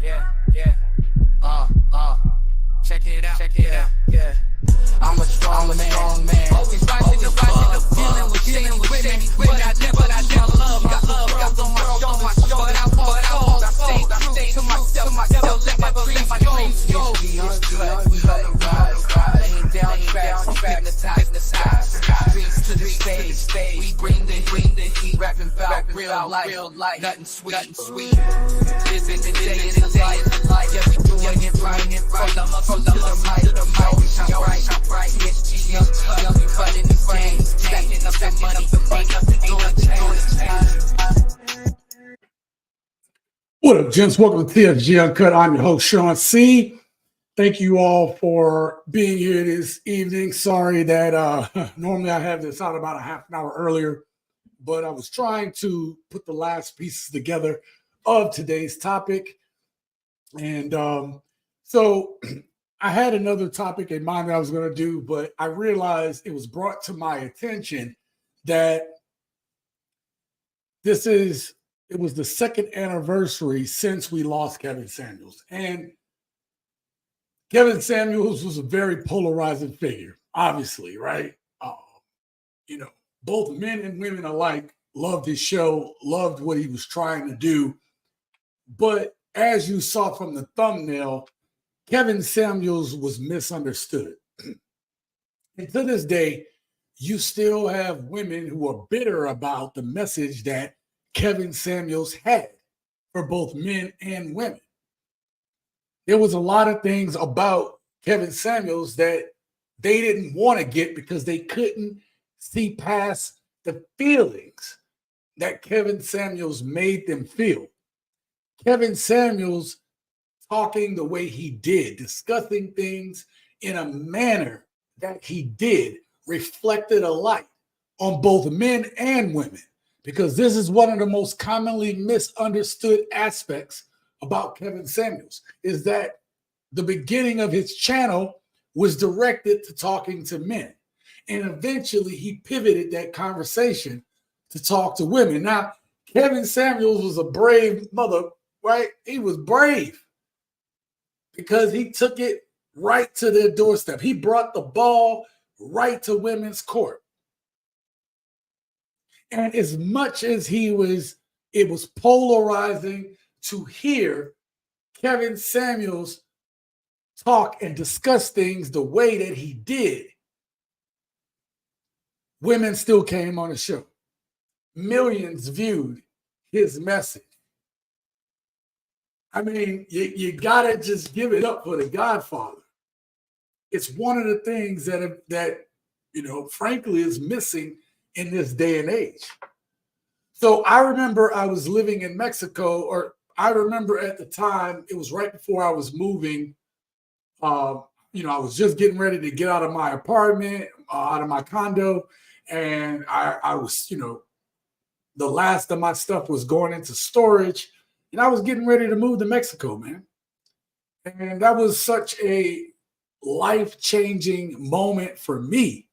Yeah. Check it out. Yeah. I'm a strong man. Always rising the feeling with dealing with me. But I never love on my shoulder. But I won't stay true to myself. Let my dreams go. We uncut, laying down tracks, hypnotized. Streets to the stage. We bring the heat, rapping about real life. Nothing sweet. This is the day in the life. Yeah, we doing it right. From the mic to the mic. Shine bright. Young, running this game. Stacking up that money. Ain't nothing gonna change. What up, gents? Welcome to TFG Uncut. I'm your host, Sean C. Thank you all for being here this evening. Sorry that normally I have this out about a half an hour earlier, but I was trying to put the last pieces together of today's topic. And so I had another topic in mind that I was going to do, but I realized it was brought to my attention that it was the second anniversary since we lost Kevin Samuels. And Kevin Samuels was a very polarizing figure, obviously, right? Both men and women alike loved his show, loved what he was trying to do. But as you saw from the thumbnail, Kevin Samuels was misunderstood. And to this day, you still have women who are bitter about the message that Kevin Samuels had for both men and women. There was a lot of things about Kevin Samuels that they didn't want to get because they couldn't see past the feelings that Kevin Samuels made them feel. Kevin Samuels talking the way he did, discussing things in a manner that he did, reflected a light on both men and women, because this is one of the most commonly misunderstood aspects about Kevin Samuels, is that the beginning of his channel was directed to talking to men. And eventually he pivoted that conversation to talk to women. Now, Kevin Samuels was a brave mother, right? He was brave because he took it right to their doorstep. He brought the ball right to women's court. And as much as it was polarizing to hear Kevin Samuels talk and discuss things the way that he did, women still came on the show. Millions viewed his message. I mean, you gotta just give it up for the Godfather. It's one of the things that frankly, is missing in this day and age. So I remember I was living in Mexico, or I remember at the time, it was right before I was moving. I was just getting ready to get out of my apartment, out of my condo, and I was, the last of my stuff was going into storage, and I was getting ready to move to Mexico, man. And that was such a life-changing moment for me,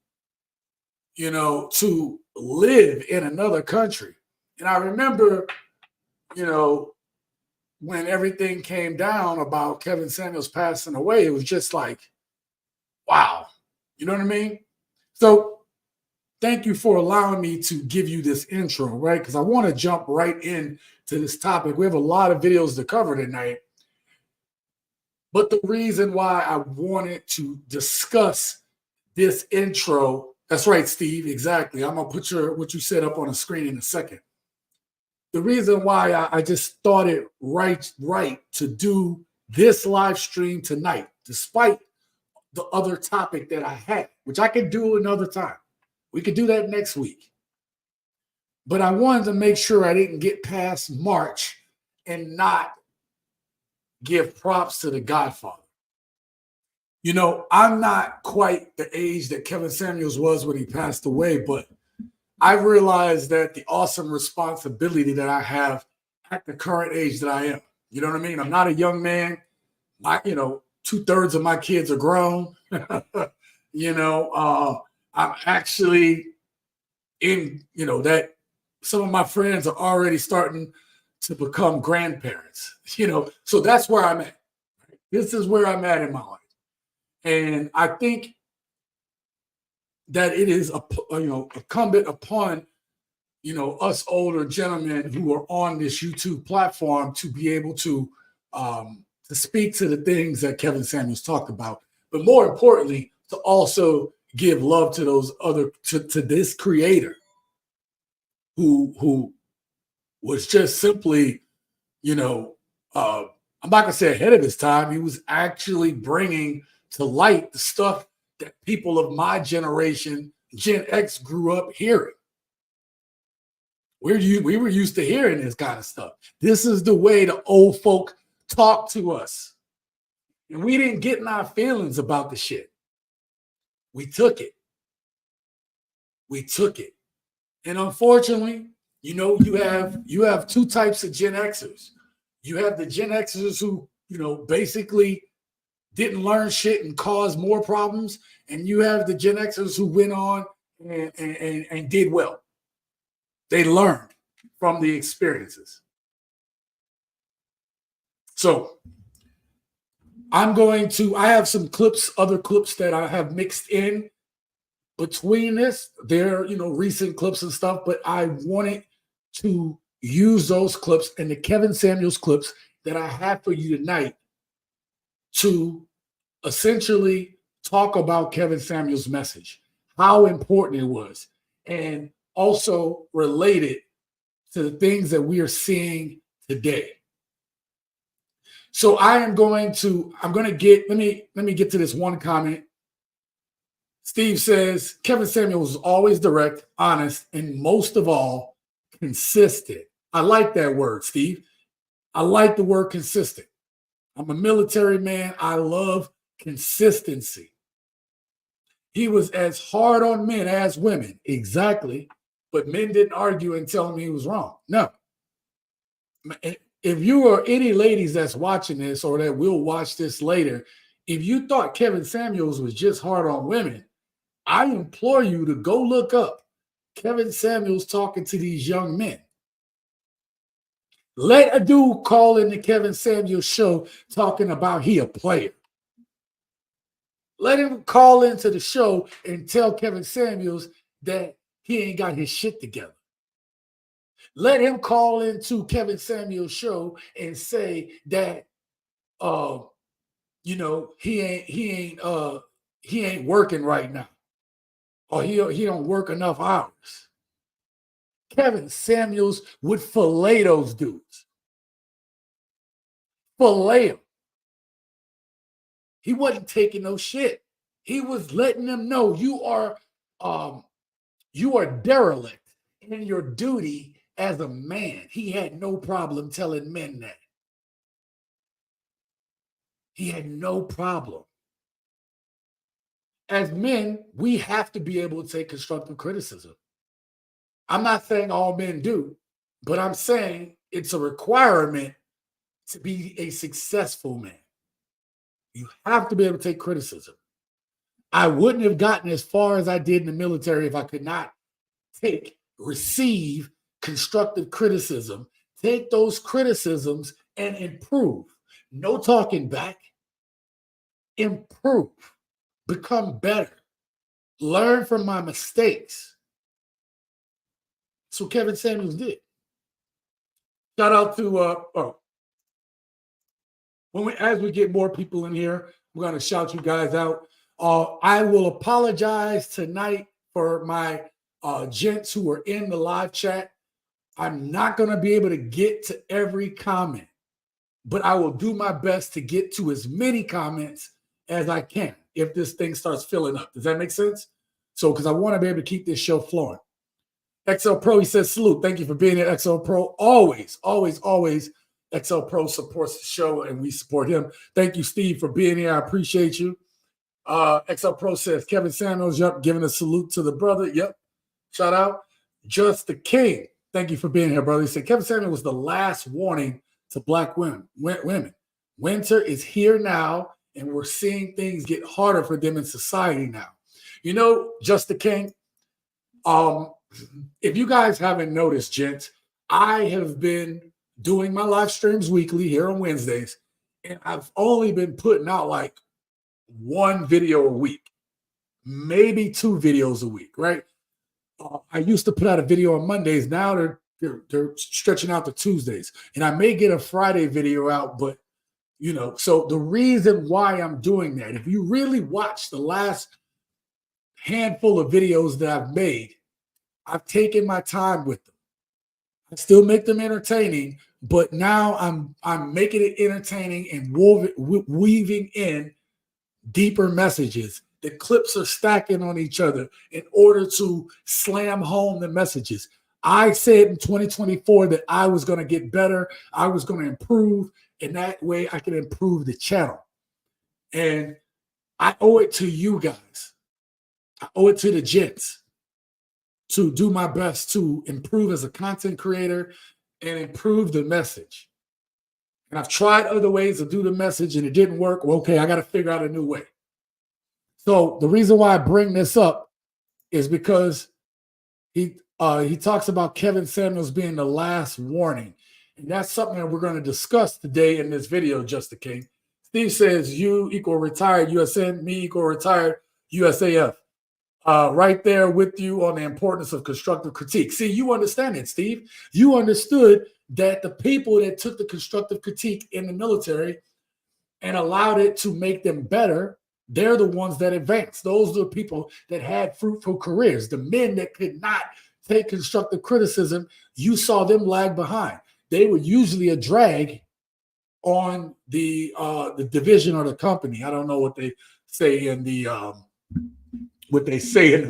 to live in another country. And I remember, when everything came down about Kevin Samuels passing away, it was just like, wow. You know what I mean? So thank you for allowing me to give you this intro, right? Because I want to jump right into this topic. We have a lot of videos to cover tonight. But the reason why I wanted to discuss this intro, that's right, Steve, exactly. I'm going to put what you said up on the screen in a second. The reason why I just thought it right to do this live stream tonight, despite the other topic that I had, which I could do another time. We could do that next week. But I wanted to make sure I didn't get past March and not give props to the Godfather. I'm not quite the age that Kevin Samuels was when he passed away, but I realized that the awesome responsibility that I have at the current age that I am. You know what I mean? I'm not a young man. 2/3 of my kids are grown. I'm actually in, that some of my friends are already starting to become grandparents, so that's where I'm at. This is where I'm at in my life. And I think that it is incumbent upon us older gentlemen who are on this YouTube platform to be able to speak to the things that Kevin Samuels talked about, but more importantly, to also give love to those other to this creator who was just simply, I'm not gonna say ahead of his time. He was actually bringing to light the stuff that people of my generation, Gen X, grew up hearing. We were used to hearing this kind of stuff. This is the way the old folk talk to us. And we didn't get in our feelings about the shit. We took it. We took it. And unfortunately, you have two types of Gen Xers. You have the Gen Xers who, basically didn't learn shit and caused more problems. And you have the Gen Xers who went on and did well. They learned from the experiences. So I have some other clips that I have mixed in between this. They're, recent clips and stuff, but I wanted to use those clips and the Kevin Samuels clips that I have for you tonight to essentially talk about Kevin Samuels' message, how important it was, and also related to the things that we are seeing today. So let me get to this one comment. Steve says, Kevin Samuels was always direct, honest, and most of all, consistent. I like that word, Steve. I like the word consistent. I'm a military man. I love consistency. He was as hard on men as women. Exactly. But men didn't argue and tell him he was wrong. No. If you are any ladies that's watching this or that will watch this later, if you thought Kevin Samuels was just hard on women, I implore you to go look up Kevin Samuels talking to these young men. Let a dude call in the Kevin Samuels show talking about he a player. Let him call into the show and tell Kevin Samuels that he ain't got his shit together. Let him call into Kevin Samuels' show and say that he ain't working right now, or he don't work enough hours. Kevin Samuels would fillet those dudes. Fillet them. He wasn't taking no shit. He was letting them know you are derelict in your duty as a man. He had no problem telling men that. He had no problem. As men, we have to be able to take constructive criticism. I'm not saying all men do, but I'm saying it's a requirement to be a successful man. You have to be able to take criticism. I wouldn't have gotten as far as I did in the military if I could not receive constructive criticism, take those criticisms and improve. No talking back. Improve. Become better. Learn from my mistakes. That's what Kevin Samuels did. Shout out to as we get more people in here, we're going to shout you guys out. I will apologize tonight for my gents who are in the live chat. I'm not going to be able to get to every comment, but I will do my best to get to as many comments as I can if this thing starts filling up. Does that make sense? So, because I want to be able to keep this show flowing. XL Pro, he says, salute. Thank you for being here, XL Pro. Always, always, always. XL Pro supports the show and we support him. Thank you, Steve, for being here. I appreciate you. XL Pro says, Kevin Samuels, yep, giving a salute to the brother. Yep. Shout out. Just the King. Thank you for being here, brother. He said, Kevin Samuels was the last warning to Black women. Winter is here now, and we're seeing things get harder for them in society now. Just the King, if you guys haven't noticed, gents, I have been doing my live streams weekly here on Wednesdays, and I've only been putting out like one video a week, maybe two videos a week, right? I used to put out a video on Mondays. Now they're stretching out to Tuesdays, and I may get a Friday video out, but so the reason why I'm doing that, if you really watch the last handful of videos that I've made, I've taken my time with them. I still make them entertaining, but now I'm making it entertaining and weaving in deeper messages. The clips are stacking on each other in order to slam home the messages. I said in 2024 that I was going to get better. I was going to improve, and that way I can improve the channel. And I owe it to you guys. I owe it to the gents to do my best to improve as a content creator and improve the message. And I've tried other ways to do the message and it didn't work. Well, okay, I got to figure out a new way. So the reason why I bring this up is because he talks about Kevin Samuels being the last warning. And that's something that we're going to discuss today in this video, Just the King. Steve says, you equal retired USN, me equal retired USAF. Right there with you on the importance of constructive critique. See, you understand it, Steve. You understood that the people that took the constructive critique in the military and allowed it to make them better, they're the ones that advanced. Those are the people that had fruitful careers. The men that could not take constructive criticism, you saw them lag behind. They were usually a drag on the division or the company. I don't know what they say in the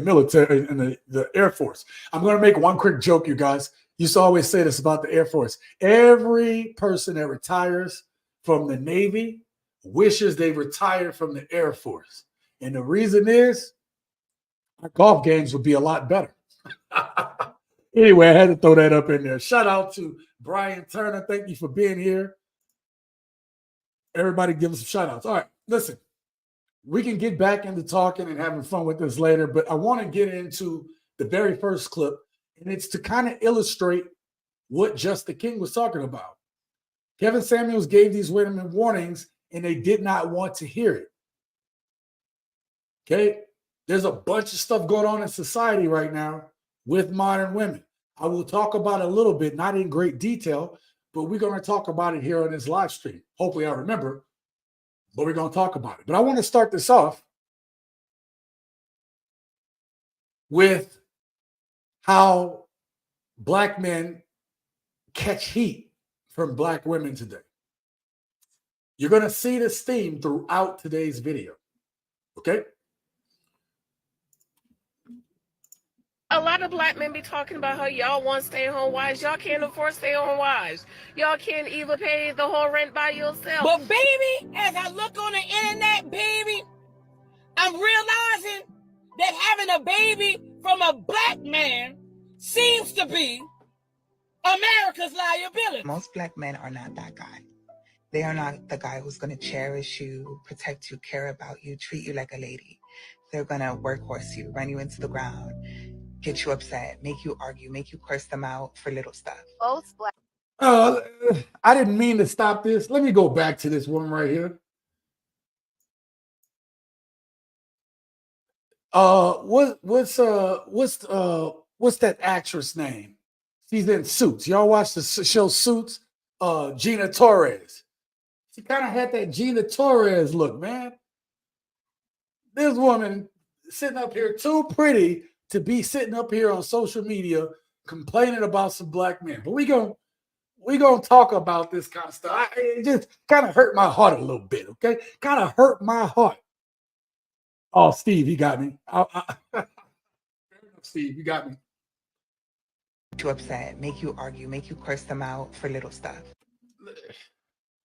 military, in the Air Force. I'm going to make one quick joke, you guys. You used to always say this about the Air Force. Every person that retires from the Navy wishes they retired from the Air Force. And the reason is our golf games would be a lot better. Anyway, I had to throw that up in there. Shout out to Brian Turner. Thank you for being here. Everybody give us some shout outs. All right, listen. We can get back into talking and having fun with this later, but I want to get into the very first clip, and it's to kind of illustrate what Just the King was talking about. Kevin Samuels gave these women warnings, and they did not want to hear it. Okay? There's a bunch of stuff going on in society right now with modern women. I will talk about it a little bit, not in great detail, but we're going to talk about it here on this live stream. Hopefully I remember. But we're going to talk about it. But I want to start this off with how Black men catch heat from Black women today. You're going to see this theme throughout today's video. Okay? A lot of Black men be talking about how y'all want stay-at-home wives. Y'all can't afford stay-at-home wives. Y'all can't even pay the whole rent by yourself. But baby, as I look on the internet, baby, I'm realizing that having a baby from a Black man seems to be America's liability. Most Black men are not that guy. They are not the guy who's going to cherish you, protect you, care about you, treat you like a lady. They're going to workhorse you, run you into the ground, get you upset, make you argue, make you curse them out for little stuff. Most Black. I didn't mean to stop this. Let me go back to this woman right here. What's that actress name? She's in Suits. Y'all watch the show Suits? Gina Torres. She kind of had that Gina Torres look, man. This woman sitting up here too pretty to be sitting up here on social media complaining about some Black men. But we gonna talk about this kind of stuff. It just kind of hurt my heart a little bit, okay? Kind of hurt my heart. Oh, Steve, you got me. Steve, you got me. Get you upset, make you argue, make you curse them out for little stuff.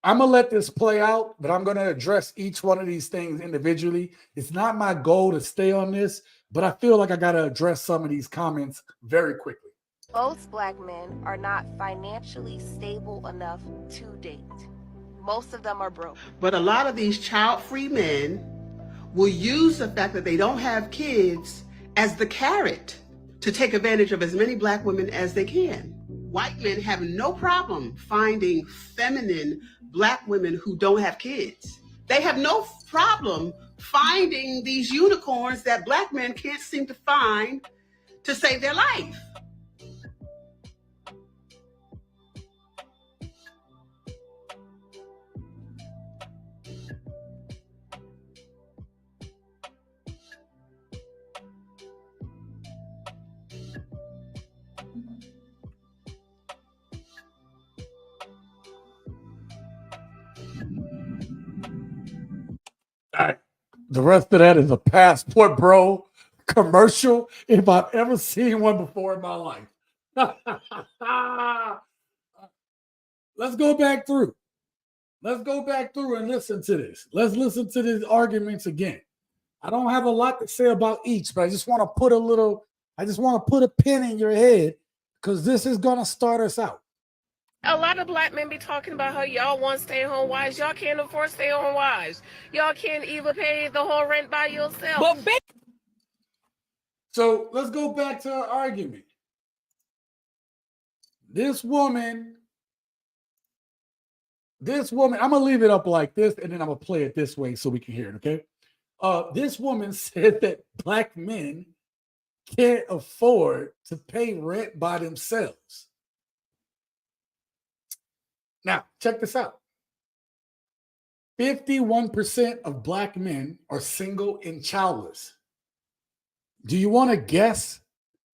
I'm going to let this play out, but I'm going to address each one of these things individually. It's not my goal to stay on this, but I feel like I got to address some of these comments very quickly. Most Black men are not financially stable enough to date. Most of them are broke. But a lot of these child-free men will use the fact that they don't have kids as the carrot to take advantage of as many Black women as they can. White men have no problem finding feminine Black women who don't have kids. They have no problem finding these unicorns that Black men can't seem to find to save their life. All right. The rest of that is a Passport Bro commercial if I've ever seen one before in my life. Let's go back through. Let's go back through and listen to this. Let's listen to these arguments again. I don't have a lot to say about each, but I just want to put a pin in your head because this is going to start us out. A lot of Black men be talking about how y'all want stay-at-home wives. Y'all can't afford stay-at-home wives. Y'all can't even pay the whole rent by yourself. So let's go back to our argument. This woman, I'm going to leave it up like this, and then I'm going to play it this way so we can hear it, okay? This woman said that Black men can't afford to pay rent by themselves. Now, check this out. 51% of Black men are single and childless. Do you want to guess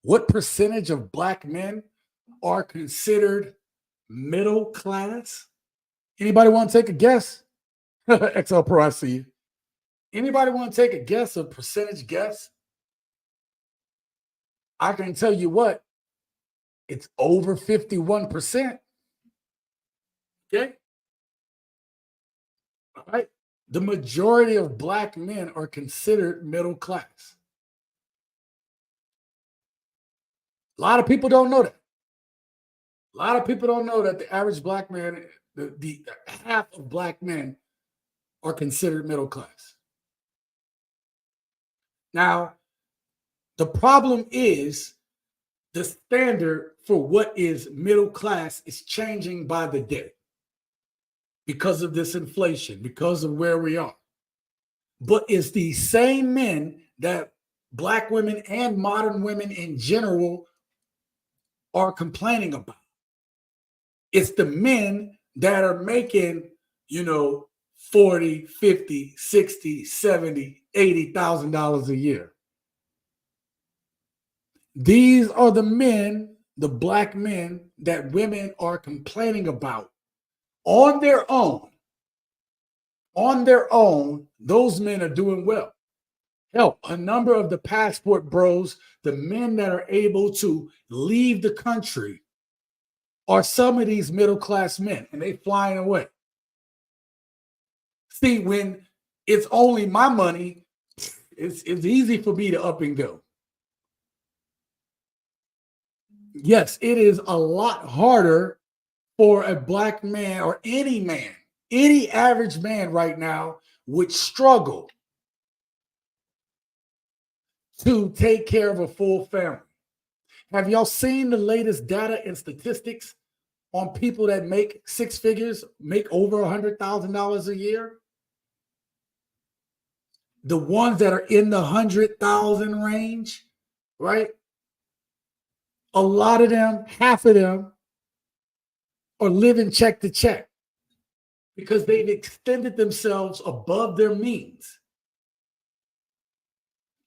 what percentage of Black men are considered middle class? Anybody want to take a guess? XL Pro, I see you. Anybody want to take a guess, a percentage guess? I can tell you what, it's over 51%. Okay? All right. The majority of Black men are considered middle class. A lot of people don't know that. A lot of people don't know that the average Black man, the half of Black men are considered middle class. Now, the problem is the standard for what is middle class is changing by the day because of this inflation, because of where we are. But it's the same men that Black women and modern women in general are complaining about. It's the men that are making, 40, 50, 60, 70, $80,000 a year. These are the men, the Black men that women are complaining about on their own. On their own, those men are doing well. Hell, a number of the Passport Bros, the men that are able to leave the country, are some of these middle class men, and they flying away. See, when it's only my money, it's easy for me to up and go. Yes, it is a lot harder for a Black man or any man, any average man right now would struggle to take care of a full family. Have y'all seen the latest data and statistics on people that make six figures, make over $100,000 a year? The ones that are in the 100,000 range, right? A lot of them, half of them, are living check to check because they've extended themselves above their means.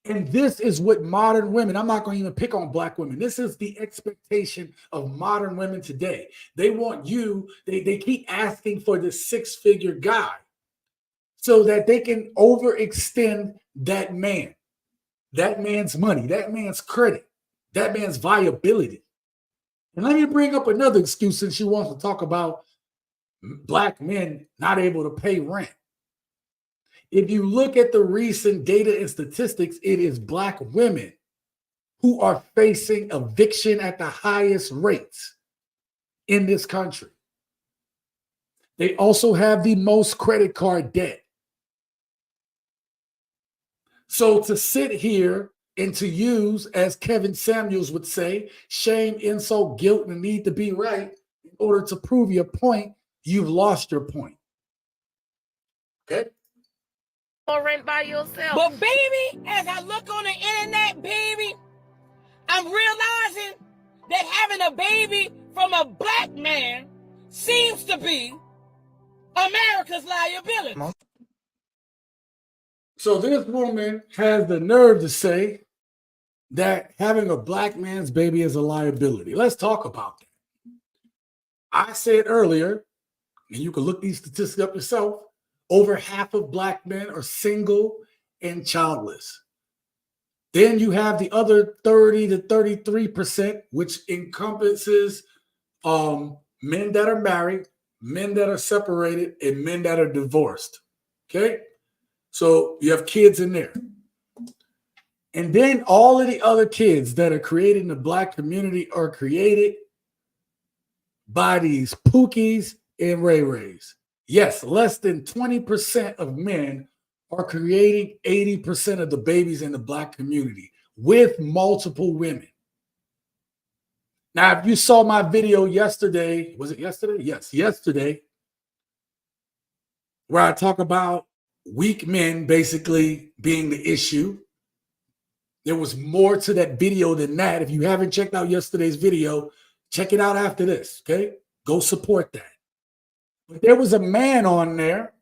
And this is what modern women, I'm not going to even pick on Black women. This is the expectation of modern women today. They want you, they keep asking for this six-figure guy so that they can overextend that man, that man's money, that man's credit, that man's viability. And let me bring up another excuse since she wants to talk about Black men not able to pay rent. If you look at the recent data and statistics, it is Black women who are facing eviction at the highest rates in this country. They also have the most credit card debt. So to sit here and to use, as Kevin Samuels would say, shame, insult, guilt, and the need to be right in order to prove your point, you've lost your point. Okay? Rent by yourself. But baby, as I look on the internet, baby, I'm realizing that having a baby from a black man seems to be America's liability. So this woman has the nerve to say that having a black man's baby is a liability. Let's talk about that. I said earlier, and you can look these statistics up yourself, over half of black men are single and childless. Then you have the other 30 to 33%, which encompasses men that are married, men that are separated, and men that are divorced. Okay? So you have kids in there. And then all of the other kids that are created in the black community are created by these Pookies and Ray Rays. Yes, less than 20% of men are creating 80% of the babies in the black community with multiple women. Now, if you saw my video yesterday, was it yesterday? Yes, yesterday, where I talk about weak men basically being the issue. There was more to that video than that. If you haven't checked out yesterday's video, check it out after this, okay? Go support that. But there was a man on there.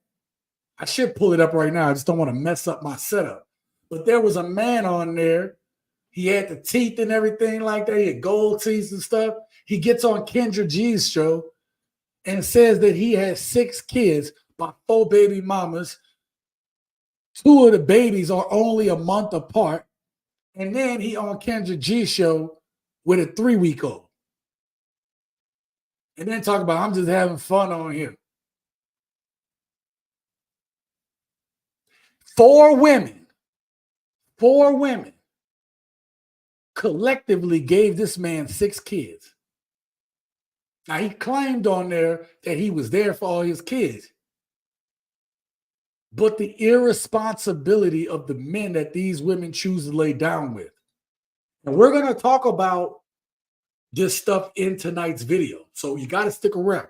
I should pull it up right now. I just don't want to mess up my setup. But there was a man on there. He had the teeth and everything like that. He had gold teeth and stuff. He gets on Kendra G's show and says that he has 6 kids by 4 baby mamas. 2 of the babies are only a month apart. And then he on Kendra G's show with a 3-week-old. And then talk about, I'm just having fun on here. 4 women collectively gave this man 6 kids. Now, he claimed on there that he was there for all his kids. But the irresponsibility of the men that these women choose to lay down with. And we're going to talk about this stuff in tonight's video. So you got to stick around.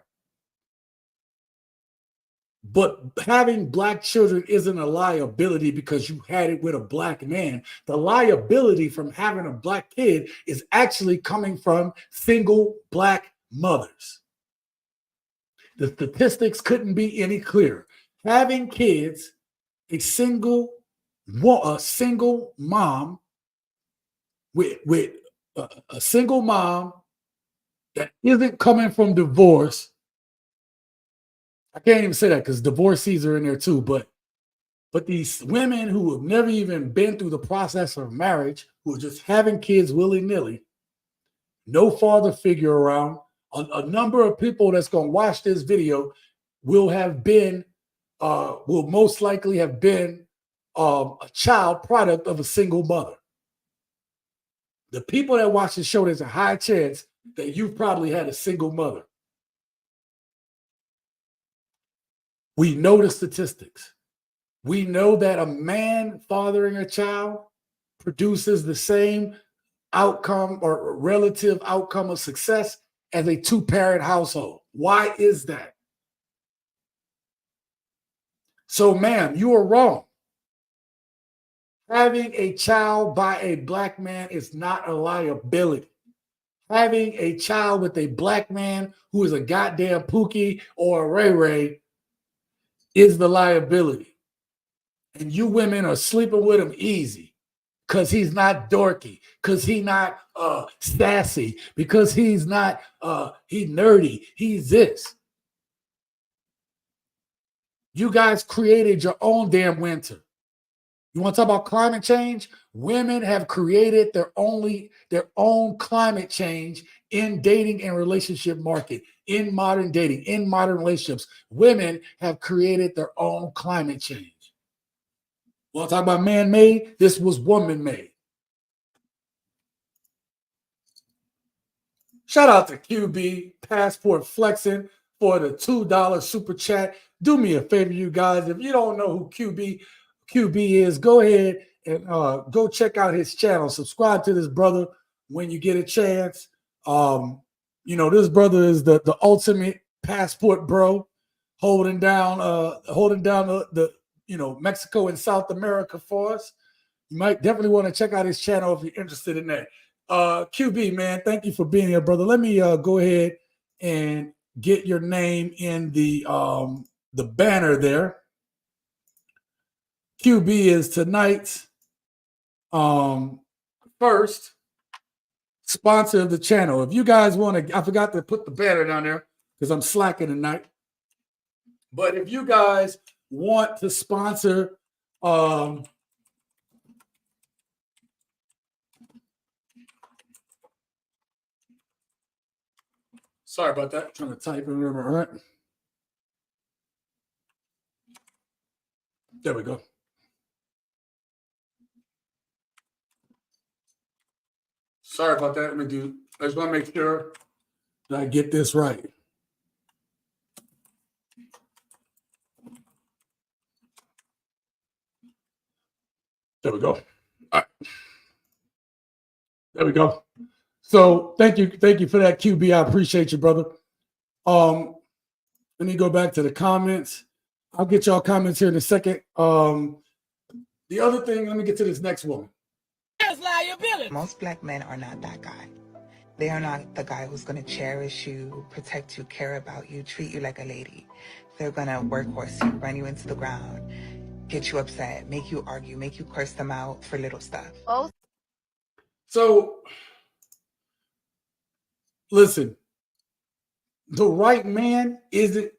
But having black children isn't a liability because you had it with a black man. The liability from having a black kid is actually coming from single black mothers. The statistics couldn't be any clearer. Having kids, a single mom with a single mom that isn't coming from divorce. I can't even say that because divorcees are in there too, but these women who have never even been through the process of marriage, who are just having kids willy-nilly, no father figure around, a number of people that's going to watch this video will most likely have been a child product of a single mother. The people that watch the show, there's a high chance that you've probably had a single mother. We know the statistics. We know that a man fathering a child produces the same outcome or relative outcome of success as a 2-parent household. Why is that? So, ma'am, you are wrong. Having a child by a black man is not a liability. Having a child with a black man who is a goddamn Pookie or a Ray Ray is the liability. And you women are sleeping with him easy because he's not dorky, because he's not sassy, because he's not he nerdy. He's this. You guys created your own damn winter. You want to talk about climate change? Women have created their own climate change in dating and relationship market, in modern dating, in modern relationships. Women have created their own climate change. Want to talk about man-made? This was woman-made. Shout out to QB, Passport Flexing, for the $2 super chat. Do me a favor, you guys. If you don't know who QB is, go ahead and go check out his channel. Subscribe to this brother when you get a chance. This brother is the ultimate passport bro, holding down the Mexico and South America for us. You might definitely want to check out his channel if you're interested in that. QB, man, thank you for being here, brother. Let me go ahead and get your name in the banner there. QB is tonight's first sponsor of the channel. If you guys want to, I forgot to put the banner down there because I'm slacking tonight. But if you guys want to sponsor sorry about that. I'm trying to type in right. There we go. Sorry about that. I just want to make sure that I get this right. There we go. All right. There we go. So thank you for that, QB. I appreciate you, brother. Let me go back to the comments. I'll get y'all comments here in a second. The other thing, let me get to this next one. Most black men are not that guy. They are not the guy who's going to cherish you, protect you, care about you, treat you like a lady. They're going to workhorse you, run you into the ground, get you upset, make you argue, make you curse them out for little stuff. Oh. So, listen, the right man isn't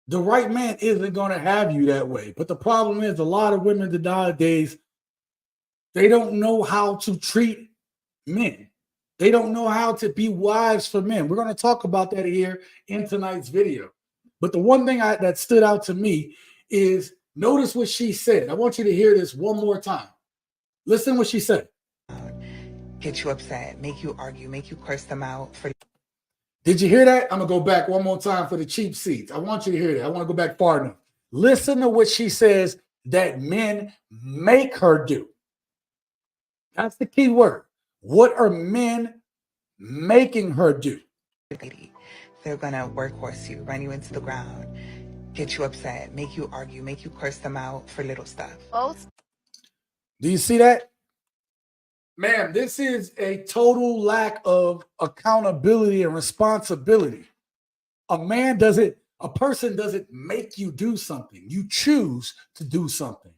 going to have you that way. But the problem is a lot of women nowadays, they don't know how to treat men. They don't know how to be wives for men. We're going to talk about that here in tonight's video. But the one thing that stood out to me is notice what she said. I want you to hear this one more time. Listen what she said. Get you upset, make you argue, make you curse them out for. Did you hear that? I'm going to go back one more time for the cheap seats. I want you to hear that. I want to go back far enough. Listen to what she says that men make her do. That's the key word. What are men making her do? They're going to workhorse you, run you into the ground, get you upset, make you argue, make you curse them out for little stuff. Oh. Do you see that? Ma'am, this is a total lack of accountability and responsibility. A person doesn't make you do something. You choose to do something.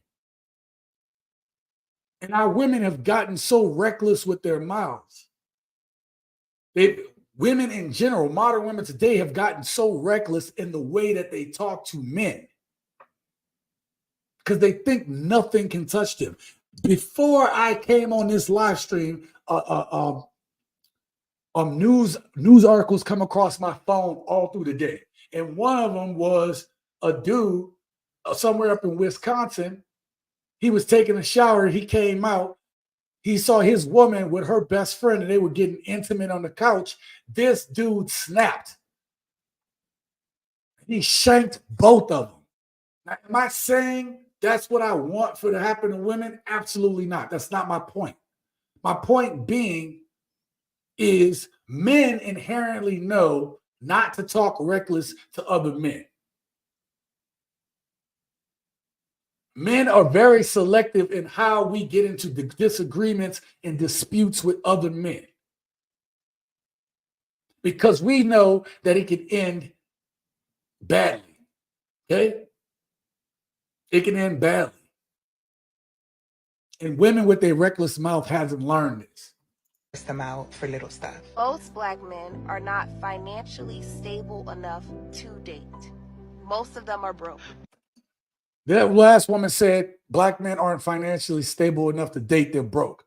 And our women have gotten so reckless with their mouths. Women in general, modern women today have gotten so reckless in the way that they talk to men because they think nothing can touch them. Before I came on this live stream, news articles come across my phone all through the day. And one of them was a dude somewhere up in Wisconsin. He was taking a shower. He came out. He saw his woman with her best friend, and they were getting intimate on the couch. This dude snapped. He shanked both of them. Now, am I saying that's what I want for to happen to women? Absolutely not. That's not my point. My point being is men inherently know not to talk reckless to other men. Men are very selective in how we get into the disagreements and disputes with other men because we know that it can end badly. Okay? It can end badly. And women with a reckless mouth hasn't learned this. Them out for little stuff. Most black men are not financially stable enough to date. Most of them are broke. That last woman said black men aren't financially stable enough to date, they're broke.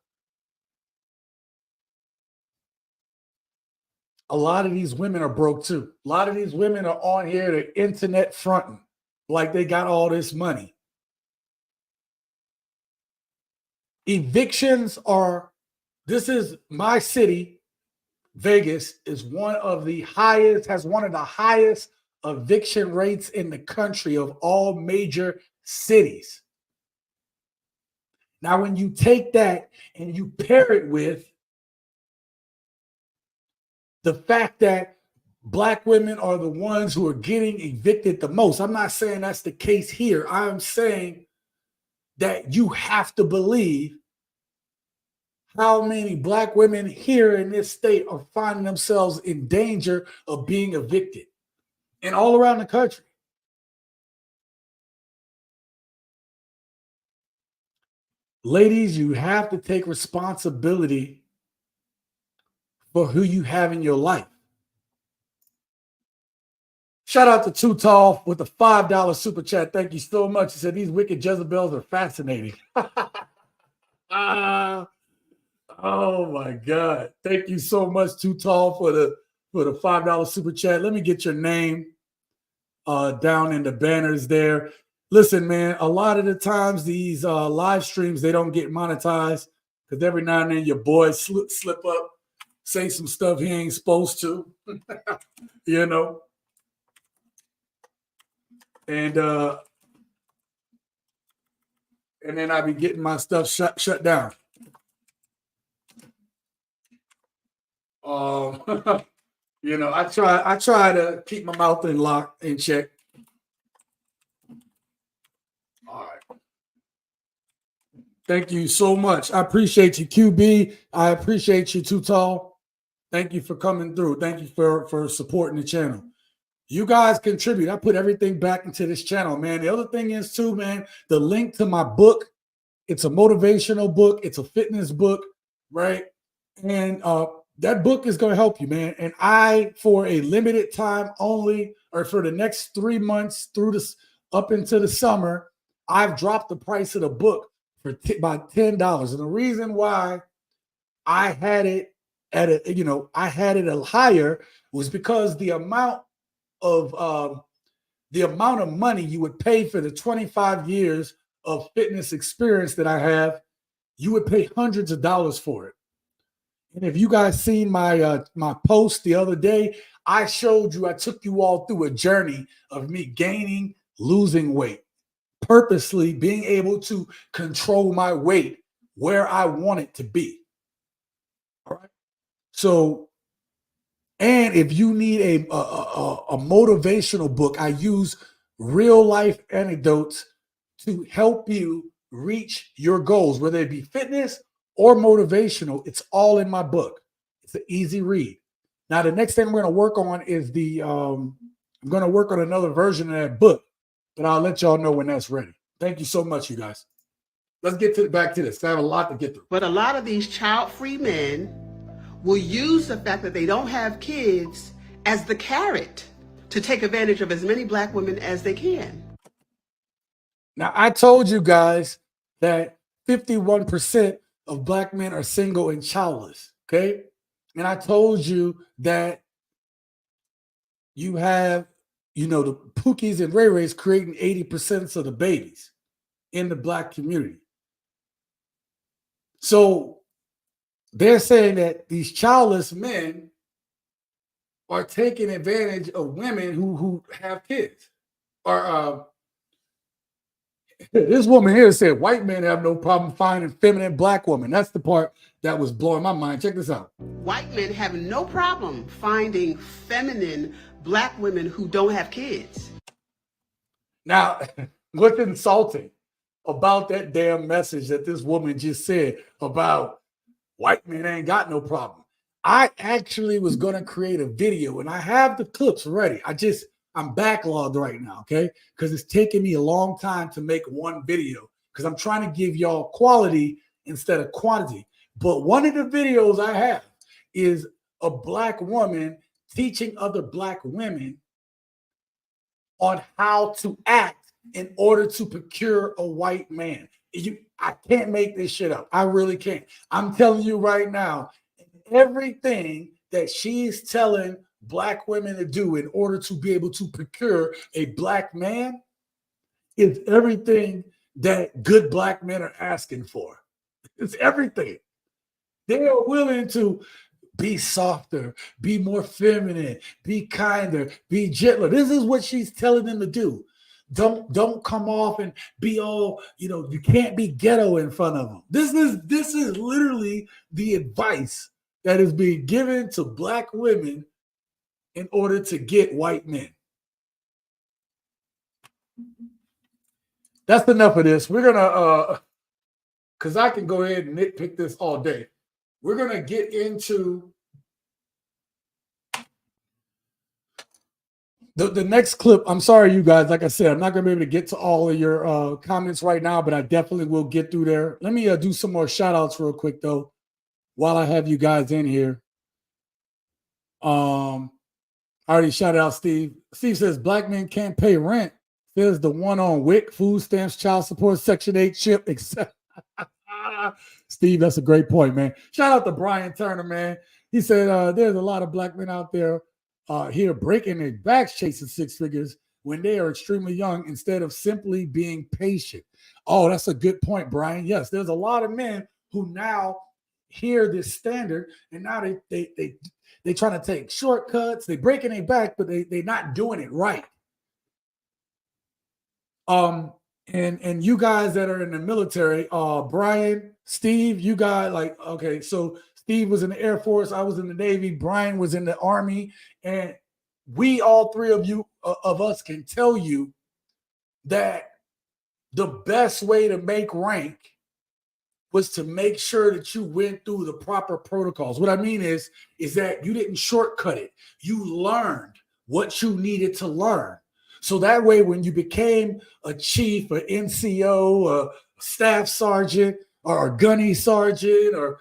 A lot of these women are broke too. A lot of these women are on here, the internet fronting like they got all this money. Evictions this is my city, Vegas, is has one of the highest eviction rates in the country of all major cities. Now, when you take that and you pair it with the fact that Black women are the ones who are getting evicted the most, I'm not saying that's the case here. I'm saying that you have to believe how many Black women here in this state are finding themselves in danger of being evicted and all around the country. Ladies, you have to take responsibility for who you have in your life. Shout out to Too Tall with the $5 super chat. Thank you so much. He said these wicked Jezebels are fascinating. Oh my God. Thank you so much, Too Tall, for the $5 super chat. Let me get your name down in the banners there. Listen, man, a lot of the times these live streams, they don't get monetized because every now and then your boys slip up, say some stuff he ain't supposed to, you know. And then I be getting my stuff shut down. You know, I try to keep my mouth in check. All right. Thank you so much. I appreciate you, QB. I appreciate you, Too Tall. Thank you for coming through. Thank you for supporting the channel. You guys contribute. I put everything back into this channel, man. The other thing is too, man, the link to my book. It's a motivational book. It's a fitness book, right? And that book is going to help you, man. And I, for a limited time only, or for the next 3 months through this up into the summer, I've dropped the price of the book by $10. And the reason why I had it at I had it a higher was because the amount of money you would pay for the 25 years of fitness experience that I have, you would pay hundreds of dollars for it. And if you guys seen my my post the other day, I took you all through a journey of me gaining, losing weight, purposely being able to control my weight where I want it to be. All right. So, and if you need a motivational book, I use real life anecdotes to help you reach your goals, whether it be fitness or motivational. It's all in my book. It's an easy read. Now, the next thing we're going to work on is I'm going to work on another version of that book, but I'll let y'all know when that's ready. Thank you so much, you guys. Let's get back to this. I have a lot to get through. But a lot of these child-free men will use the fact that they don't have kids as the carrot to take advantage of as many Black women as they can. Now, I told you guys that 51% of Black men are single and childless, okay? And I told you that you have, the Pookies and Ray Rays creating 80% of the babies in the Black community. So they're saying that these childless men are taking advantage of women who have kids. Or this woman here said white men have no problem finding feminine Black women. That's the part that was blowing my mind. Check this out. White men have no problem finding feminine Black women who don't have kids. Now, what's insulting about that damn message that this woman just said about white men ain't got no problem? I actually was going to create a video, and I have the clips ready. I'm backlogged right now, okay? Because it's taking me a long time to make one video because I'm trying to give y'all quality instead of quantity. But one of the videos I have is a Black woman teaching other Black women on how to act in order to procure a white man. I can't make this shit up. I really can't. I'm telling you right now, everything that she's telling Black women to do in order to be able to procure a Black man is everything that good Black men are asking for. It's everything. They are willing to be softer, be more feminine, be kinder, be gentler. This is what she's telling them to do. don't come off and be all, you can't be ghetto in front of them. This is literally the advice that is being given to black women in order to get white men. That's enough of this. We're gonna because I can go ahead and nitpick this all day. We're gonna get into the next clip. I'm sorry, you guys. Like I said, I'm not gonna be able to get to all of your comments right now, but I definitely will get through there. Let me do some more shout outs real quick though, while I have you guys in here. I already shouted out Steve. Steve says black men can't pay rent. There's the one on WIC, food stamps, child support, Section 8 chip, etc. Steve, that's a great point, man. Shout out to Brian Turner, man. He said there's a lot of black men out there here breaking their backs chasing six figures when they are extremely young instead of simply being patient. Oh, that's a good point, Brian. Yes, there's a lot of men who now hear this standard and now they trying to take shortcuts. They breaking their back, but they're not doing it right. And you guys that are in the military, Brian, Steve, you guys okay, so Steve was in the Air Force, I was in the Navy, Brian was in the Army, and we all three of us can tell you that the best way to make rank was to make sure that you went through the proper protocols. What I mean is that you didn't shortcut it. You learned what you needed to learn. So that way, when you became a chief, an NCO, a staff sergeant, or a gunny sergeant, or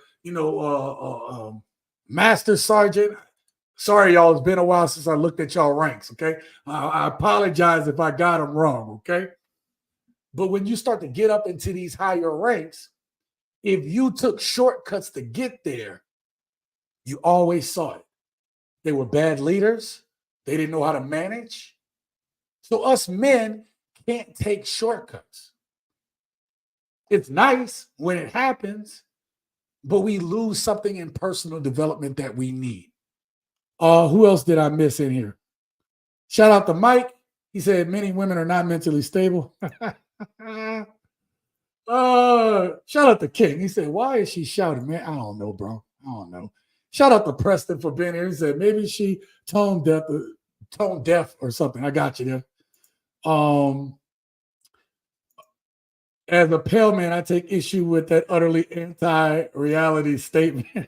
master sergeant. Sorry, y'all. It's been a while since I looked at y'all ranks. Okay, I apologize if I got them wrong. Okay, but when you start to get up into these higher ranks, if you took shortcuts to get there, you always saw it. They were bad leaders. They didn't know how to manage. So us men can't take shortcuts. It's nice when it happens, but we lose something in personal development that we need. Who else did I miss in here? Shout out to Mike. He said many women are not mentally stable. Shout out to King. He said, why is she shouting, man? I don't know, bro. I don't know. Shout out to Preston for being here. He said maybe she tone deaf or something. I got you there. As a pale man, I take issue with that utterly anti-reality statement.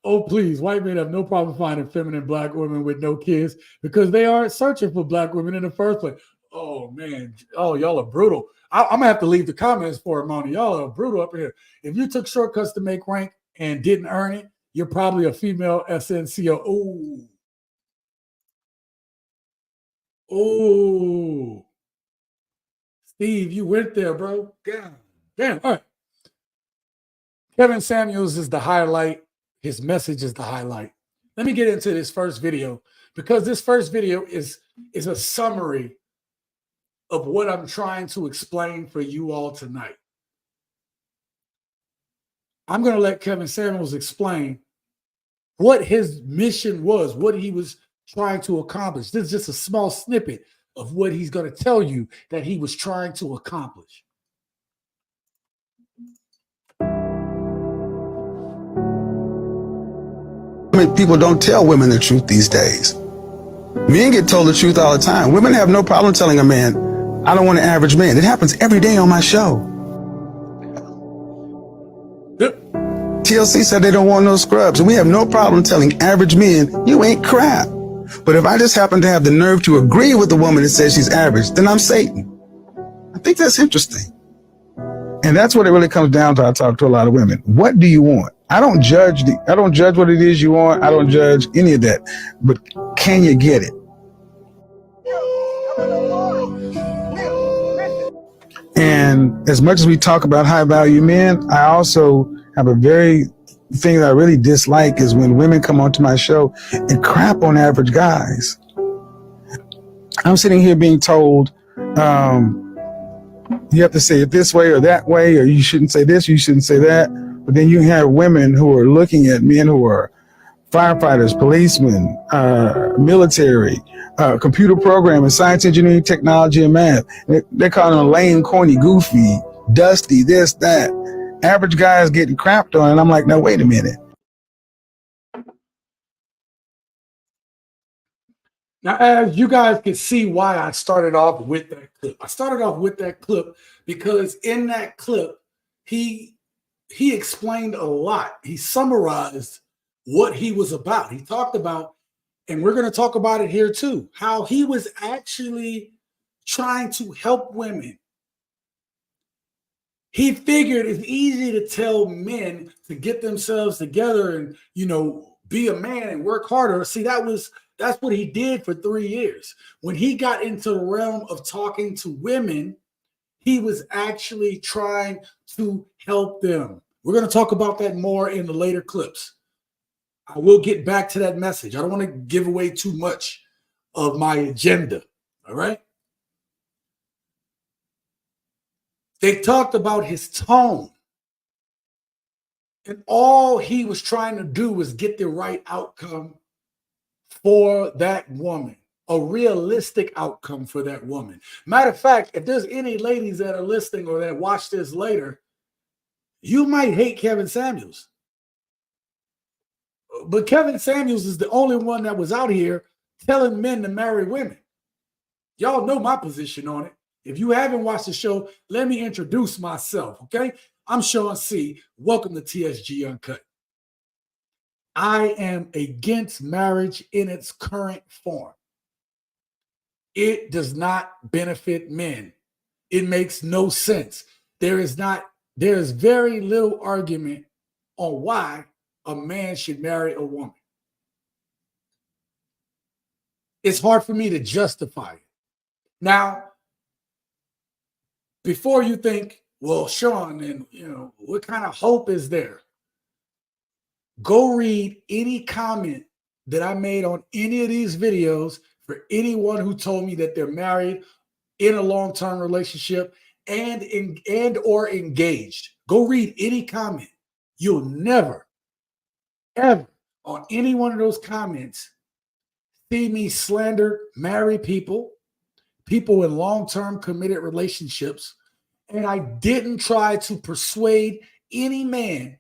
Oh, please, white men have no problem finding feminine black women with no kids because they aren't searching for black women in the first place. Oh, man. Oh, y'all are brutal. I'm going to have to leave the comments for a moment. Y'all are brutal up here. If you took shortcuts to make rank and didn't earn it, you're probably a female SNCO. Oh. Oh, Steve, you went there, bro. Damn. All right. Kevin Samuels is the highlight. His message is the highlight. Let me get into this first video because this first video is a summary of what I'm trying to explain for you all tonight. I'm going to let Kevin Samuels explain what his mission was, what he was trying to accomplish. This is just a small snippet of what he's going to tell you that he was trying to accomplish. People don't tell women the truth these days. Men get told the truth all the time. Women have no problem telling a man, I don't want an average man. It happens every day on my show. Yep. TLC said they don't want no scrubs, and we have no problem telling average men, you ain't crap. But if I just happen to have the nerve to agree with the woman that says she's average, then I'm Satan. I think that's interesting. And that's what it really comes down to. I talk to a lot of women. What do you want? I don't judge what it is you want. I don't judge any of that. But can you get it? And as much as we talk about high value men, I also have a very thing that I really dislike is when women come onto my show and crap on average guys. I'm sitting here being told, you have to say it this way or that way, or you shouldn't say this, you shouldn't say that. But then you have women who are looking at men who are firefighters, policemen, military, computer programming, science, engineering, technology, and math. They're calling them lame, corny, goofy, dusty, this, that. Average guys getting crapped on, and I'm like, now wait a minute. Now, as you guys can see why I started off with that clip. I started off with that clip because in that clip, he explained a lot. He summarized what he was about. He talked about, and we're going to talk about it here too, how he was actually trying to help women. He figured it's easy to tell men to get themselves together and, you know, be a man and work harder. See, that's what he did for 3 years. When he got into the realm of talking to women, he was actually trying to help them. We're going to talk about that more in the later clips. I will get back to that message. I don't want to give away too much of my agenda. All right. They talked about his tone. And all he was trying to do was get the right outcome for that woman, a realistic outcome for that woman. Matter of fact, if there's any ladies that are listening or that watch this later, you might hate Kevin Samuels. But Kevin Samuels is the only one that was out here telling men to marry women. Y'all know my position on it. If you haven't watched the show, let me introduce myself, okay? I'm Sean C. Welcome to TSG Uncut. I am against marriage in its current form. It does not benefit men. It makes no sense. There is very little argument on why a man should marry a woman. It's hard for me to justify it. Now, before you think, well, Sean, and what kind of hope is there? Go read any comment that I made on any of these videos for anyone who told me that they're married, in a long-term relationship, and or engaged. Go read any comment. You'll never, ever, on any one of those comments, see me slander married people in long-term committed relationships, and I didn't try to persuade any man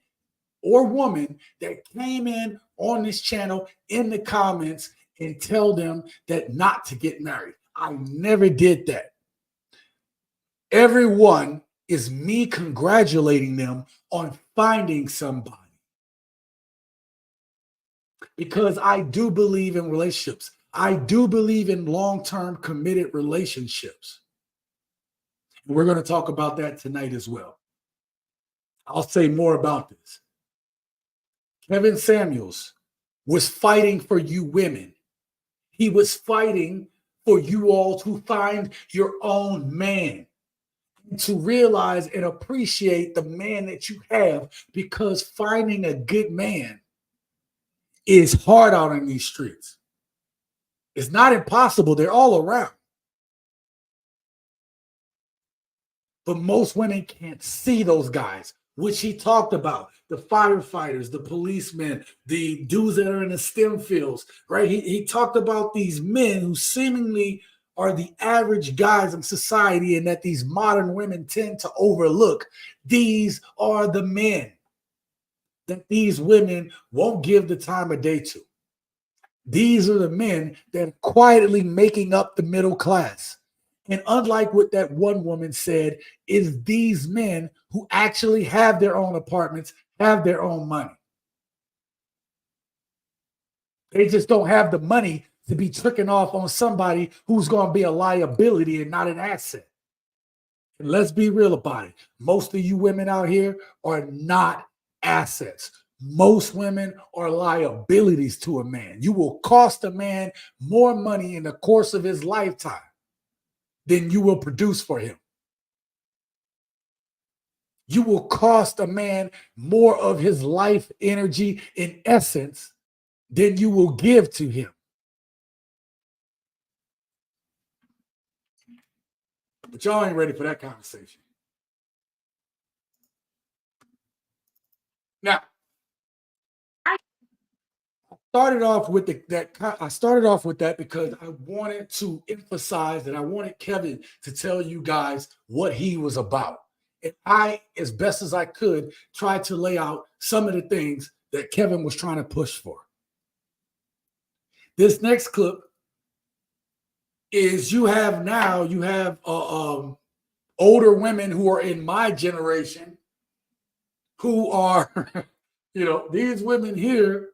or woman that came in on this channel in the comments and tell them that not to get married. I never did that. Everyone is me congratulating them on finding somebody. Because I do believe in relationships. I do believe in long-term committed relationships. And we're going to talk about that tonight as well. I'll say more about this. Kevin Samuels was fighting for you women. He was fighting for you all to find your own man, to realize and appreciate the man that you have, because finding a good man is hard out in these streets. It's not impossible. They're all around. But most women can't see those guys, which he talked about. The firefighters, the policemen, the dudes that are in the STEM fields, right? He talked about these men who seemingly are the average guys in society and that these modern women tend to overlook. These are the men that these women won't give the time of day to. These are the men that are quietly making up the middle class. And unlike what that one woman said, is these men who actually have their own apartments, have their own money. They just don't have the money to be tricking off on somebody who's going to be a liability and not an asset. And let's be real about it. Most of you women out here are not assets. Most women are liabilities to a man. You will cost a man more money in the course of his lifetime than you will produce for him. You will cost a man more of his life energy in essence than you will give to him. But y'all ain't ready for that conversation. Now, I started off with that because I wanted to emphasize that I wanted Kevin to tell you guys what he was about. And I, as best as I could, tried to lay out some of the things that Kevin was trying to push for. This next clip is you have older women who are in my generation who are, these women here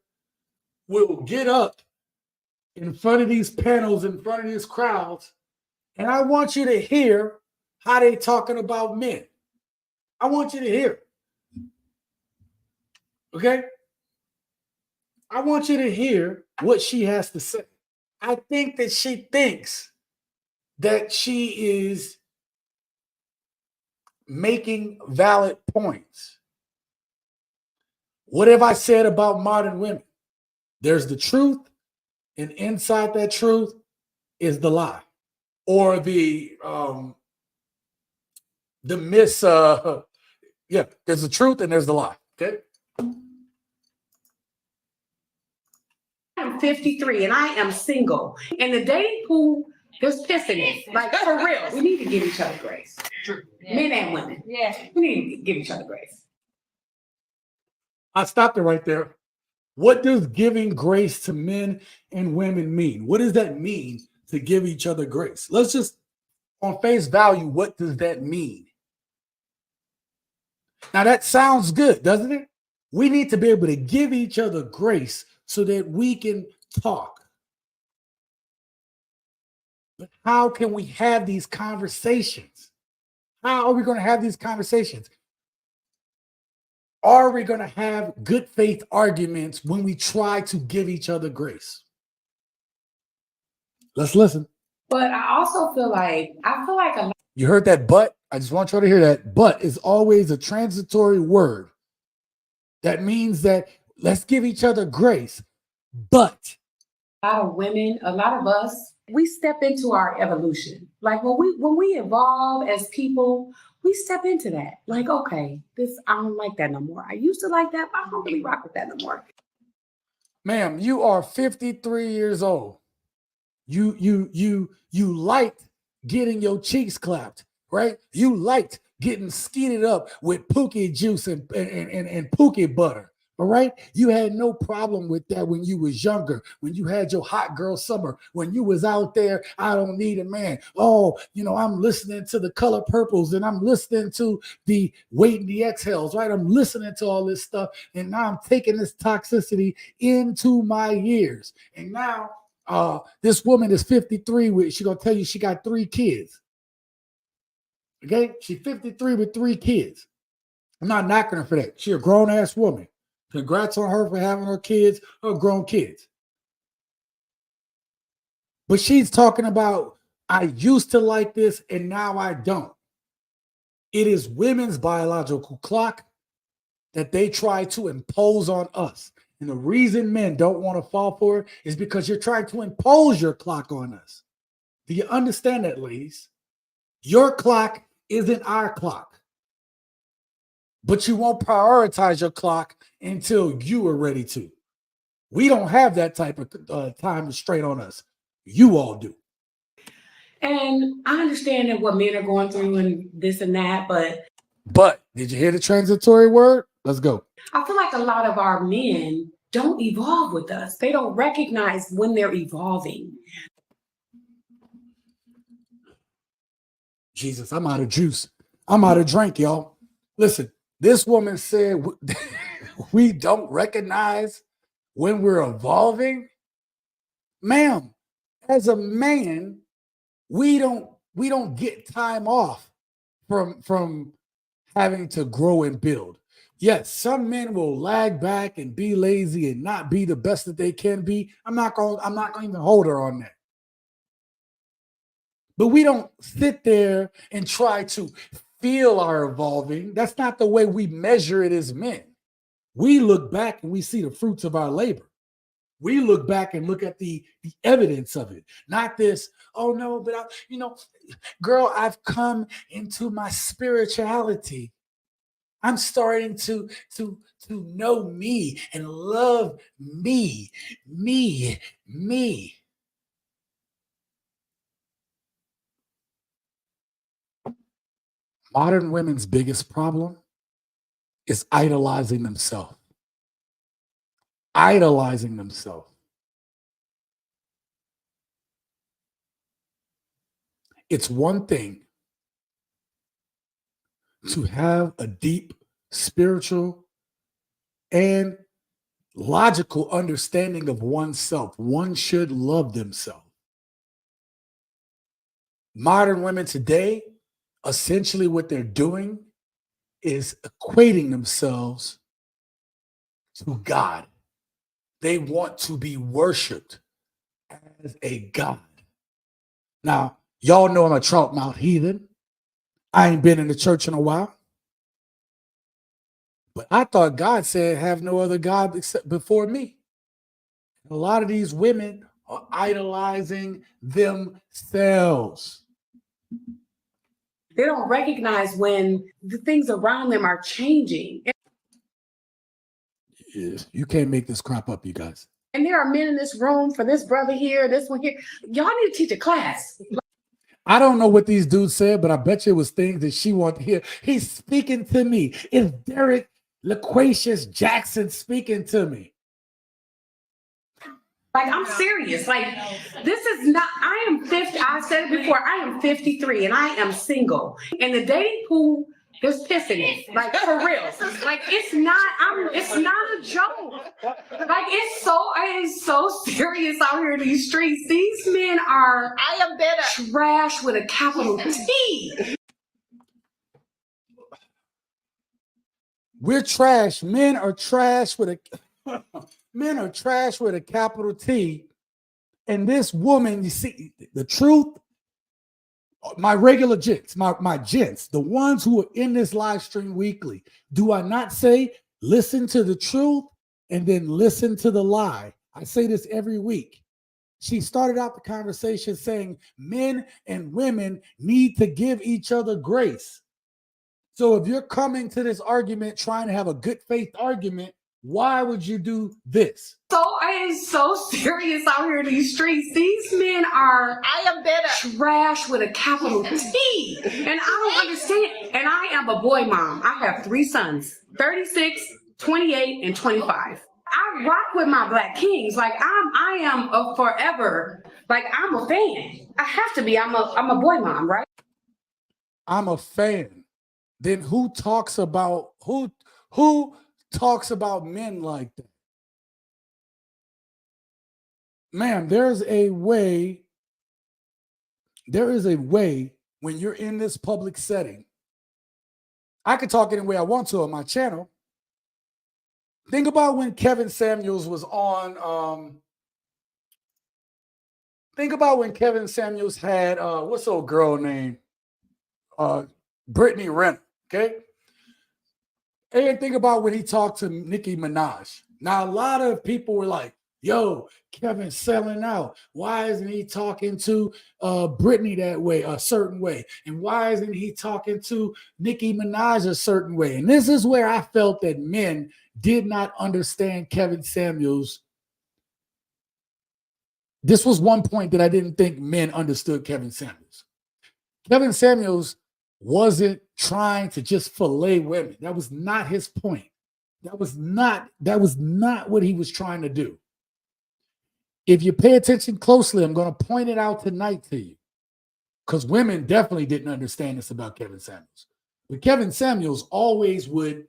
will get up in front of these panels, in front of these crowds, and I want you to hear how they talking about men. I want you to hear it. Okay? I want you to hear what she has to say. I think that she thinks that she is making valid points. What have I said about modern women? There's the truth, and inside that truth is the lie, or the there's the truth and there's the lie. Okay. I'm 53 and I am single. And the dating pool, there's piss in it. Like, for real. We need to give each other grace. True. Men and women. Yeah. We need to give each other grace. I stopped it right there. What does giving grace to men and women mean? What does that mean to give each other grace? Let's just, on face value, what does that mean? Now, that sounds good, doesn't it? We need to be able to give each other grace so that we can talk. But how can we have these conversations? How are we going to have these conversations? Are we going to have good faith arguments when we try to give each other grace? Let's listen. But I also feel like a lot. You heard that but? I just want you to hear that. But is always a transitory word. That means that let's give each other grace. But A lot of women, a lot of us, we step into our evolution. Like when we evolve as people, we step into that. Like, okay, I don't like that no more. I used to like that, but I don't really rock with that no more. Ma'am, you are 53 years old. You liked getting your cheeks clapped, right? You liked getting skeeted up with Pookie juice and Pookie butter. All right. You had no problem with that when you was younger, when you had your hot girl summer, when you was out there. I don't need a man. Oh, I'm listening to the Color Purples and I'm listening to the Waiting the Exhales, right? I'm listening to all this stuff. And now I'm taking this toxicity into my years. And now this woman is 53. She's going to tell you she got 3 kids. Okay. She's 53 with 3 kids. I'm not knocking her for that. She's a grown ass woman. Congrats on her for having her kids, her grown kids. But she's talking about, I used to like this and now I don't. It is women's biological clock that they try to impose on us. And the reason men don't want to fall for it is because you're trying to impose your clock on us. Do you understand that, ladies? Your clock isn't our clock. But you won't prioritize your clock until you are ready to. We don't have that type of time straight on us. You all do. And I understand that what men are going through and this and that, But did you hear the transitory word? Let's go. I feel like a lot of our men don't evolve with us. They don't recognize when they're evolving. Jesus, I'm out of juice. I'm out of drink, y'all. Listen. This woman said we don't recognize when we're evolving. Ma'am, as a man, we don't get time off from having to grow and build. Yes, some men will lag back and be lazy and not be the best that they can be. I'm not going to even hold her on that. But we don't sit there and try to feel our evolving. That's not the way we measure it as men. We look back and we see the fruits of our labor. We look back and look at the evidence of it. Not this, oh no, but girl, I've come into my spirituality. I'm starting to know me and love me. Modern women's biggest problem is idolizing themselves. Idolizing themselves. It's one thing to have a deep spiritual and logical understanding of oneself. One should love themselves. Modern women today, essentially what they're doing is equating themselves to God. They want to be worshiped as a God. Now, y'all know I'm a trout mouth heathen. I ain't been in the church in a while. But I thought God said, have no other God except before me. A lot of these women are idolizing themselves. They don't recognize when the things around them are changing. Yes, you can't make this crop up, you guys. And there are men in this room for this brother here, this one here. Y'all need to teach a class. I don't know what these dudes said, but I bet you it was things that she wanted to hear. He's speaking to me. It's Derek Loquacious Jackson speaking to me. Like, I'm serious. Like, this is not, I am 50. I said it before, I am 53 and I am single. And the dating pool, there's piss in it. Like, for real. Like, it's not a joke. Like, it is so serious out here in these streets. These men are, I am better, trash with a capital T. We're trash. Men are trash with a capital T. And this woman, you see, the truth, my regular gents, my gents, the ones who are in this live stream weekly, do I not say listen to the truth and then listen to the lie? I say this every week. She started out the conversation saying men and women need to give each other grace. So if you're coming to this argument trying to have a good faith argument, why would you do this? So it is so serious out here in these streets. These men are, I am better, trash with a capital T. And I don't understand. And I am a boy mom. I have 3 sons, 36, 28, and 25. I rock with my black kings. Like, I am a forever. Like, I'm a fan. I have to be. I'm a boy mom, right? I'm a fan. Then who talks about men like that? Ma'am, there is a way when you're in this public setting. I can talk any way I want to on my channel. Think about when Kevin Samuels was on. Think about when Kevin Samuels had what's the old girl name? Brittany Renner. Okay. And think about when he talked to Nicki Minaj. Now, a lot of people were like, yo, Kevin's selling out. Why isn't he talking to Brittany that way, a certain way? And why isn't he talking to Nicki Minaj a certain way? And this is where I felt that men did not understand Kevin Samuels. This was one point that I didn't think men understood Kevin Samuels. Kevin Samuels wasn't trying to just fillet women. That was not his point. That was not what he was trying to do. If you pay attention closely, I'm going to point it out tonight to you, because women definitely didn't understand this about Kevin Samuels. But Kevin Samuels always would,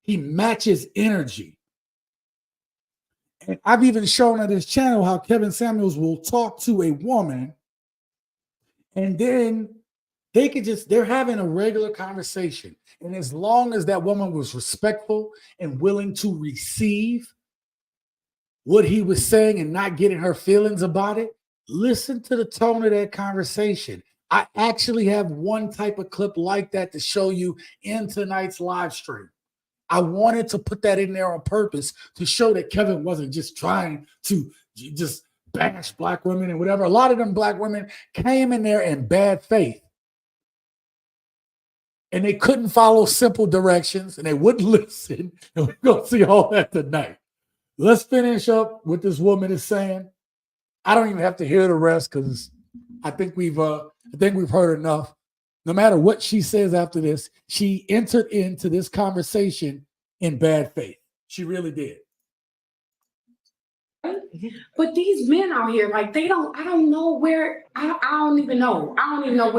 he matches energy. And I've even shown on this channel how Kevin Samuels will talk to a woman and then they're having a regular conversation. And as long as that woman was respectful and willing to receive what he was saying and not getting her feelings about it, listen to the tone of that conversation. I actually have one type of clip like that to show you in tonight's live stream. I wanted to put that in there on purpose to show that Kevin wasn't just trying to just bash black women and whatever. A lot of them black women came in there in bad faith. and they couldn't follow simple directions and they wouldn't listen. And we're going to see all that tonight. Let's finish up what this woman is saying. I don't even have to hear the rest because I think we've heard enough. No matter what she says after this, she entered into this conversation in bad faith. She really did. But these men out here, like I don't know where, I don't even know. I don't even know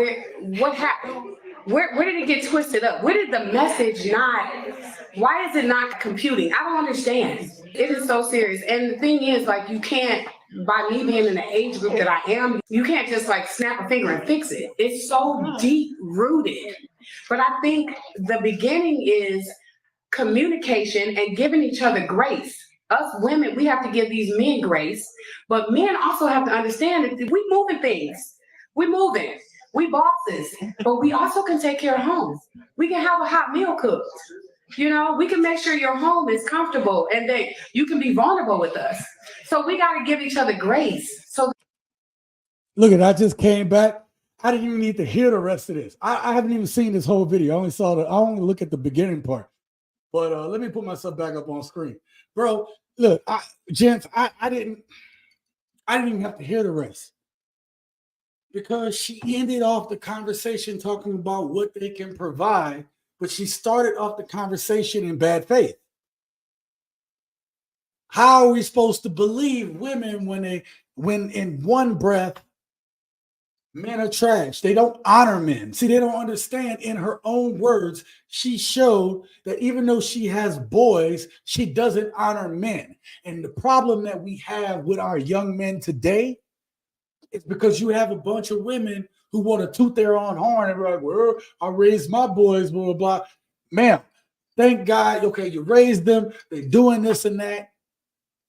what happened. Where did it get twisted up? Where did the message why is it not computing? I don't understand. It is so serious. And the thing is, like, you can't, by me being in the age group that I am, you can't just like snap a finger and fix it. It's so deep rooted. But I think the beginning is communication and giving each other grace. Us women, we have to give these men grace, but men also have to understand that we moving things. We moving. We bosses, but we also can take care of home. We can have a hot meal cooked. You know, we can make sure your home is comfortable and that you can be vulnerable with us. So we got to give each other grace. So look at, I just came back. I didn't even need to hear the rest of this. I haven't even seen this whole video. I only look at the beginning part. But let me put myself back up on screen. Bro, look, gents, I didn't even have to hear the rest. Because she ended off the conversation talking about what they can provide, but she started off the conversation in bad faith. How are we supposed to believe women when in one breath men are trash? They don't honor men. See, they don't understand. In her own words, she showed that even though she has boys, she doesn't honor men. And the problem that we have with our young men today, it's because you have a bunch of women who want to toot their own horn and be like, well, I raised my boys, blah, blah, blah. Ma'am, thank God, okay, you raised them, they're doing this and that.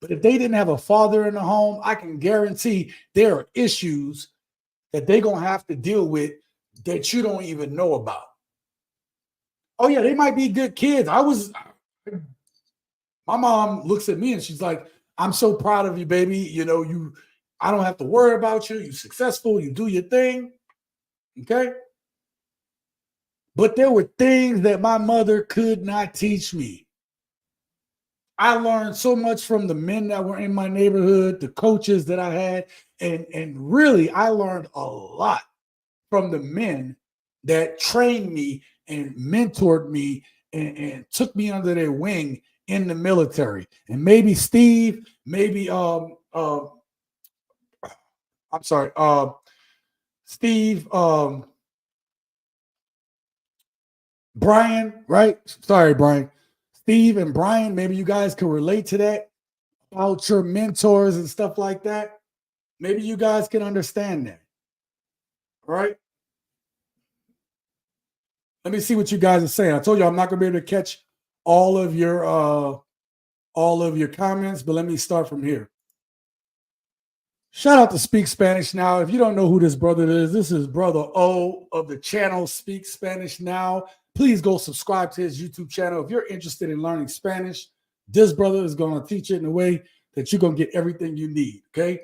But if they didn't have a father in the home, I can guarantee there are issues that they're going to have to deal with that you don't even know about. Oh, yeah, they might be good kids. My mom looks at me and she's like, I'm so proud of you, baby. You know, I don't have to worry about you. You're successful. You do your thing. Okay. But there were things that my mother could not teach me. I learned so much from the men that were in my neighborhood, the coaches that I had. And really, I learned a lot from the men that trained me and mentored me and took me under their wing in the military. And maybe Steve, maybe Steve, Brian, right? Sorry, Brian. Steve and Brian, maybe you guys can relate to that about your mentors and stuff like that. Maybe you guys can understand that. All right. Let me see what you guys are saying. I told you I'm not going to be able to catch all of your comments, but let me start from here. Shout out to Speak Spanish Now. If you don't know who this brother is, this is Brother O of the channel Speak Spanish Now. Please go subscribe to his YouTube channel. If you're interested in learning Spanish, this brother is going to teach it in a way that you're going to get everything you need, okay?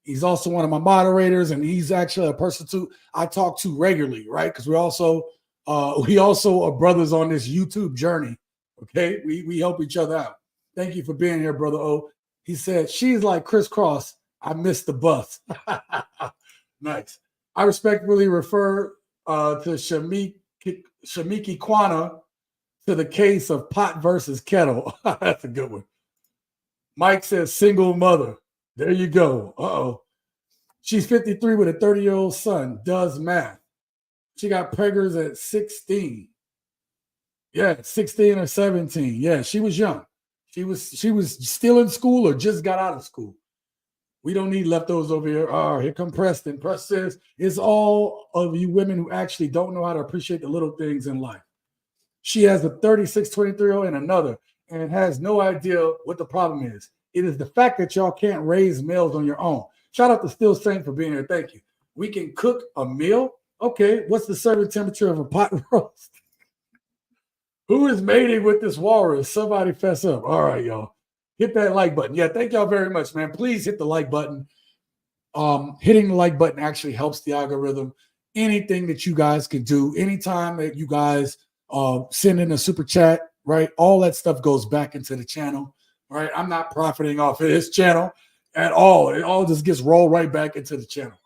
He's also one of my moderators, and he's actually a person I talk to regularly, right? Because we also are brothers on this YouTube journey, okay? We help each other out. Thank you for being here, Brother O. He said, she's like crisscross. I missed the bus. Nice. I respectfully refer to Shamiki Kwana to the case of pot versus kettle. That's a good one. Mike says single mother. There you go. Uh-oh. She's 53 with a 30-year-old son. Does math. She got preggers at 16. Yeah, 16 or 17. Yeah, she was young. She was still in school or just got out of school. We don't need leftovers over here. Oh, here come Preston. Preston says, it's all of you women who actually don't know how to appreciate the little things in life. She has a 36, 23-year-old and another, and has no idea what the problem is. It is the fact that y'all can't raise males on your own. Shout out to Still Saint for being here. Thank you. We can cook a meal. Okay, what's the serving temperature of a pot roast? Who is mating with this walrus? Somebody fess up. All right, y'all. Hit that like button. Yeah, thank y'all very much, man. Please hit the like button. Hitting the like button actually helps the algorithm. anything that you guys can do, anytime that you guys send in a super chat, right? All that stuff goes back into the channel, right? I'm not profiting off of this channel at all. It all just gets rolled right back into the channel.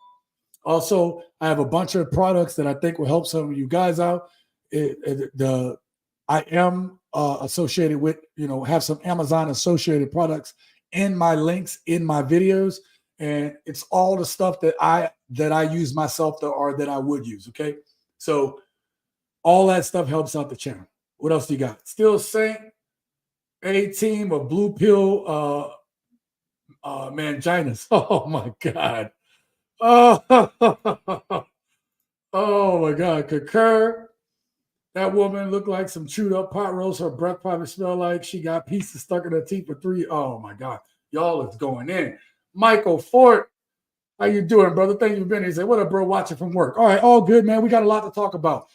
Also, I have a bunch of products that I think will help some of you guys out. I am associated with, have some Amazon associated products in my links in my videos, and it's all the stuff that I use myself or that I would use. Okay, so all that stuff helps out the channel. What else do you got? Still Saint, A Team of Blue Pill Manginas. Oh my God. Oh, oh my God. Concur. That woman looked like some chewed up pot roast. Her breath probably smelled like she got pieces stuck in her teeth for 3. Oh my God. Y'all is going in. Michael Fort. How you doing, brother? Thank you for being here. He said, what up, bro? Watching from work. All right, all good, man. We got a lot to talk about.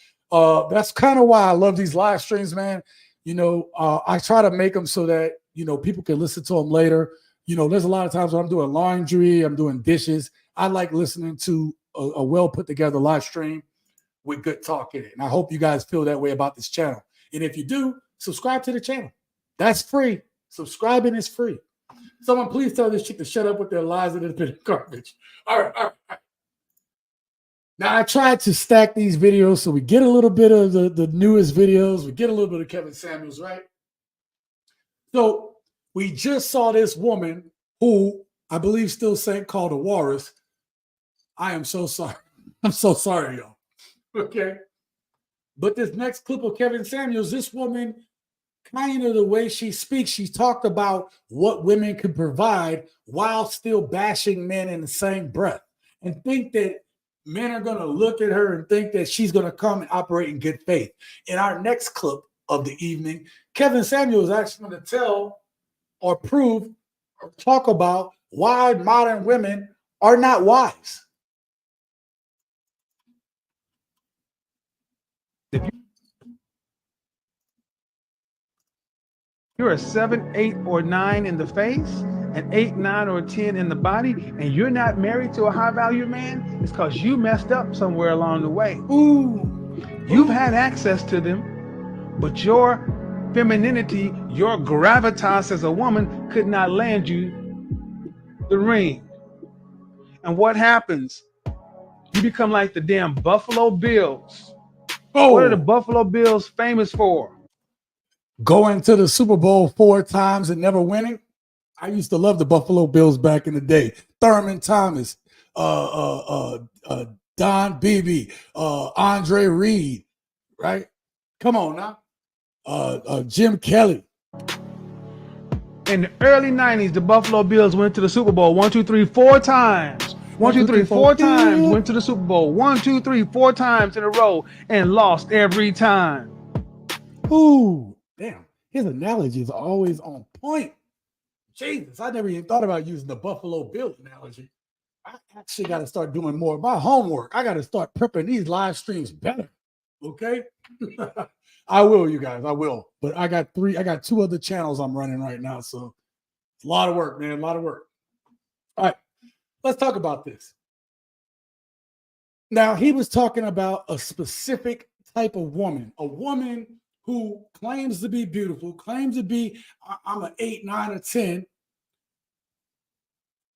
That's kind of why I love these live streams, man. I try to make them so that, people can listen to them later. There's a lot of times when I'm doing laundry, I'm doing dishes. I like listening to a well put together live stream with good talk in it. And I hope you guys feel that way about this channel. And if you do, subscribe to the channel. That's free. Subscribing is free. Someone please tell this chick to shut up with their lies and it's been garbage. All right. Now, I tried to stack these videos so we get a little bit of the newest videos. We get a little bit of Kevin Samuels, right? So we just saw this woman who I believe still Saint called a walrus. I am so sorry. I'm so sorry, y'all. Okay. But this next clip of Kevin Samuels, this woman, kind of the way she speaks, she talked about what women can provide while still bashing men in the same breath and think that men are going to look at her and think that she's going to come and operate in good faith. In our next clip of the evening, Kevin Samuels is actually going to tell or prove or talk about why modern women are not wise. You're a 7, 8, or 9 in the face, an 8, 9, or 10 in the body, and you're not married to a high-value man, it's because you messed up somewhere along the way. You've had access to them, but your femininity, your gravitas as a woman could not land you the ring. And what happens? You become like the damn Buffalo Bills. What are the Buffalo Bills famous for? Going to the Super Bowl 4 times and never winning. I used to love the Buffalo Bills back in the day. Thurman Thomas, Don Beebe, Andre Reed, right? Come on now. Jim Kelly. In the early 90s, the Buffalo Bills went to the Super Bowl 1, 2, 3, 4 times. 1, 2, 3, 4 times went to the Super Bowl. 1, 2, 3, 4 times in a row and lost every time. Ooh, damn. His analogy is always on point. Jesus, I never even thought about using the Buffalo Bills analogy. I actually got to start doing more of my homework. I got to start prepping these live streams better. Okay? I will, you guys. I will. But I got 2 other channels I'm running right now. So it's a lot of work, man. A lot of work. All right. Let's talk about this. Now, he was talking about a specific type of woman, a woman who claims to be beautiful, claims to be, I'm an 8, 9, or 10,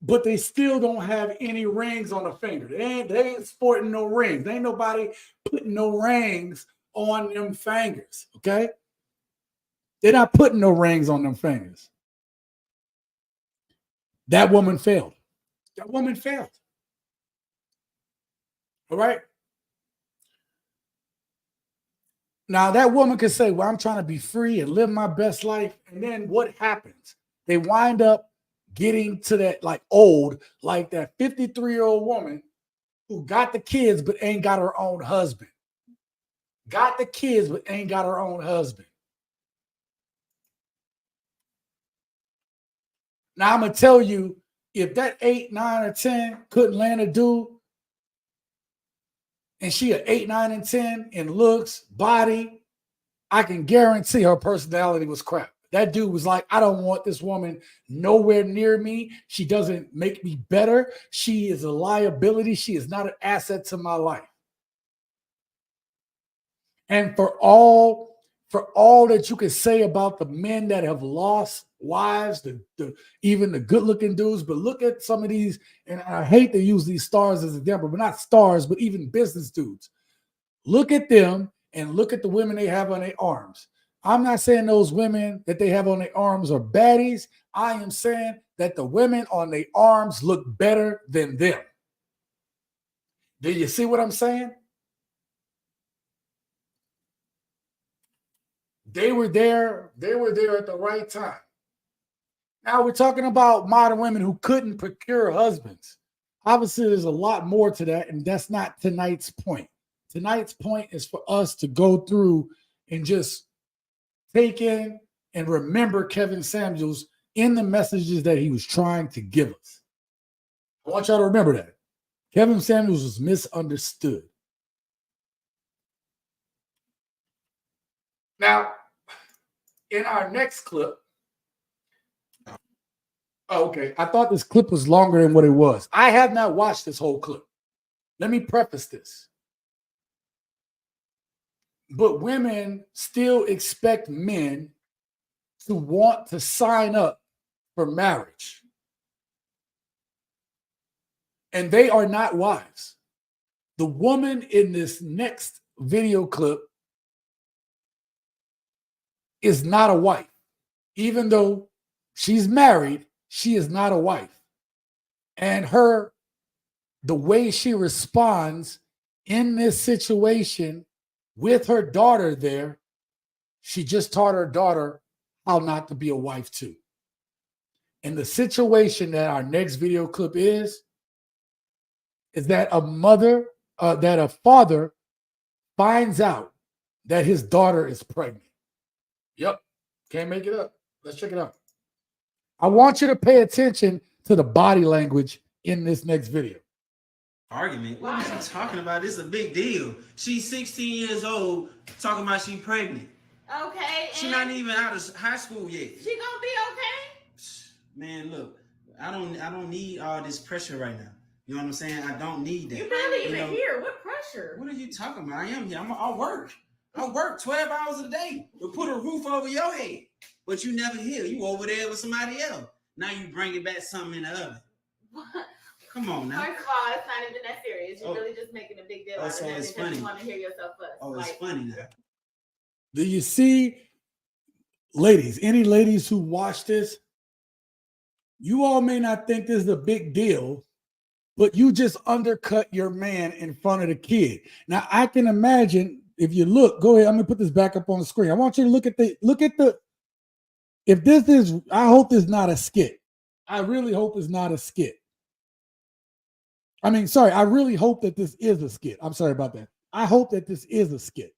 but they still don't have any rings on the finger. They ain't sporting no rings. There ain't nobody putting no rings on them fingers, okay? They're not putting no rings on them fingers. That woman failed. That woman failed. All right? Now, that woman could say, well, I'm trying to be free and live my best life. And then what happens? They wind up getting to that like that 53-year-old woman who got the kids but ain't got her own husband. Got the kids but ain't got her own husband. Now, I'm going to tell you, if that 8, 9, or 10 couldn't land a dude, and she an 8, 9, and 10 in looks, body, I can guarantee her personality was crap. That dude was like, I don't want this woman nowhere near me. She doesn't make me better. She is a liability. She is not an asset to my life. And for all that you can say about the men that have lost wives, even the good-looking dudes, but look at some of these, and I hate to use these stars as an example, but not stars, but even business dudes. Look at them and look at the women they have on their arms. I'm not saying those women that they have on their arms are baddies. I am saying that the women on their arms look better than them. Do you see what I'm saying? They were there at the right time. Now we're talking about modern women who couldn't procure husbands. Obviously, there's a lot more to that, and that's not tonight's point. Tonight's point is for us to go through and just take in and remember Kevin Samuels in the messages that he was trying to give us. I want y'all to remember that. Kevin Samuels was misunderstood. Now, in our next clip, okay, I thought this clip was longer than what it was. I have not watched this whole clip. Let me preface this. But women still expect men to want to sign up for marriage. And they are not wives. The woman in this next video clip is not a wife. Even though she's married, she is not a wife. And the way she responds in this situation with her daughter there, she just taught her daughter how not to be a wife too. And the situation that our next video clip is that a father finds out that his daughter is pregnant. Yep, can't make it up. Let's check it out. I want you to pay attention to the body language in this next video. Argument? What are you talking about? This is a big deal. She's 16 years old, talking about she pregnant. Okay. She's not even out of high school yet. She gonna be okay? Man, look, I don't need all this pressure right now. You know what I'm saying? I don't need that. You're not even here. What pressure? What are you talking about? I am here. I work. I work 12 hours a day to put a roof over your head. But you never here. You over there with somebody else. Now you bringing back something in the oven. What? Come on now. First of all, it's not even that serious. You're really just making a big deal out of so that it's because funny. you want to hear yourself fuss. Oh, it's funny now. Do you see, ladies, any ladies who watch this, you all may not think this is a big deal, but you just undercut your man in front of the kid. Now, I can imagine if you look, go ahead, I'm going to put this back up on the screen. I want you to look at if this is, I hope it's not a skit. I really hope it's not a skit. I really hope that this is a skit. I'm sorry about that. I hope that this is a skit.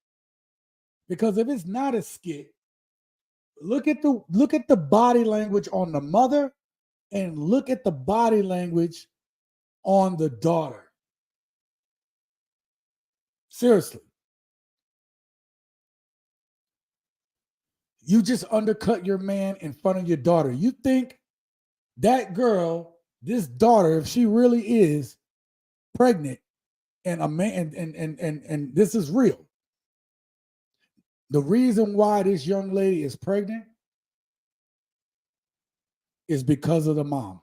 Because if it's not a skit, look at the body language on the mother and look at the body language on the daughter. Seriously. You just undercut your man in front of your daughter. You think that girl, this daughter, if she really is pregnant and a man and this is real. The reason why this young lady is pregnant is because of the mom.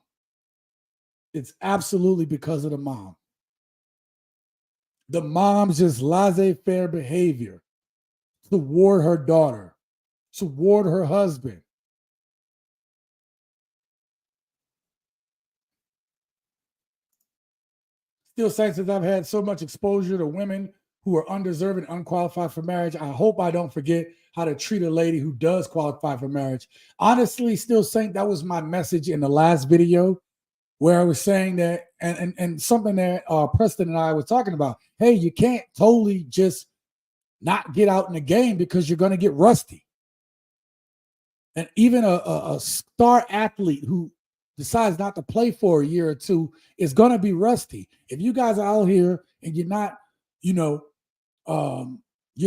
It's absolutely because of the mom. The mom's just laissez-faire behavior toward her daughter, toward her husband. Still, Saints, I've had so much exposure to women who are undeserving, unqualified for marriage, I hope I don't forget how to treat a lady who does qualify for marriage. Honestly, Still Saint, that was my message in the last video where I was saying that, and something that Preston and I were talking about. Hey, you can't totally just not get out in the game because you're going to get rusty. And even a star athlete who decides not to play for a year or two is going to be rusty. If you guys are out here and you're not, you're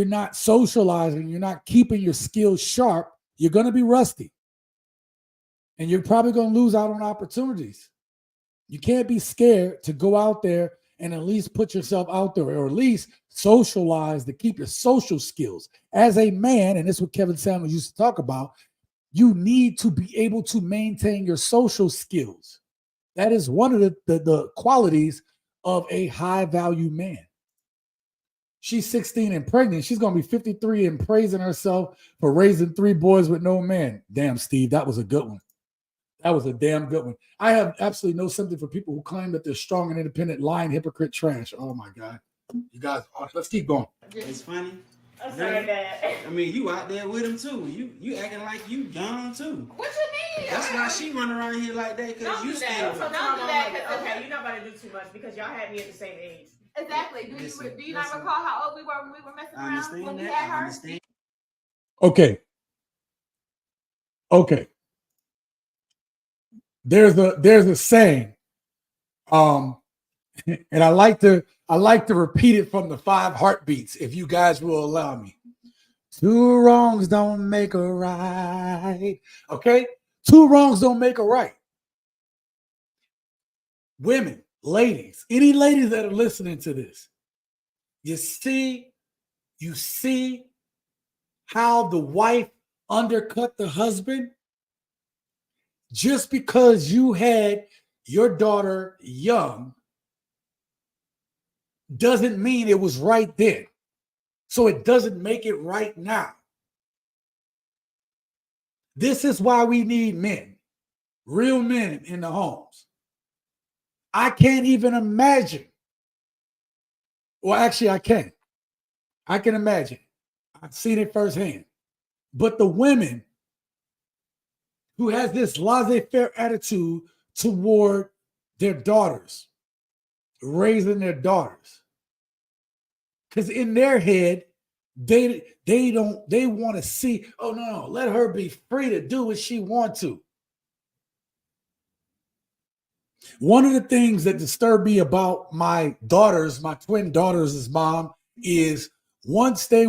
not socializing, you're not keeping your skills sharp, you're going to be rusty. And you're probably going to lose out on opportunities. You can't be scared to go out there and at least put yourself out there, or at least socialize to keep your social skills. As a man, and this is what Kevin Samuels used to talk about, you need to be able to maintain your social skills. That is one of the qualities of a high value man. She's 16 and pregnant. She's going to be 53 and praising herself for raising 3 boys with no man. Damn, Steve, that was a good one. That was a damn good one. I have absolutely no sympathy for people who claim that they're strong and independent, lying, hypocrite, trash. Oh, my God. You guys, let's keep going. It's funny. I'm sorry, Dad. I mean, you out there with him, too. You acting like you young, too. What you mean? That's why she run around here like that, because you still... So don't do that, okay, you're not about to do too much, because y'all had me at the same age. Exactly. Do you not recall how old we were when we were messing around when we had her? Okay. There's a saying, and I like to repeat it from the 5 heartbeats, if you guys will allow me. 2 wrongs don't make a right. Okay? 2 wrongs don't make a right. Women, ladies, any ladies that are listening to this, you see how the wife undercut the husband? Just because you had your daughter young doesn't mean it was right then. So it doesn't make it right now. This is why we need men, real men in the homes. I can't even imagine. Well, actually, I can. I can imagine. I've seen it firsthand. But the women who has this laissez-faire attitude toward their daughters, raising their daughters, because in their head, they want to see, oh no, let her be free to do what she wants to. One of the things that disturbed me about my daughters, my twin daughters' mom, is once they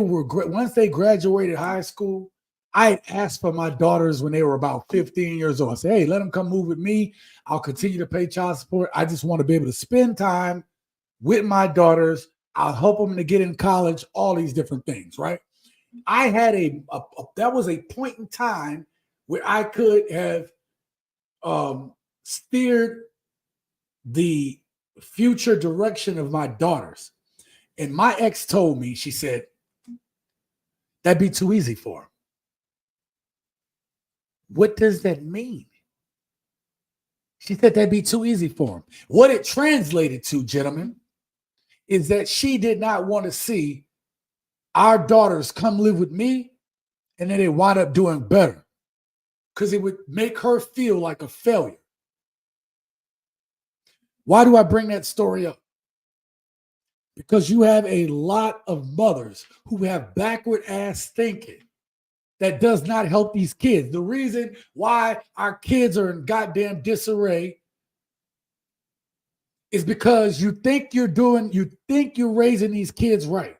graduated high school, I asked for my daughters when they were about 15 years old. I said, hey, let them come move with me. I'll continue to pay child support. I just want to be able to spend time with my daughters. I'll help them to get in college, all these different things, right? I had that was a point in time where I could have steered the future direction of my daughters. And my ex told me, she said, that'd be too easy for him. What does that mean? She said that'd be too easy for him. What it translated to, gentlemen, is that she did not want to see our daughters come live with me and then they wind up doing better, because it would make her feel like a failure. Why do I bring that story up? Because you have a lot of mothers who have backward ass thinking that does not help these kids. The reason why our kids are in goddamn disarray is because you think you're raising these kids right.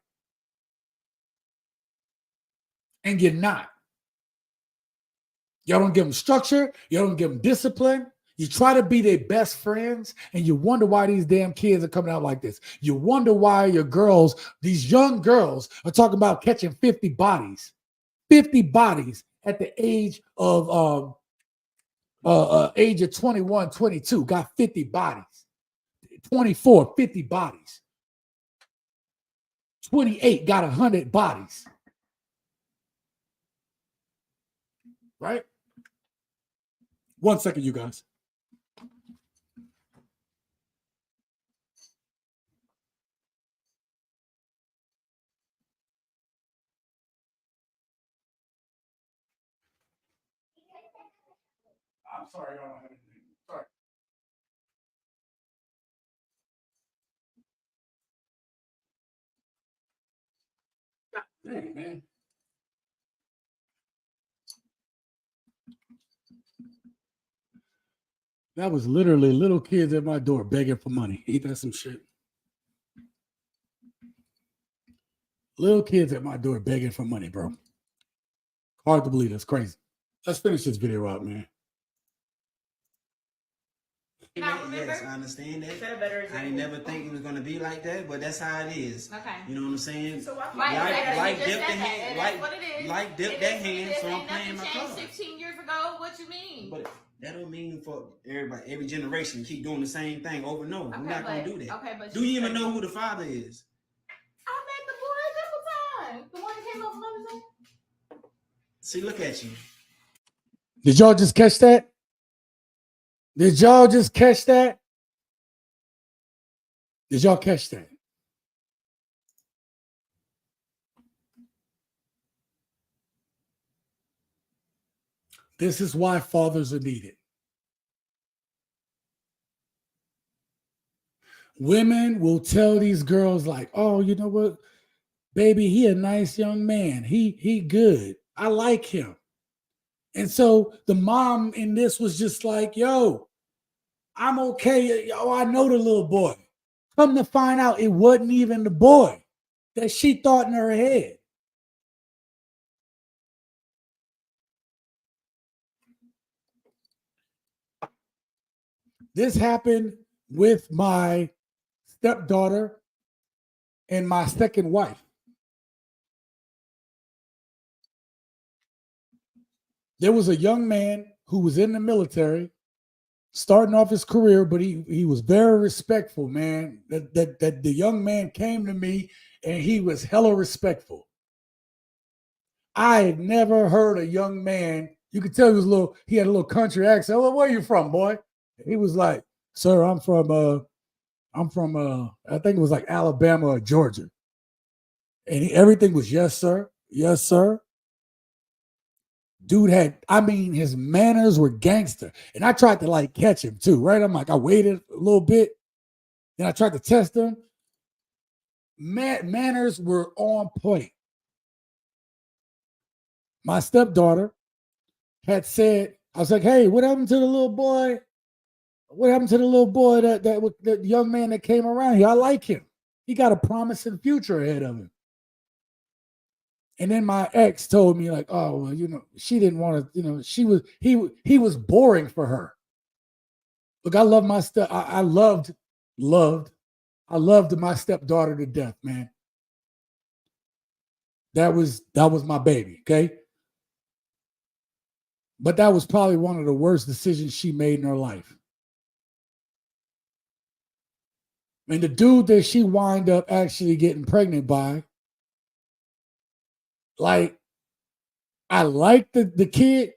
And you're not. Y'all don't give them structure. Y'all don't give them discipline. You try to be their best friends, and you wonder why these damn kids are coming out like this. You wonder why your girls, these young girls, are talking about catching 50 bodies. 50 bodies at the age of 21, 22, got 50 bodies. 24, 50 bodies. 28 got 100 bodies. Right? 1 second, you guys. I'm sorry, I don't have anything. Sorry. Dang, man. That was literally little kids at my door begging for money. Ain't that some shit? Little kids at my door begging for money, bro. Hard to believe. That's crazy. Let's finish this video out, man. Yes, I understand that. I didn't never think it was gonna be like that, but that's how it is. Okay. You know what I'm saying? So like dipped the hand, like dipped that hand, so I'm playing my cards. 16 years ago, what you mean? But that don't mean for everybody, every generation keep doing the same thing over and over. We're not gonna do that. Okay, but do you even know who the father is? I met the boy a couple times. The one that came up from Mother's Day. See, look at you. Did y'all just catch that? Did y'all just catch that? Did y'all catch that? This is why fathers are needed. Women will tell these girls like, oh, you know what, baby, he a nice young man. He good. I like him. And so the mom in this was just like, yo, I'm okay. Yo, I know the little boy. Come to find out it wasn't even the boy that she thought in her head. This happened with my stepdaughter and my second wife. There was a young man who was in the military, starting off his career, but he was very respectful, man. That the young man came to me and he was hella respectful. I had never heard a young man, you could tell he had a little country accent. Well, where are you from, boy? He was like, sir, I'm from I think it was like Alabama or Georgia. And everything was yes, sir. Yes, sir. Dude his manners were gangster. And I tried to like catch him too, right? I'm like, I waited a little bit. Then I tried to test him. Manners were on point. My stepdaughter had said, I was like, hey, what happened to the little boy? What happened to the little boy, that young man that came around here? I like him. He got a promising future ahead of him. And then my ex told me like, oh, well, you know, she didn't want to, you know, he was boring for her. Look, I love my I loved my stepdaughter to death, man. That was my baby, okay? But that was probably one of the worst decisions she made in her life. And the dude that she wound up actually getting pregnant by, like, I like the kid,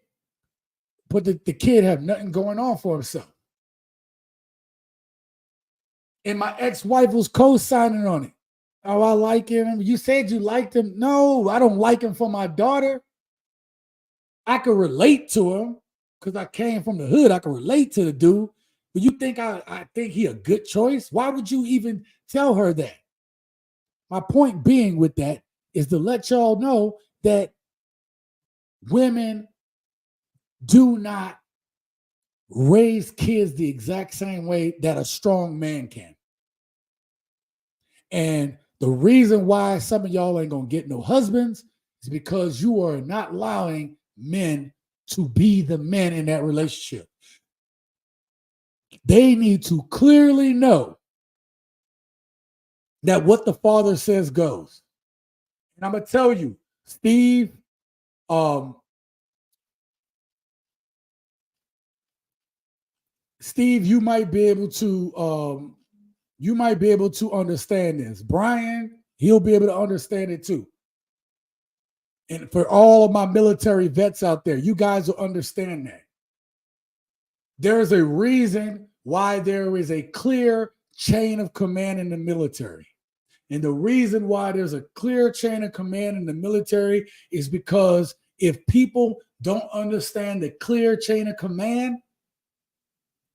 but the kid had nothing going on for himself. And my ex-wife was co-signing on it. Oh, I like him. You said you liked him. No, I don't like him for my daughter. I could relate to him because I came from the hood. I could relate to the dude. But you think I think he a good choice? Why would you even tell her that? My point being with that is to let y'all know that women do not raise kids the exact same way that a strong man can. And the reason why some of y'all ain't gonna get no husbands is because you are not allowing men to be the men in that relationship. They need to clearly know that what the father says goes. And I'm gonna tell you, Steve, you might be able to understand this. Brian, he'll be able to understand it too. And for all of my military vets out there, you guys will understand that. There's a reason why there is a clear chain of command in the military. And the reason why there's a clear chain of command in the military is because if people don't understand the clear chain of command,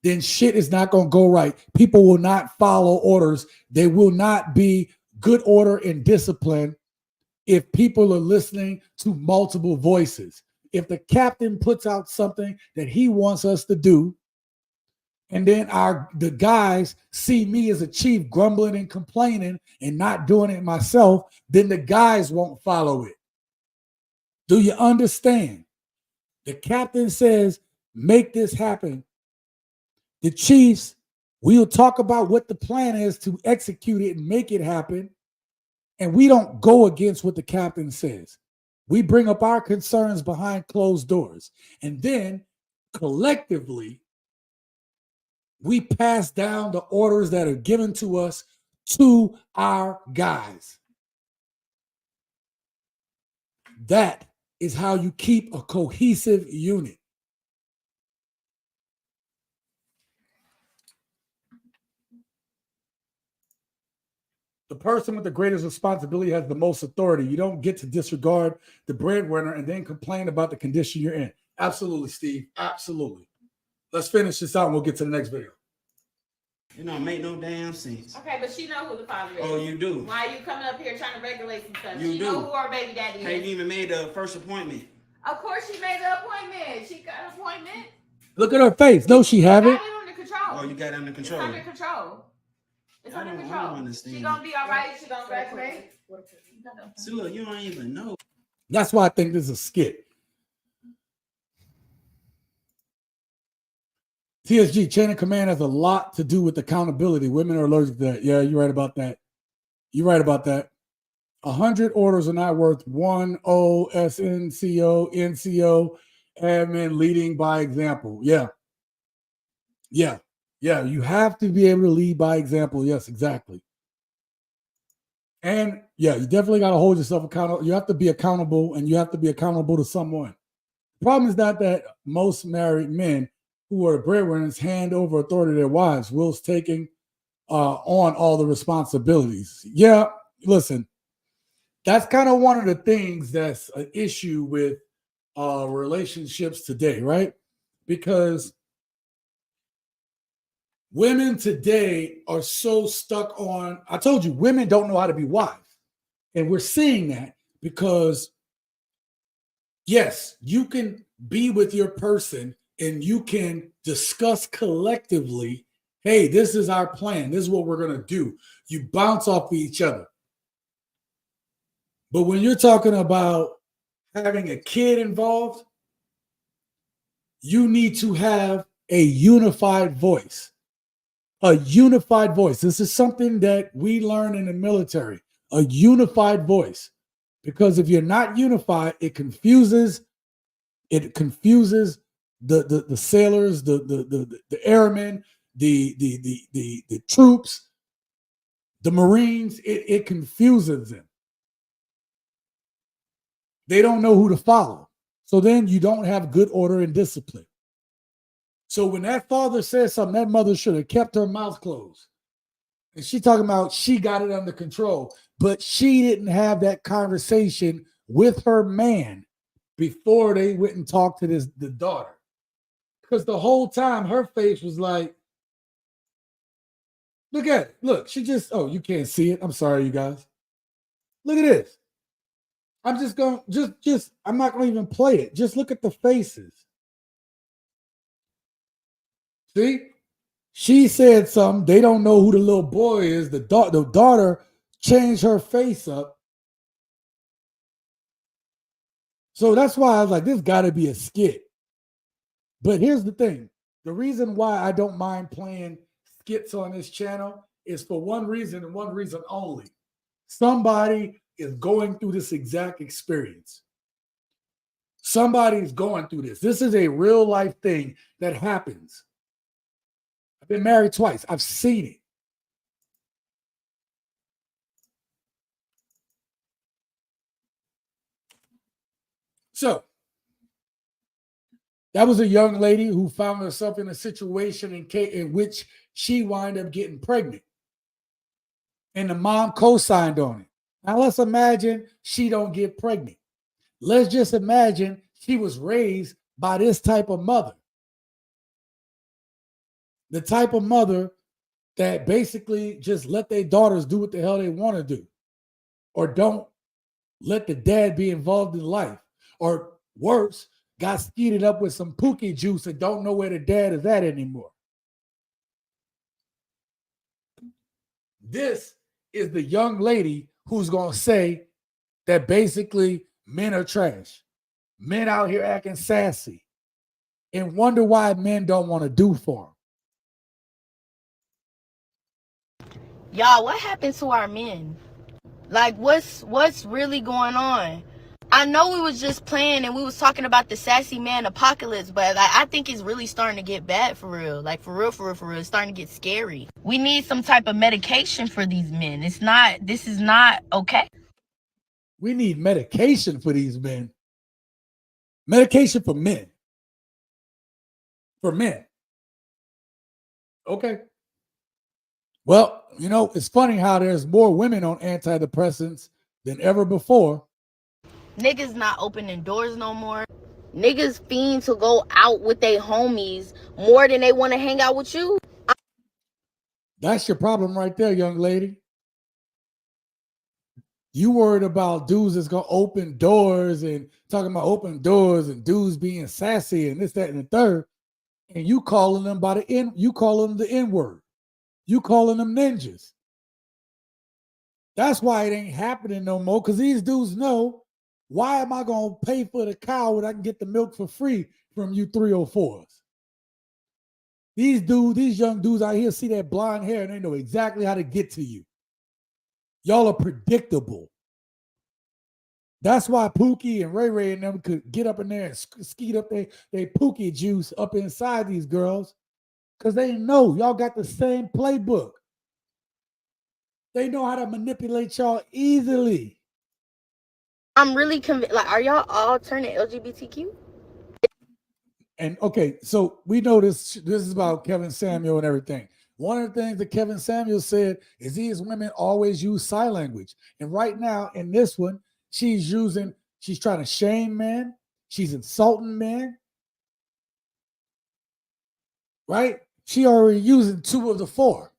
then shit is not going to go right. People will not follow orders. They will not be good order and discipline if people are listening to multiple voices. If the captain puts out something that he wants us to do, and then the guys see me as a chief grumbling and complaining and not doing it myself, then the guys won't follow it. Do you understand? The captain says, make this happen. the Chiefs, we'll talk about what the plan is to execute it and make it happen. And we don't go against what the captain says. We bring up our concerns behind closed doors. And then collectively, we pass down the orders that are given to us to our guys. That is how you keep a cohesive unit. The person with the greatest responsibility has the most authority. You don't get to disregard the breadwinner and then complain about the condition you're in. Absolutely, Steve. Absolutely. Let's finish this out and we'll get to the next video. It don't make no damn sense. Okay, but she know who the father is. Oh, you do? Why are you coming up here trying to regulate some stuff? You she do. know who her baby daddy is. Ain't even made the first appointment. Of course she made the appointment. She got an appointment. Look at her face. No, she haven't. Got it under control. Oh, you got it under control. It's under control. It's under control. I don't understand. She gonna be all right. She gonna graduate. See, look, you don't even know. That's why I think this is a skit. TSG, chain of command has a lot to do with accountability. Women are allergic to that. Yeah, you're right about that. You're right about that. 100 orders are not worth one OSNCO, NCO, admin leading by example. Yeah. Yeah. Yeah. You have to be able to lead by example. Yes, exactly. And yeah, you definitely got to hold yourself accountable. You have to be accountable and you have to be accountable to someone. The problem is not that most married men who are breadwinners hand over authority to their wives, whilst taking on all the responsibilities. Yeah, listen, that's kind of one of the things that's an issue with relationships today, right? Because women today are so stuck on, I told you, women don't know how to be wives. And we're seeing that because, yes, you can be with your person and you can discuss collectively, hey, this is our plan. This is what we're going to do. You bounce off of each other. But when you're talking about having a kid involved, you need to have a unified voice. A unified voice. This is something that we learn in the military. A unified voice. Because if you're not unified, it confuses the sailors, the airmen, the troops, the Marines. It confuses them. They don't know who to follow. So then you don't have good order and discipline. So when that father says something, that mother should have kept her mouth closed. And she talking about she got it under control, but she didn't have that conversation with her man before they went and talked to the daughter. Because the whole time her face was like, look at it. Look, she just, oh, you can't see it. I'm sorry, you guys. Look at this. I'm just going, I'm not going to even play it. Just look at the faces. See? She said something. They don't know who the little boy is. The daughter changed her face up. So that's why I was like, this got to be a skit. But here's the thing. The reason why I don't mind playing skits on this channel is for one reason and one reason only. Somebody is going through this exact experience. Somebody's going through this. This is a real life thing that happens. I've been married twice. I've seen it. So, that was a young lady who found herself in a situation in which she wound up getting pregnant. And the mom co-signed on it. Now let's imagine she don't get pregnant. Let's just imagine she was raised by this type of mother. The type of mother that basically just let their daughters do what the hell they want to do. Or don't let the dad be involved in life. Or worse, got skeeted up with some pookie juice and don't know where the dad is at anymore. This is the young lady who's going to say that basically men are trash. Men out here acting sassy and wonder why men don't want to do for them. Y'all, what happened to our men? Like, what's really going on? I know we was just playing and we was talking about the sassy man apocalypse, but like, I think it's really starting to get bad for real. Like, for real. It's starting to get scary. We need some type of medication for these men. This is not okay. We need medication for these men. Medication for men. For men. Okay. Well, you know, it's funny how there's more women on antidepressants than ever before. Niggas not opening doors no more. Niggas fiend to go out with their homies more than they want to hang out with you. That's your problem right there, young lady. You worried about dudes that's gonna open doors and talking about open doors and dudes being sassy and this, that, and the third, and you calling them by the N, you calling them the N-word. You calling them ninjas. That's why it ain't happening no more, because these dudes know, why am I gonna pay for the cow when I can get the milk for free from you 304s? These young dudes out here see that blonde hair and they know exactly how to get to you. Y'all are predictable. That's why Pookie and Ray Ray and them could get up in there and skeet up their Pookie juice up inside these girls, because they know y'all got the same playbook. They know how to manipulate y'all easily. I'm really convinced. Like, are y'all all turning LGBTQ? And okay, so we know this is about Kevin Samuel and everything. One of the things that Kevin Samuel said is these women always use sign language. And right now in this one, she's trying to shame men. She's insulting men. Right? She already using 2 of the 4.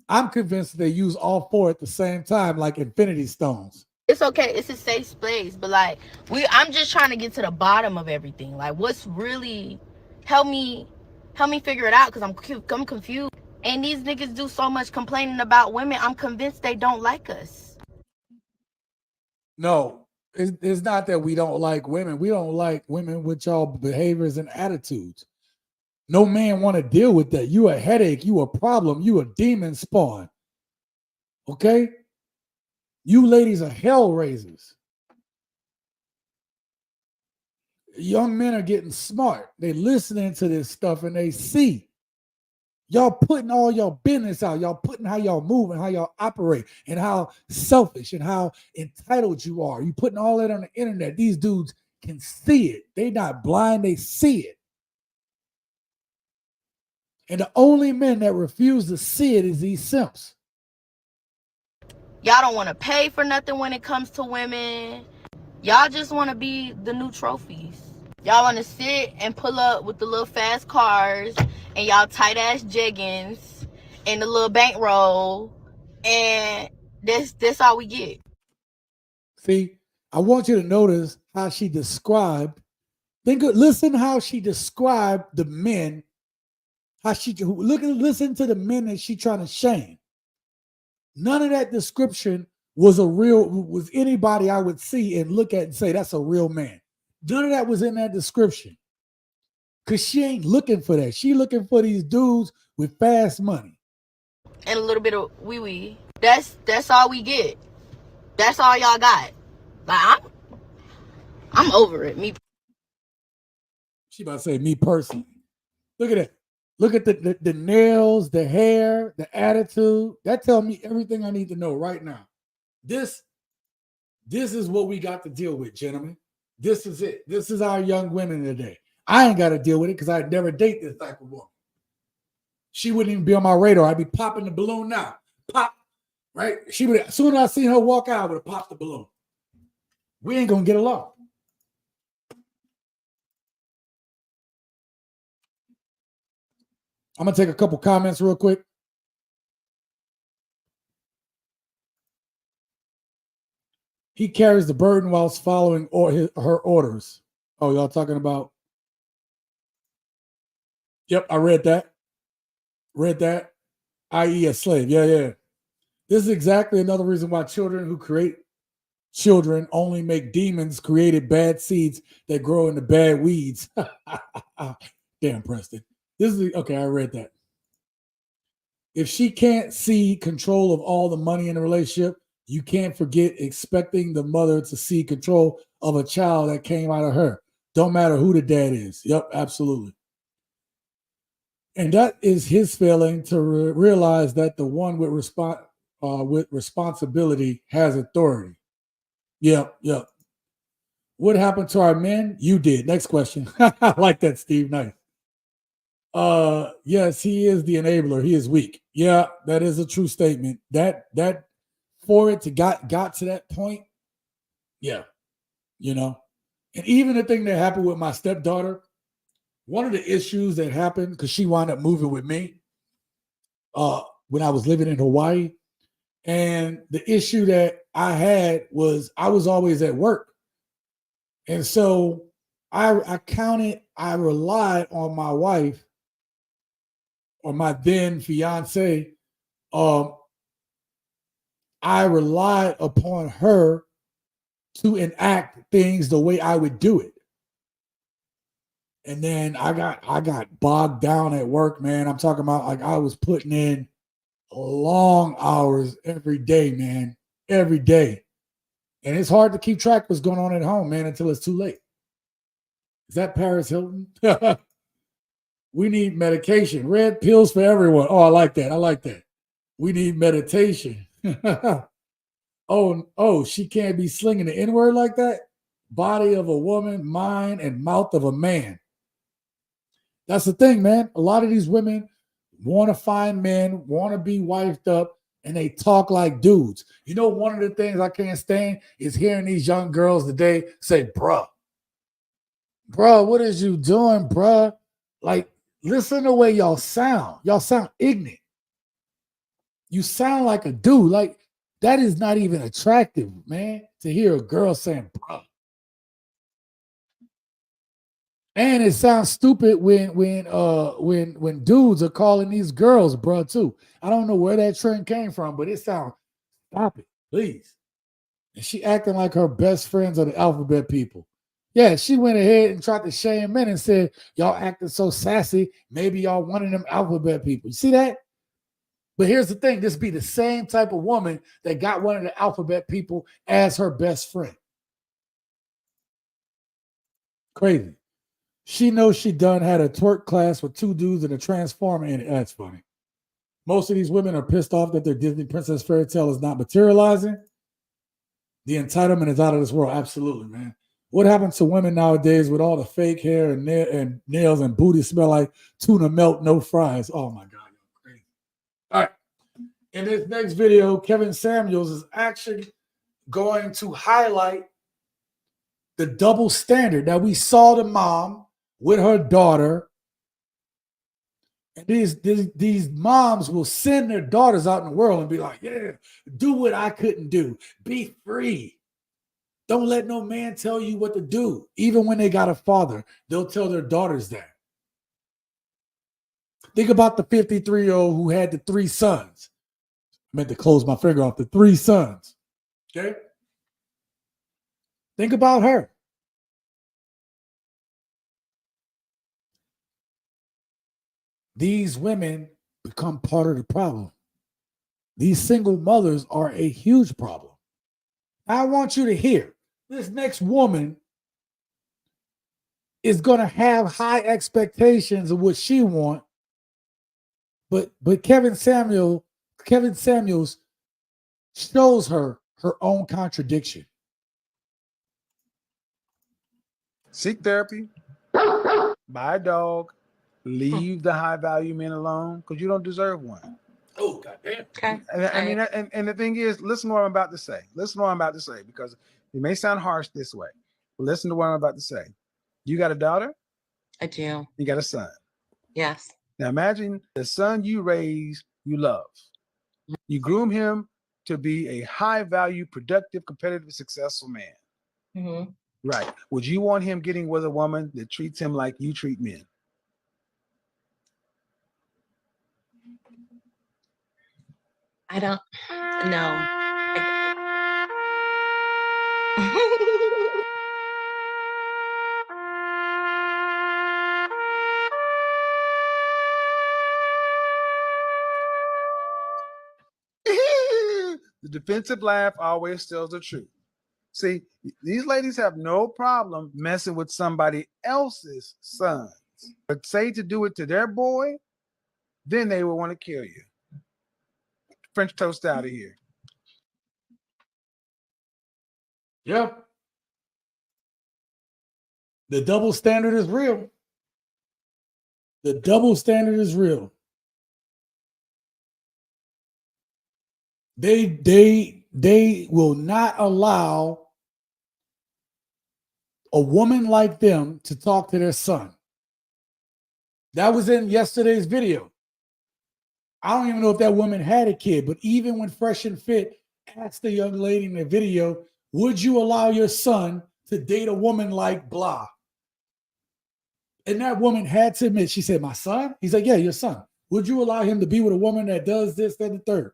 I'm convinced they use all 4 at the same time, like Infinity Stones. It's okay. It's a safe space, but like I'm just trying to get to the bottom of everything. Like, what's really help me figure it out, because I'm confused. And these niggas do so much complaining about women. I'm convinced they don't like us. No, it's not that we don't like women. We don't like women with y'all behaviors and attitudes. No man want to deal with that. You a headache. You a problem. You a demon spawn. Okay? You ladies are hell raisers. Young men are getting smart. They listening to this stuff and they see. Y'all putting all your business out. Y'all putting how y'all move and how y'all operate and how selfish and how entitled you are. You putting all that on the internet. These dudes can see it. They not blind. They see it. And the only men that refuse to see it is these simps. Y'all don't want to pay for nothing when it comes to women. Y'all just want to be the new trophies. Y'all want to sit and pull up with the little fast cars and y'all tight ass jeggings and the little bankroll, and that's all we get. See, I want you to notice how she described. Listen how she described the men. How she listen to the men that she trying to shame. None of that description was anybody I would see and look at and say that's a real man. None of that was in that description. Because she ain't looking for that. She looking for these dudes with fast money. And a little bit of wee-wee. That's all we get. That's all y'all got. Like, I'm over it. She about to say me personally. Look at that. Look at the nails, the hair, the attitude. That tells me everything I need to know right now. This is what we got to deal with, gentlemen. This is it. This is our young women today. I ain't got to deal with it because I'd never date this type of woman. She wouldn't even be on my radar. I'd be popping the balloon now. Pop, right? She would, as soon as I seen her walk out, I would have popped the balloon. We ain't gonna get along. I'm gonna take a couple comments real quick. He carries the burden whilst following her orders. Oh, y'all talking about? Yep, I read that. I.e. a slave. Yeah. This is exactly another reason why children who create children only make demons created bad seeds that grow into bad weeds. Damn, Preston. This is okay. I read that. If she can't see control of all the money in the relationship, you can't forget expecting the mother to see control of a child that came out of her. Don't matter who the dad is. Yep, absolutely. And that is his failing to realize that the one with responsibility has authority. Yep, yep. What happened to our men? You did. Next question. I like that, Steve. Nice. Yes, he is the enabler. He is weak. Yeah, that is a true statement. That for it to got to that point, yeah, you know. And even the thing that happened with my stepdaughter, one of the issues that happened because she wound up moving with me when I was living in Hawaii. And the issue that I had was I was always at work. And so I relied on my wife or my then fiance. I relied upon her to enact things the way I would do it. And then I got bogged down at work, man. I'm talking about like I was putting in long hours every day, man. Every day. And it's hard to keep track of what's going on at home, man, until it's too late. Is that Paris Hilton? We need medication. Red pills for everyone. Oh, I like that. I like that. We need meditation. Oh, she can't be slinging the N-word like that? Body of a woman, mind and mouth of a man. That's the thing, man. A lot of these women want to find men, want to be wifed up, and they talk like dudes. You know, one of the things I can't stand is hearing these young girls today say, bruh, what is you doing, bruh? Like, listen to the way y'all sound. Y'all sound ignorant. You sound like a dude. Like, that is not even attractive, man, to hear a girl saying, bruh. And it sounds stupid when dudes are calling these girls bruh too. I don't know where that trend came from, but it sounds, stop it, please. And she acting like her best friends are the alphabet people. Yeah, she went ahead and tried to shame men and said, y'all acting so sassy, maybe y'all one of them alphabet people. You see that? But here's the thing, this be the same type of woman that got one of the alphabet people as her best friend. Crazy. She knows she done had a twerk class with two dudes and a transformer in it. That's funny. Most of these women are pissed off that their Disney princess fairy tale is not materializing. The entitlement is out of this world. Absolutely, man. What happens to women nowadays with all the fake hair and nails and booty smell like tuna melt, no fries? Oh my God, you're crazy. All right. In this next video, Kevin Samuels is actually going to highlight the double standard that we saw the mom with her daughter. And these moms will send their daughters out in the world and be like, yeah, do what I couldn't do. Be free. Don't let no man tell you what to do. Even when they got a father, they'll tell their daughters that. Think about the 53-year-old who had the 3 sons. I meant to close my finger off the 3 sons. Okay? Think about her. These women become part of the problem. These single mothers are a huge problem. I want you to hear this next woman is going to have high expectations of what she wants, but Kevin Samuels shows her own contradiction. Seek therapy, buy a dog, leave the high value men alone because you don't deserve one. Oh, goddamn. Okay. I mean, and the thing is, listen to what I'm about to say. Listen to what I'm about to say because it may sound harsh this way, but listen to what I'm about to say. You got a daughter? I do. You got a son. Yes. Now imagine the son you raise, you love. You groom him to be a high value, productive, competitive, successful man. Mm-hmm. Right. Would you want him getting with a woman that treats him like you treat men? I don't know. The defensive laugh always tells the truth. See, these ladies have no problem messing with somebody else's sons. But say to do it to their boy, then they will want to kill you. French toast out of here. Yep. The double standard is real. The double standard is real. They will not allow a woman like them to talk to their son. That was in yesterday's video. I don't even know if that woman had a kid, but even when Fresh and Fit asked the young lady in the video, would you allow your son to date a woman like blah? And that woman had to admit, she said, my son? He's like, yeah, your son. Would you allow him to be with a woman that does this, that, and the third?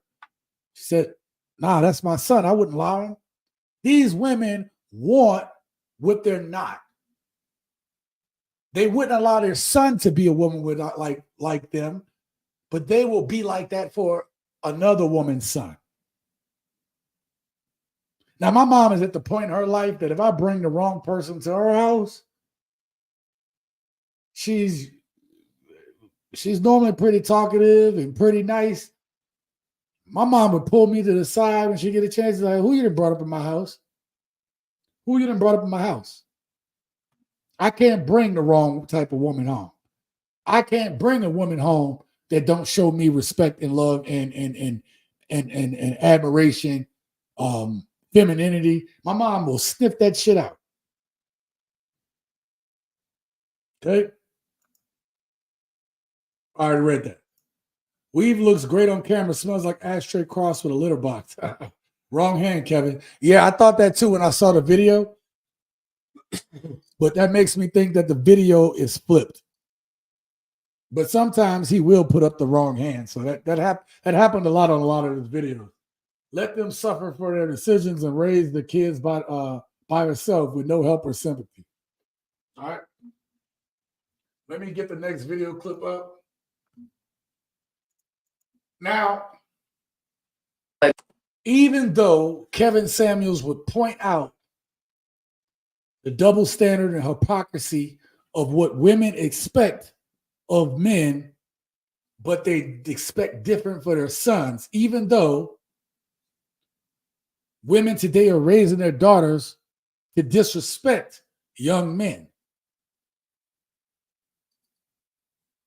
She said, nah, that's my son. I wouldn't allow him. These women want what they're not. They wouldn't allow their son to be a woman with like them, but they will be like that for another woman's son. Now, my mom is at the point in her life that if I bring the wrong person to her house, she's normally pretty talkative and pretty nice. My mom would pull me to the side when she get a chance. Like, who you done brought up in my house? Who you done brought up in my house? I can't bring the wrong type of woman home. I can't bring a woman home that don't show me respect and love and admiration, femininity. My mom will sniff that shit out. Okay. I already read that. Weave looks great on camera. Smells like ashtray cross with a litter box. Wrong hand, Kevin. Yeah, I thought that too when I saw the video. But that makes me think that the video is flipped. But sometimes he will put up the wrong hand. So that happened a lot on a lot of his videos. Let them suffer for their decisions and raise the kids by herself with no help or sympathy. All right. Let me get the next video clip up. Now, even though Kevin Samuels would point out the double standard and hypocrisy of what women expect of men, but they expect different for their sons, even though women today are raising their daughters to disrespect young men.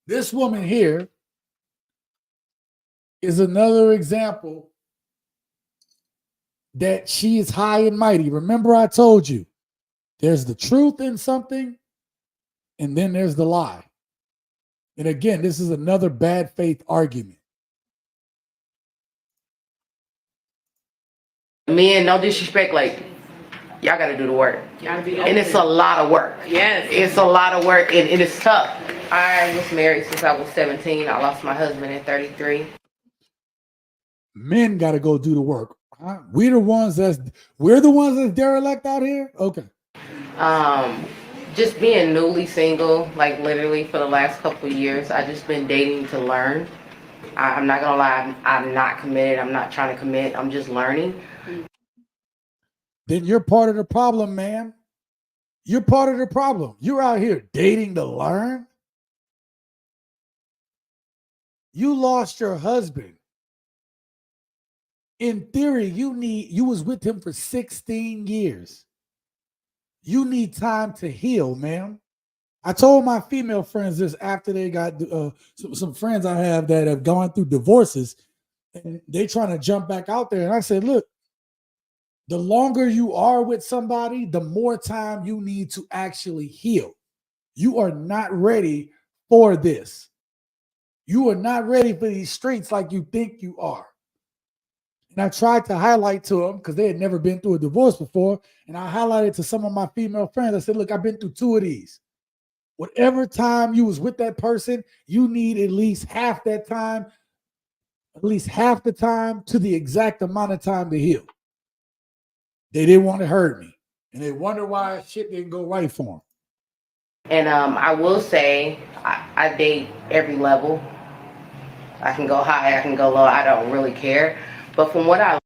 This woman here is another example that she is high and mighty. Remember, I told you, there's the truth in something, and then there's the lie. And again, this is another bad faith argument. Men, no disrespect, like, y'all got to do the work. And it's a lot of work. Yes. It's a lot of work, and it's tough. I was married since I was 17. I lost my husband at 33. Men got to go do the work. Huh? We're the ones that's derelict out here? Okay. Just being newly single, like literally for the last couple of years, I just been dating to learn. I'm not gonna lie, I'm not committed. I'm not trying to commit. I'm just learning. Then you're part of the problem, man. You're part of the problem. You're out here dating to learn. You lost your husband. In theory, you was with him for 16 years. You need time to heal, ma'am. I told my female friends this after they got some friends I have that have gone through divorces, and they trying to jump back out there. And I said, look, the longer you are with somebody, the more time you need to actually heal. You are not ready for this. You are not ready for these streets like you think you are. And I tried to highlight to them because they had never been through a divorce before. And I highlighted to some of my female friends. I said, look, I've been through 2 of these. Whatever time you was with that person, you need at least half that time, at least half the time to the exact amount of time to heal. They didn't want to hurt me. And they wonder why shit didn't go right for them. And I will say, I date every level. I can go high, I can go low. I don't really care. But from what I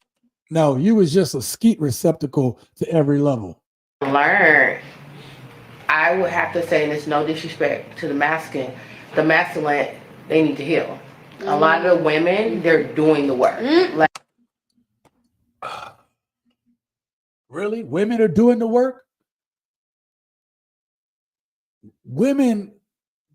No, you was just a skeet receptacle to every level. Learn. I would have to say, and it's no disrespect to the masculine, they need to heal. A lot of the women, they're doing the work. Like, really? Women are doing the work? Women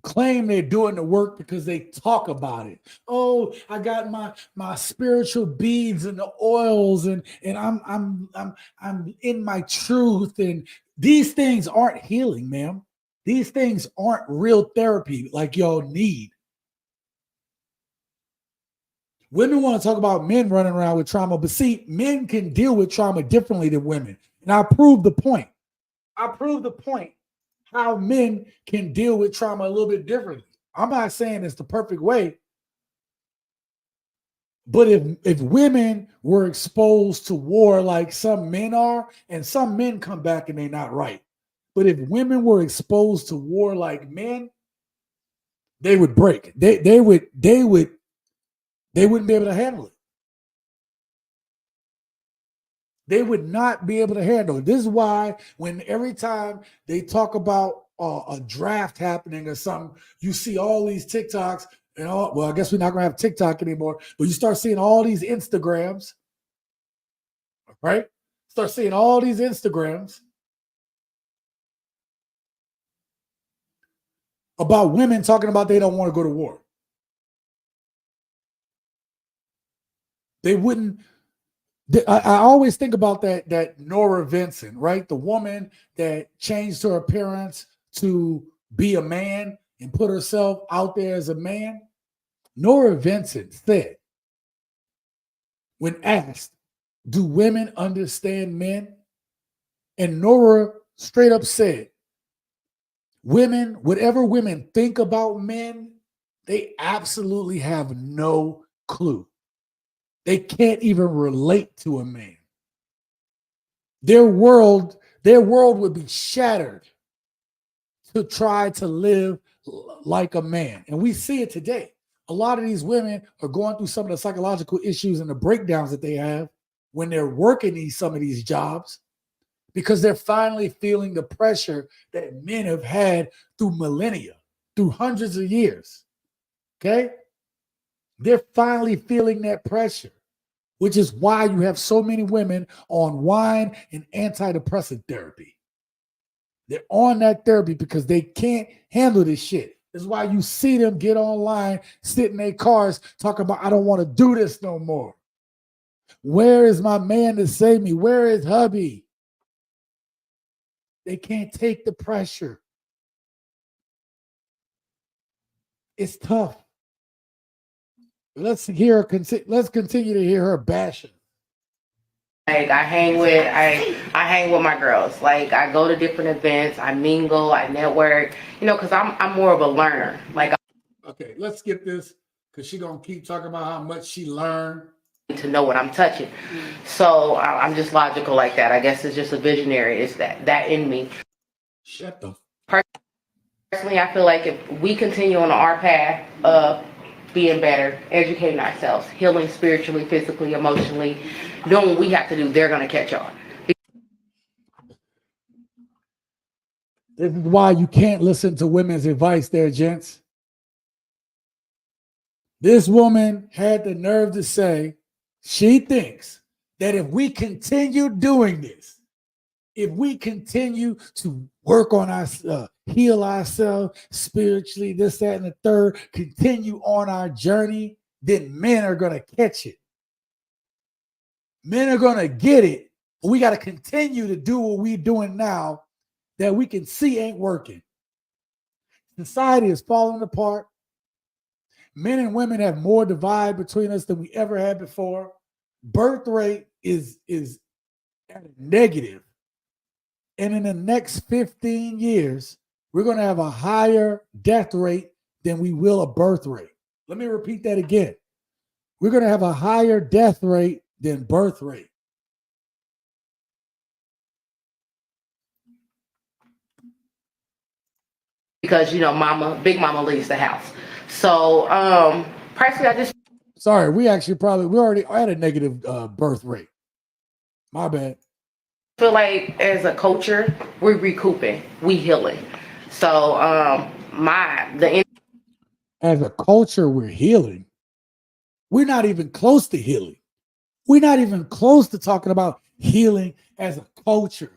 claim they're doing the work because they talk about it. Oh, I got my spiritual beads and the oils, and I'm in my truth. And these things aren't healing, ma'am. These things aren't real therapy like y'all need. Women want to talk about men running around with trauma, but see, men can deal with trauma differently than women. And I proved the point. How men can deal with trauma a little bit differently. I'm not saying it's the perfect way, but if women were exposed to war like some men are, and some men come back and they're not right, but if women were exposed to war like men, they would break. They wouldn't be able to handle it. They would not be able to handle it. This is why when every time they talk about a draft happening or something, you see all these TikToks and all. Well, I guess we're not going to have TikTok anymore, but you start seeing all these Instagrams, right? Start seeing all these Instagrams about women talking about they don't want to go to war. They wouldn't. I always think about that Nora Vincent, right? The woman that changed her appearance to be a man and put herself out there as a man. Nora Vincent said, when asked, do women understand men? And Nora straight up said, women, whatever women think about men, they absolutely have no clue. They can't even relate to a man. Their world would be shattered to try to live like a man. And we see it today. A lot of these women are going through some of the psychological issues and the breakdowns that they have when they're working some of these jobs, because they're finally feeling the pressure that men have had through millennia, through hundreds of years. Okay? They're finally feeling that pressure, which is why you have so many women on wine and antidepressant therapy. They're on that therapy because they can't handle this shit. This is why you see them get online, sit in their cars, talking about, I don't want to do this no more. Where is my man to save me? Where is hubby? They can't take the pressure. It's tough. Let's continue to hear her bashing. Like I hang with my girls. Like I go to different events, I mingle, I network, because I'm more of a learner. Like, okay, let's skip this because she's gonna keep talking about how much she learned. To know what I'm touching. So I'm just logical like that. I guess it's just a visionary. It's that in me. Shut the. Personally, I feel like if we continue on our path of being better, educating ourselves, healing spiritually, physically, emotionally, doing what we have to do, they're going to catch on. This is why you can't listen to women's advice there, gents. This woman had the nerve to say she thinks that if we continue doing this, if we continue to work on ourselves, heal ourselves spiritually, this, that, and the third, continue on our journey, then men are going to catch it. Men are going to get it. But we got to continue to do what we're doing now that we can see ain't working. Society is falling apart. Men and women have more divide between us than we ever had before. Birth rate is at a negative. And in the next 15 years, we're going to have a higher death rate than we will a birth rate. Let me repeat that again. We're going to have a higher death rate than birth rate. Because, Big Mama leaves the house. So, personally, I just... Sorry, we already had a negative birth rate. My bad. I feel like as a culture, we're recouping, we healing. So As a culture, we're healing. We're not even close to healing. We're not even close to talking about healing as a culture.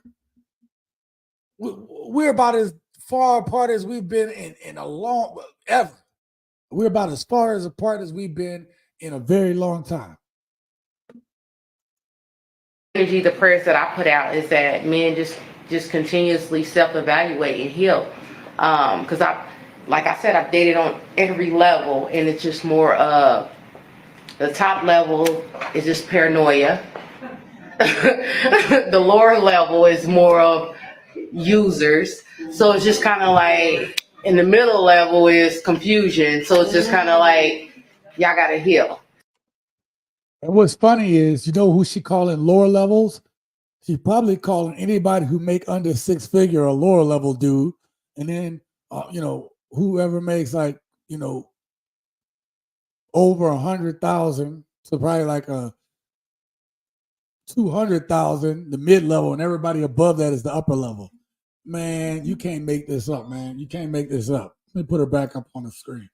We're about as far apart as we've been in a long ever. We're about as far as apart as we've been in a very long time. energy, the prayers that I put out is that men just continuously self-evaluate and heal. Because like I said, I've dated on every level, and it's just more the top level is just paranoia. The lower level is more of users. So it's just kind of like, in the middle level is confusion. So it's just kind of like, y'all gotta heal. And what's funny is, you know who she calling lower levels? She's probably calling anybody who make under 6 figure a lower level dude. And then, whoever makes like, over 100,000, so probably like a 200,000, the mid level, and everybody above that is the upper level. Man, you can't make this up, man. You can't make this up. Let me put her back up on the screen.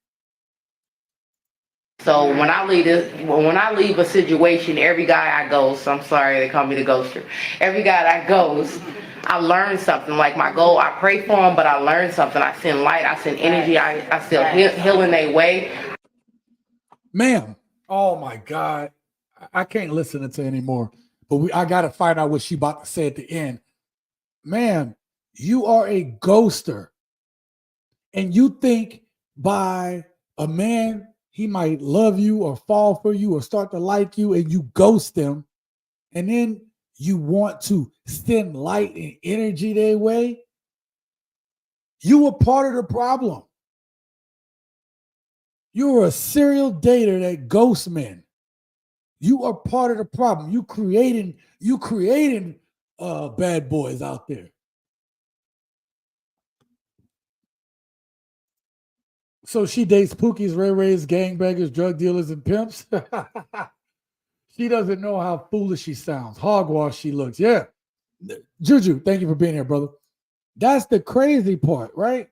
So when I leave a situation, every guy I ghost, I'm sorry they call me the ghoster. Every guy that goes, I learn something. Like my goal, I pray for them, but I learn something. I send light, I send energy, I still heal in their way. Ma'am, oh my God, I can't listen to it anymore. But I got to find out what she about to say at the end. Ma'am, you are a ghoster, and you think by a man he might love you or fall for you or start to like you, and you ghost them, and then you want to send light and energy their way. You were part of the problem. You were a serial dater that ghosts men. You are part of the problem. You creating bad boys out there. So she dates Pookies, Ray Rays, gangbangers, drug dealers, and pimps. She doesn't know how foolish she sounds. Hogwash she looks. Yeah. Juju, thank you for being here, brother. That's the crazy part, right?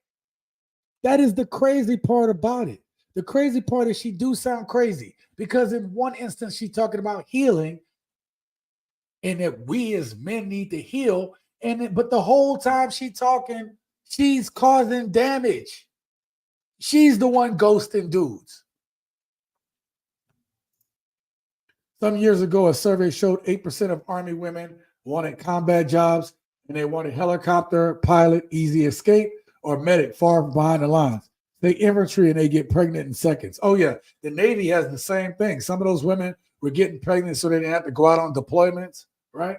That is the crazy part about it. The crazy part is she do sound crazy, because in one instance she's talking about healing and that we as men need to heal. But the whole time she's talking, she's causing damage. She's the one ghosting dudes. Some years ago, a survey showed 8% of Army women wanted combat jobs, and they wanted helicopter, pilot, easy escape, or medic far behind the lines. They infantry and they get pregnant in seconds. Oh, yeah. The Navy has the same thing. Some of those women were getting pregnant so they didn't have to go out on deployments, right?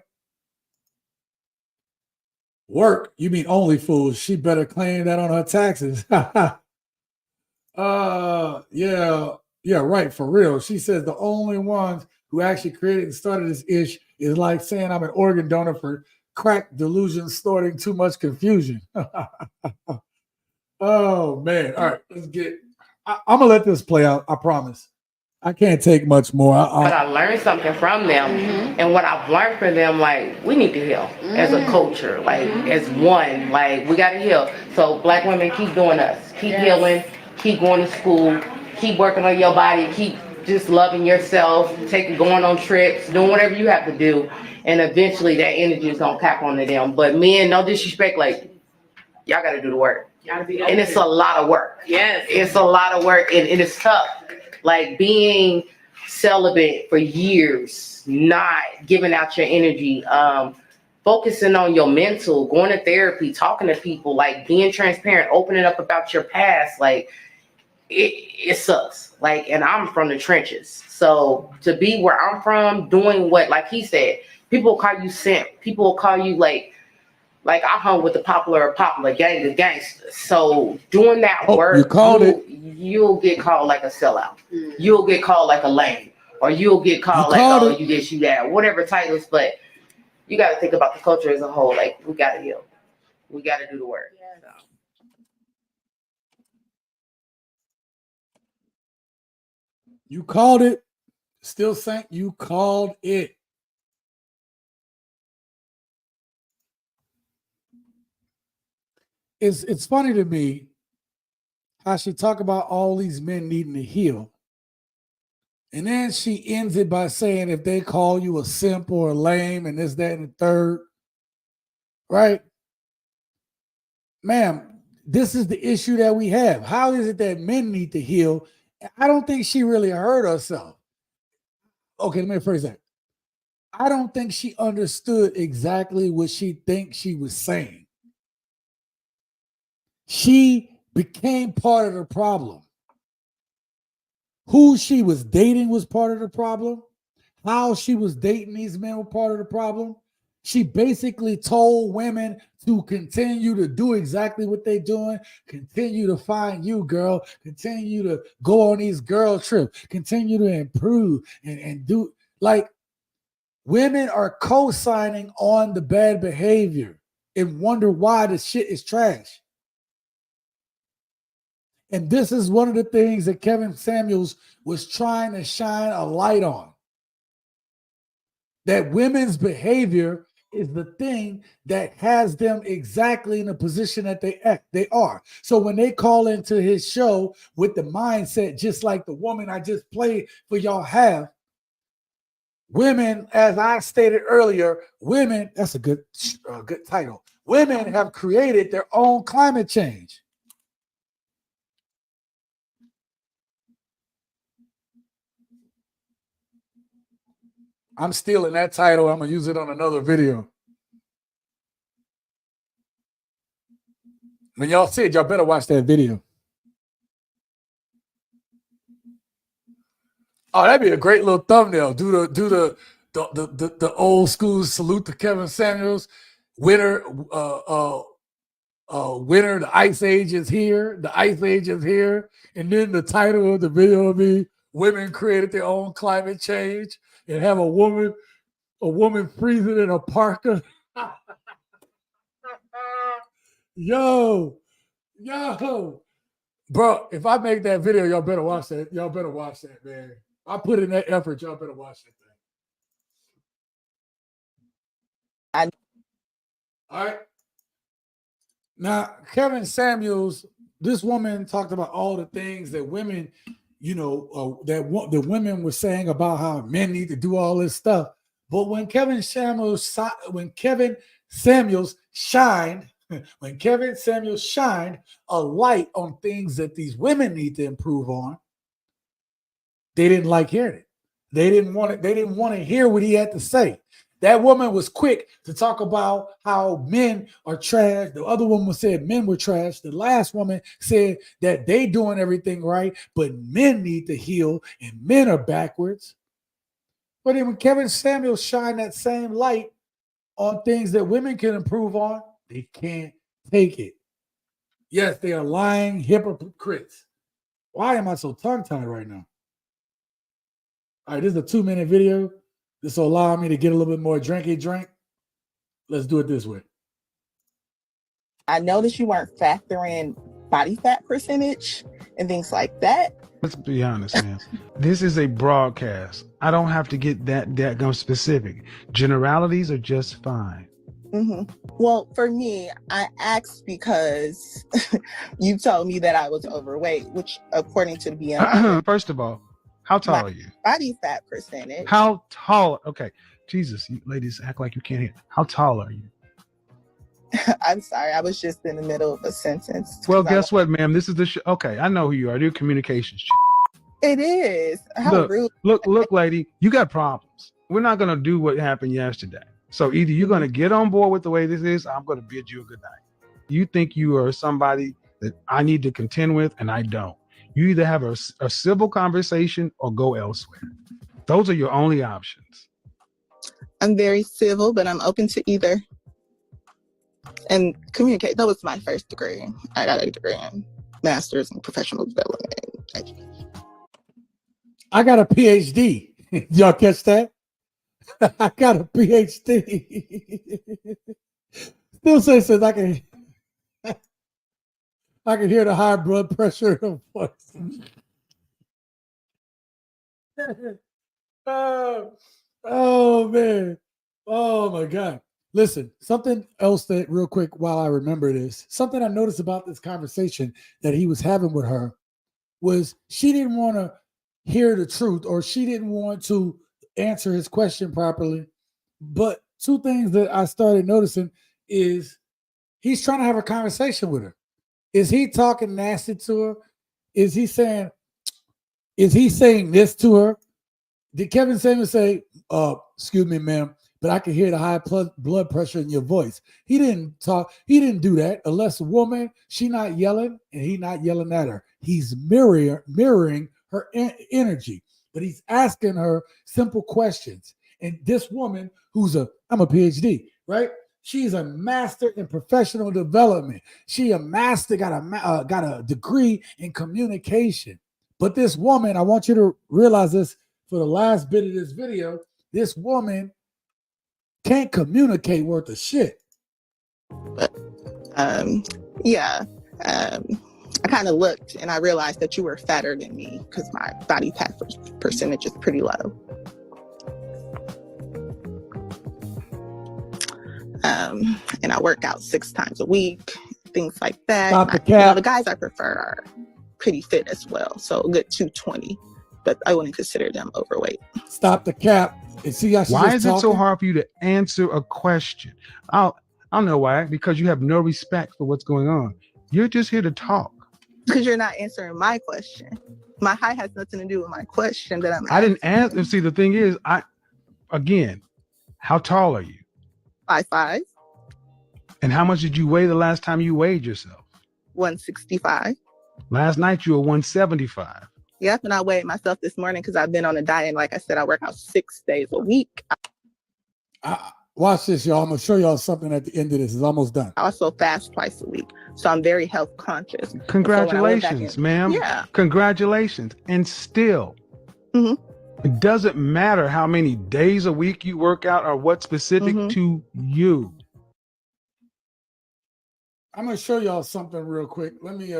Work, you mean only fools. She better claim that on her taxes. Yeah, right, for real. She says the only ones who actually created and started this ish is like saying I'm an organ donor for crack delusion, snorting too much confusion. Oh, man. All right, let's get. I'm going to let this play out. I promise. I can't take much more. But I learned something from them. And what I've learned from them, like, we need to heal as a culture, like, as one. Like, we got to heal. So black women, keep doing us. Keep healing. Keep going to school. Keep working on your body. Keep just loving yourself. Going on trips. Doing whatever you have to do. And eventually that energy is going to tap onto them. But men, no disrespect, like, y'all got to do the work. And it's a lot of work. Yes. It's a lot of work, and it's tough. Like being celibate for years, not giving out your energy, focusing on your mental, going to therapy, talking to people, like being transparent, opening up about your past. Like it sucks. Like, and I'm from the trenches. So to be where I'm from, doing what, like he said, people will call you simp. People will call you like I hung with the popular gang of gangsters. So doing that work, you called it. You'll get called like a sellout. You'll get called like a lame, or you'll get called like, oh, you this, you that, whatever titles. But you got to think about the culture as a whole. Like, we got to heal. We got to do the work. So. You called it. Still saying you called it. it's funny to me how she talk about all these men needing to heal. And then she ends it by saying if they call you a simp or a lame and this, that, and the third, right? Ma'am, this is the issue that we have. How is it that men need to heal? I don't think she really heard herself. Okay, let me rephrase that. I don't think she understood exactly what she thinks she was saying. She became part of the problem. Who she was dating was part of the problem. How she was dating these men were part of the problem. She basically told women to continue to do exactly what they're doing. Continue to find you, girl. Continue to go on these girl trips. Continue to improve and do like women are co-signing on the bad behavior and wonder why the shit is trash. And this is one of the things that Kevin Samuels was trying to shine a light on. That women's behavior is the thing that has them exactly in the position that they are. So when they call into his show with the mindset, just like the woman I just played for y'all have, women, as I stated earlier, women, that's a good title. Women have created their own climate change. I'm stealing that title. I'm going to use it on another video. When y'all see it, y'all better watch that video. Oh, that'd be a great little thumbnail. Do the old school salute to Kevin Samuels. Winter, winter, the ice age is here. The ice age is here. And then the title of the video will be Women Created Their Own Climate Change, and have a woman freezing in a parka. Yo. Bro, if I make that video, y'all better watch that. Y'all better watch that, man. I put in that effort. Y'all better watch that thing. All right. Now, Kevin Samuels, this woman talked about all the things that women, the women were saying about how men need to do all this stuff. But when Kevin Samuels shined a light on things that these women need to improve on, they didn't like hearing it. They didn't want to hear what he had to say. That woman was quick to talk about how men are trash. The other woman said men were trash. The last woman said that they doing everything right, but men need to heal and men are backwards. But then when Kevin Samuels shined that same light on things that women can improve on, they can't take it. Yes, they are lying hypocrites. Why am I so tongue-tied right now? All right, this is a 2-minute video. This will allow me to get a little bit more drink. Let's do it this way. I noticed you weren't factoring body fat percentage and things like that. Let's be honest, man. This is a broadcast. I don't have to get that specific. Generalities are just fine. Mm-hmm. Well, for me, I asked because you told me that I was overweight, which according to the BMI. First of all, how tall are you? Body fat percentage. How tall? Okay. Jesus, you ladies act like you can't hear. How tall are you? I'm sorry, I was just in the middle of a sentence. Well, guess what, ma'am? This is the show. Okay, I know who you are. You're communications. It is. How rude. Look, lady, you got problems. We're not going to do what happened yesterday. So either you're going to get on board with the way this is, or I'm going to bid you a good night. You think you are somebody that I need to contend with, and I don't. You either have a civil conversation or go elsewhere. Those are your only options. I'm very civil, but I'm open to either. And communicate. That was my first degree. I got a degree in master's in professional development education. I got a PhD. Y'all catch that? I got a PhD. Still says I can hear the high blood pressure in her voice. Oh man. Oh my God. Listen, something else that real quick while I remember this, something I noticed about this conversation that he was having with her was she didn't want to hear the truth, or she didn't want to answer his question properly. But two things that I started noticing is he's trying to have a conversation with her. Is he talking nasty to her? Is he saying this to her? Did Kevin Samuels say, excuse me, ma'am, but I can hear the high blood pressure in your voice? He didn't talk. He didn't do that. Unless a woman, she not yelling and he not yelling at her. He's mirroring her energy, but he's asking her simple questions. And this woman, I'm a PhD, right? She's a master in professional development. She got a degree in communication. But this woman, I want you to realize this for the last bit of this video, this woman can't communicate worth of shit. But yeah, I kind of looked and I realized that you were fatter than me because my body fat percentage is pretty low. And I work out 6 times a week, things like that. Stop the cap. The guys I prefer are pretty fit as well, so a good 220, but I wouldn't consider them overweight. Stop the cap. And see how why is it so hard for you to answer a question? I'll know why. Because you have no respect for what's going on. You're just here to talk. Because you're not answering my question. My height has nothing to do with my question that I'm asking. I didn't answer. See, the thing is, again, how tall are you? 5'5". And how much did you weigh the last time you weighed yourself? 165. Last night you were 175. Yep, and I weighed myself this morning because I've been on a diet. And like I said, I work out 6 days a week. Watch this, y'all. I'm going to show y'all something at the end of this. It's almost done. I also fast twice a week. So I'm very health conscious. Congratulations, ma'am. Yeah. Congratulations. And still, it doesn't matter how many days a week you work out or what's specific to you. I'm going to show y'all something real quick. Let me...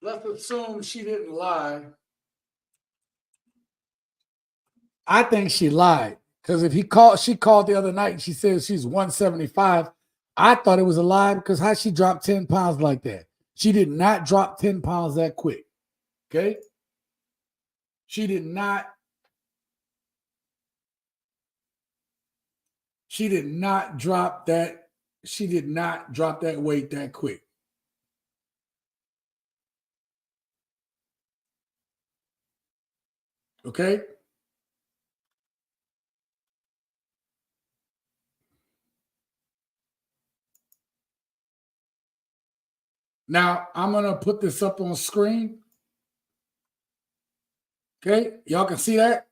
Let's assume she didn't lie. I think she lied. Because if she called the other night and she said she's 175, I thought it was a lie because how she dropped 10 pounds like that? She did not drop 10 pounds that quick. Okay? She did not drop that. She did not drop that weight that quick. Okay? Now, I'm going to put this up on screen. Okay? Y'all can see that?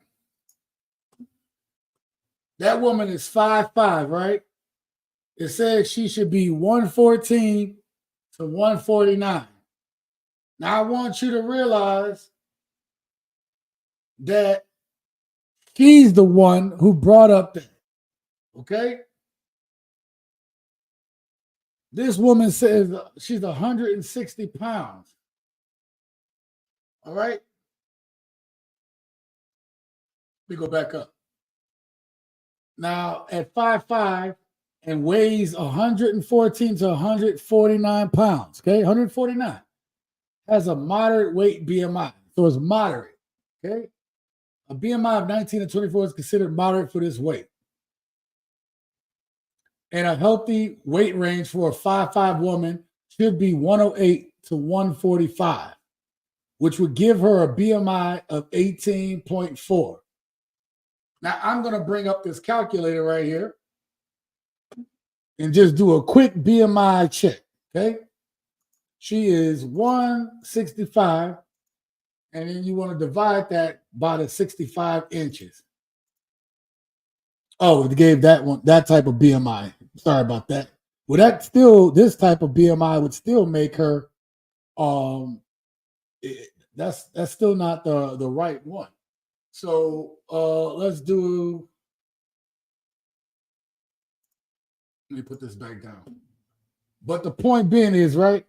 That woman is 5'5", right? It says she should be 114 to 149. Now, I want you to realize that he's the one who brought up that. Okay? This woman says she's 160 pounds. All right? Let me go back up. Now, at 5'5" and weighs 114 to 149 pounds, okay? 149. Has a moderate weight BMI. So it's moderate, okay? A BMI of 19 to 24 is considered moderate for this weight. And a healthy weight range for a 5'5" woman should be 108 to 145, which would give her a BMI of 18.4. Now, I'm going to bring up this calculator right here and just do a quick BMI check, okay? She is 165, and then you want to divide that by the 65 inches. Oh, it gave that type of BMI. Sorry about that. Well, this type of BMI would still make her, that's still not the right one. So let me put this back down. But the point being is, right,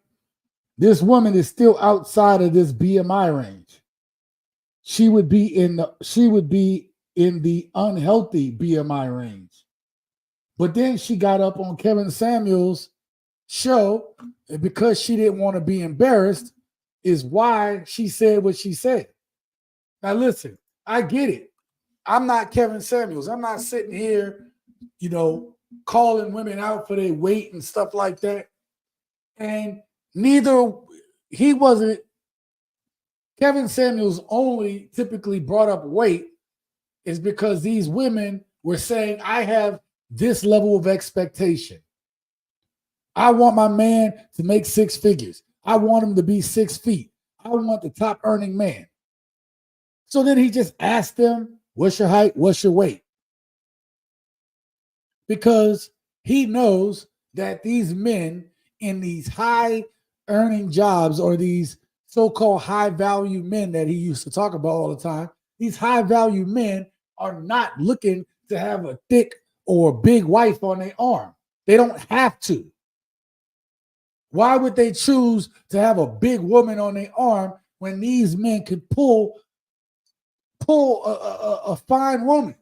this woman is still outside of this BMI range. She would be in the unhealthy BMI range. But then she got up on Kevin Samuels' show, and because she didn't want to be embarrassed, is why she said what she said. Now listen, I get it. I'm not Kevin Samuels. I'm not sitting here, calling women out for their weight and stuff like that. And he wasn't. Kevin Samuels only typically brought up weight is because these women were saying, I have this level of expectation. I want my man to make 6 figures. I want him to be 6 feet. I want the top earning man. So then he just asked them, what's your height? What's your weight? Because he knows that these men in these high earning jobs, or these so-called high value men that he used to talk about all the time, these high value men are not looking to have a thick or a big wife on their arm. They don't have to. Why would they choose to have a big woman on their arm when these men could pull a fine woman?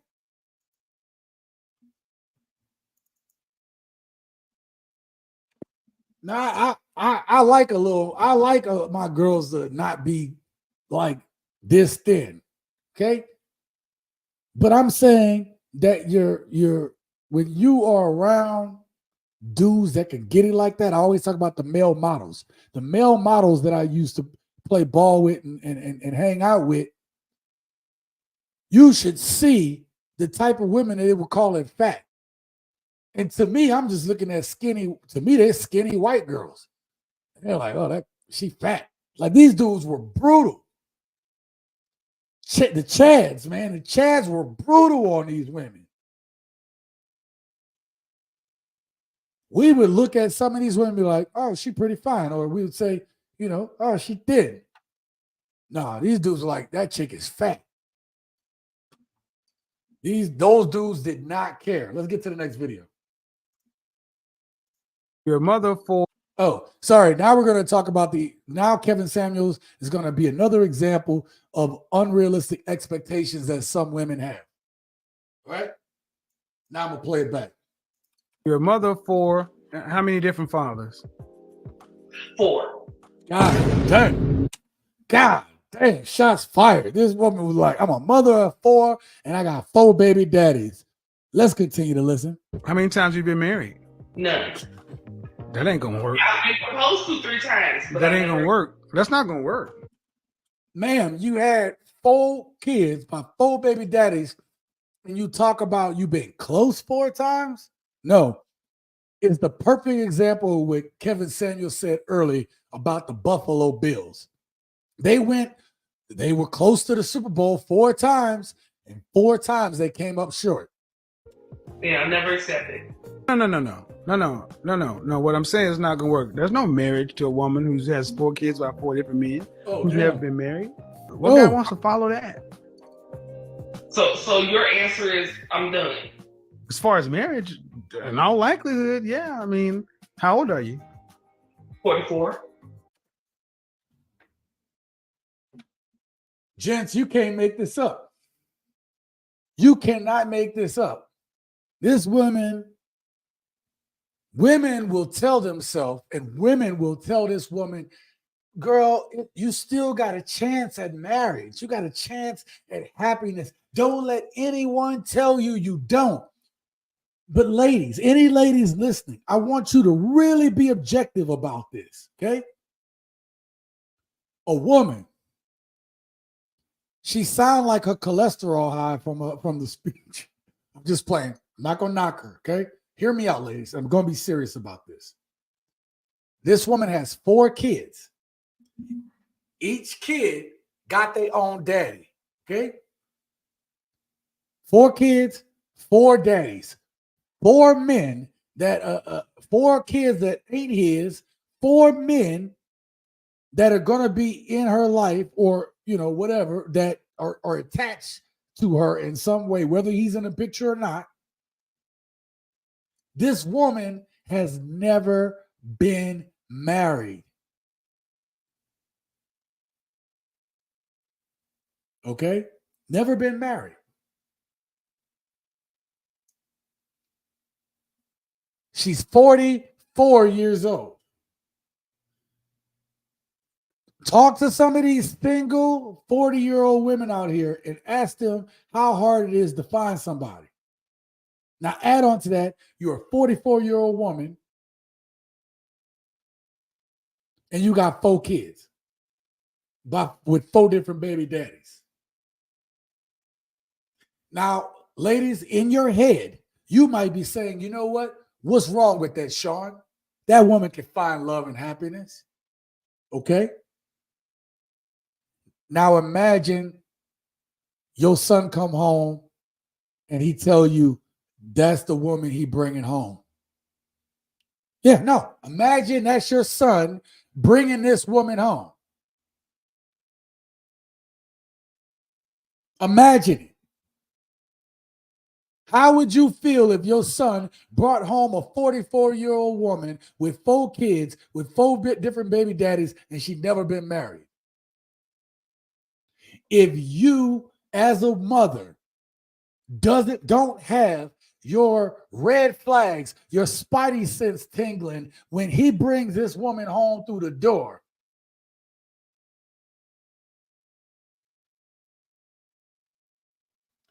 Now I like my girls to not be like this thin, okay? But I'm saying that when you are around dudes that can get it like that, I always talk about the male models. The male models that I used to play ball with and hang out with, you should see the type of women that they would call it fat. And to me, I'm just looking at they're skinny white girls. And they're like, oh, she fat. Like, these dudes were brutal. The Chads were brutal on these women. We would look at some of these women and be like, oh, she pretty fine. Or we would say, oh, she thin. Nah, these dudes are like, that chick is fat. Those dudes did not care. Let's get to the next video. Your mother for. Oh, sorry. Now we're going to talk about now Kevin Samuels is going to be another example of unrealistic expectations that some women have. All right? Now I'm going to play it back. Your mother for how many different fathers? 4. God dang, shots fired. This woman was like, I'm a mother of 4 and I got 4 baby daddies. Let's continue to listen. How many times have you been married? None. That ain't gonna work. I've been proposed to 3 times. But that ain't gonna work. That's not gonna work. Ma'am, you had 4 kids by 4 baby daddies, and you talk about you been close 4 times? No. It's the perfect example of what Kevin Samuels said early about the Buffalo Bills. They were close to the Super Bowl 4 times, and 4 times they came up short. Yeah, I never accepted. No. What I'm saying is not gonna work. There's no marriage to a woman who has 4 kids by 4 different men who's never been married. What guy wants to follow that? So your answer is I'm done. As far as marriage, in all likelihood, yeah. I mean, how old are you? 44. Gents, you can't make this up. You cannot make this up. This women will tell themselves, and women will tell this woman, girl, you still got a chance at marriage. You got a chance at happiness. Don't let anyone tell you you don't. But ladies, any ladies listening, I want you to really be objective about this, okay? A woman, she sound like her cholesterol high from the speech. I'm just playing. I'm not going to knock her, okay? Hear me out, ladies. I'm going to be serious about this. This woman has 4 kids. Each kid got their own daddy, okay? 4 kids, 4 daddies. 4 men that 4 kids that ain't his, 4 men that are going to be in her life, or whatever, that are attached to her in some way, whether he's in the picture or not. This woman has never been married. Okay? Never been married. She's 44 years old. Talk to some of these single 40-year-old women out here and ask them how hard it is to find somebody. Now, add on to that, you're a 44-year-old woman and you got 4 kids with 4 different baby daddies. Now, ladies, in your head, you might be saying, you know what? What's wrong with that, Sean? That woman can find love and happiness. Okay? Now imagine your son come home and he tell you that's the woman he bringing home. Yeah, no. Imagine that's your son bringing this woman home. Imagine it. How would you feel if your son brought home a 44-year-old woman with 4 kids, with 4 different baby daddies, and she'd never been married? If you, as a mother, don't have your red flags, your spidey sense tingling when he brings this woman home through the door,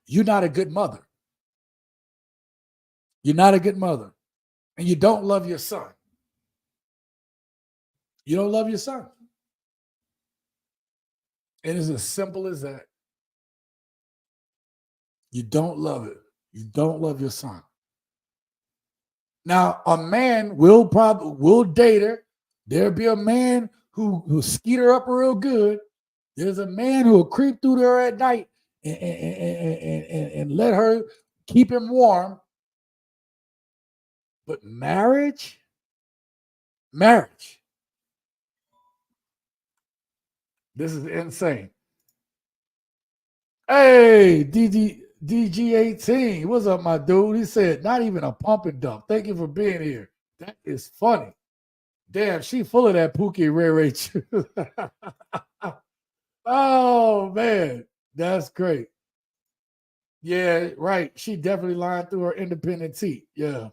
you're not a good mother. You're not a good mother. And you don't love your son. You don't love your son. It is as simple as that. You don't love it. You don't love your son. Now, a man will date her. There'll be a man who skeet her up real good. There's a man who will creep through there at night and let her keep him warm. But marriage, this is insane. Hey, DG18, what's up, my dude? He said, not even a pump and dump. Thank you for being here. That is funny. Damn, she full of that Pookie Ray. Oh, man, that's great. Yeah, right. She definitely lying through her independent teeth. Yeah.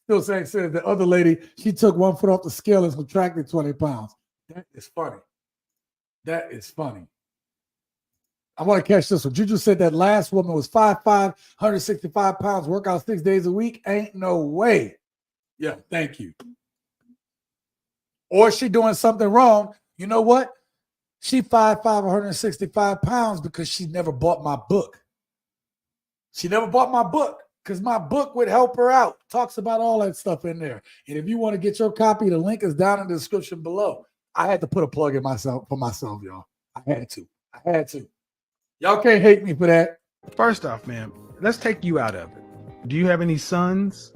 Still saying, said the other lady, she took 1 foot off the scale and subtracted 20 pounds. That is funny. That is funny. I want to catch this one. Juju said that last woman was 5'5", 165 pounds, work out 6 days a week. Ain't no way. Yeah, thank you. Or she doing something wrong. You know what? She 5'5", 165 pounds because she never bought my book. She never bought my book because my book would help her out. Talks about all that stuff in there. And if you want to get your copy, the link is down in the description below. I had to put a plug in for myself, y'all. I had to. Y'all can't hate me for that. First off, man, let's take you out of it. Do you have any sons?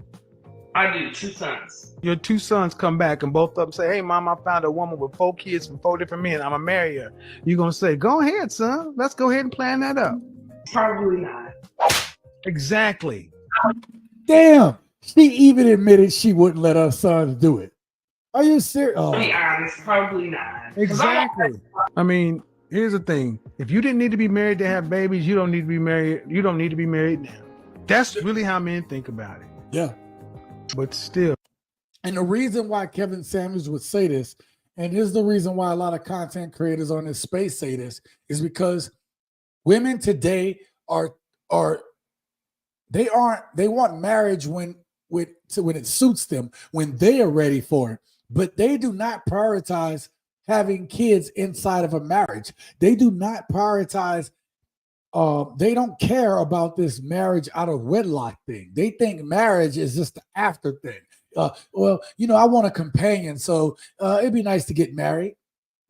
I do. 2 sons. Your 2 sons come back and both of them say, hey, mom, I found a woman with 4 kids from 4 different men. I'm going to marry her. You're going to say, go ahead, son. Let's go ahead and plan that up. Probably not. Exactly. Damn. She even admitted she wouldn't let her sons do it. Are you serious? To be honest, probably not. Exactly. I mean, here's the thing. If you didn't need to be married to have babies, you don't need to be married. You don't need to be married now. That's really how men think about it. Yeah. But still. And the reason why Kevin Samuels would say this, and this is the reason why a lot of content creators on this space say this, is because women today they want marriage when it suits them, when they are ready for it. But they do not prioritize having kids inside of a marriage. They do not prioritize, they don't care about this marriage out of wedlock thing. They think marriage is just the after thing. Well, I want a companion, so it'd be nice to get married.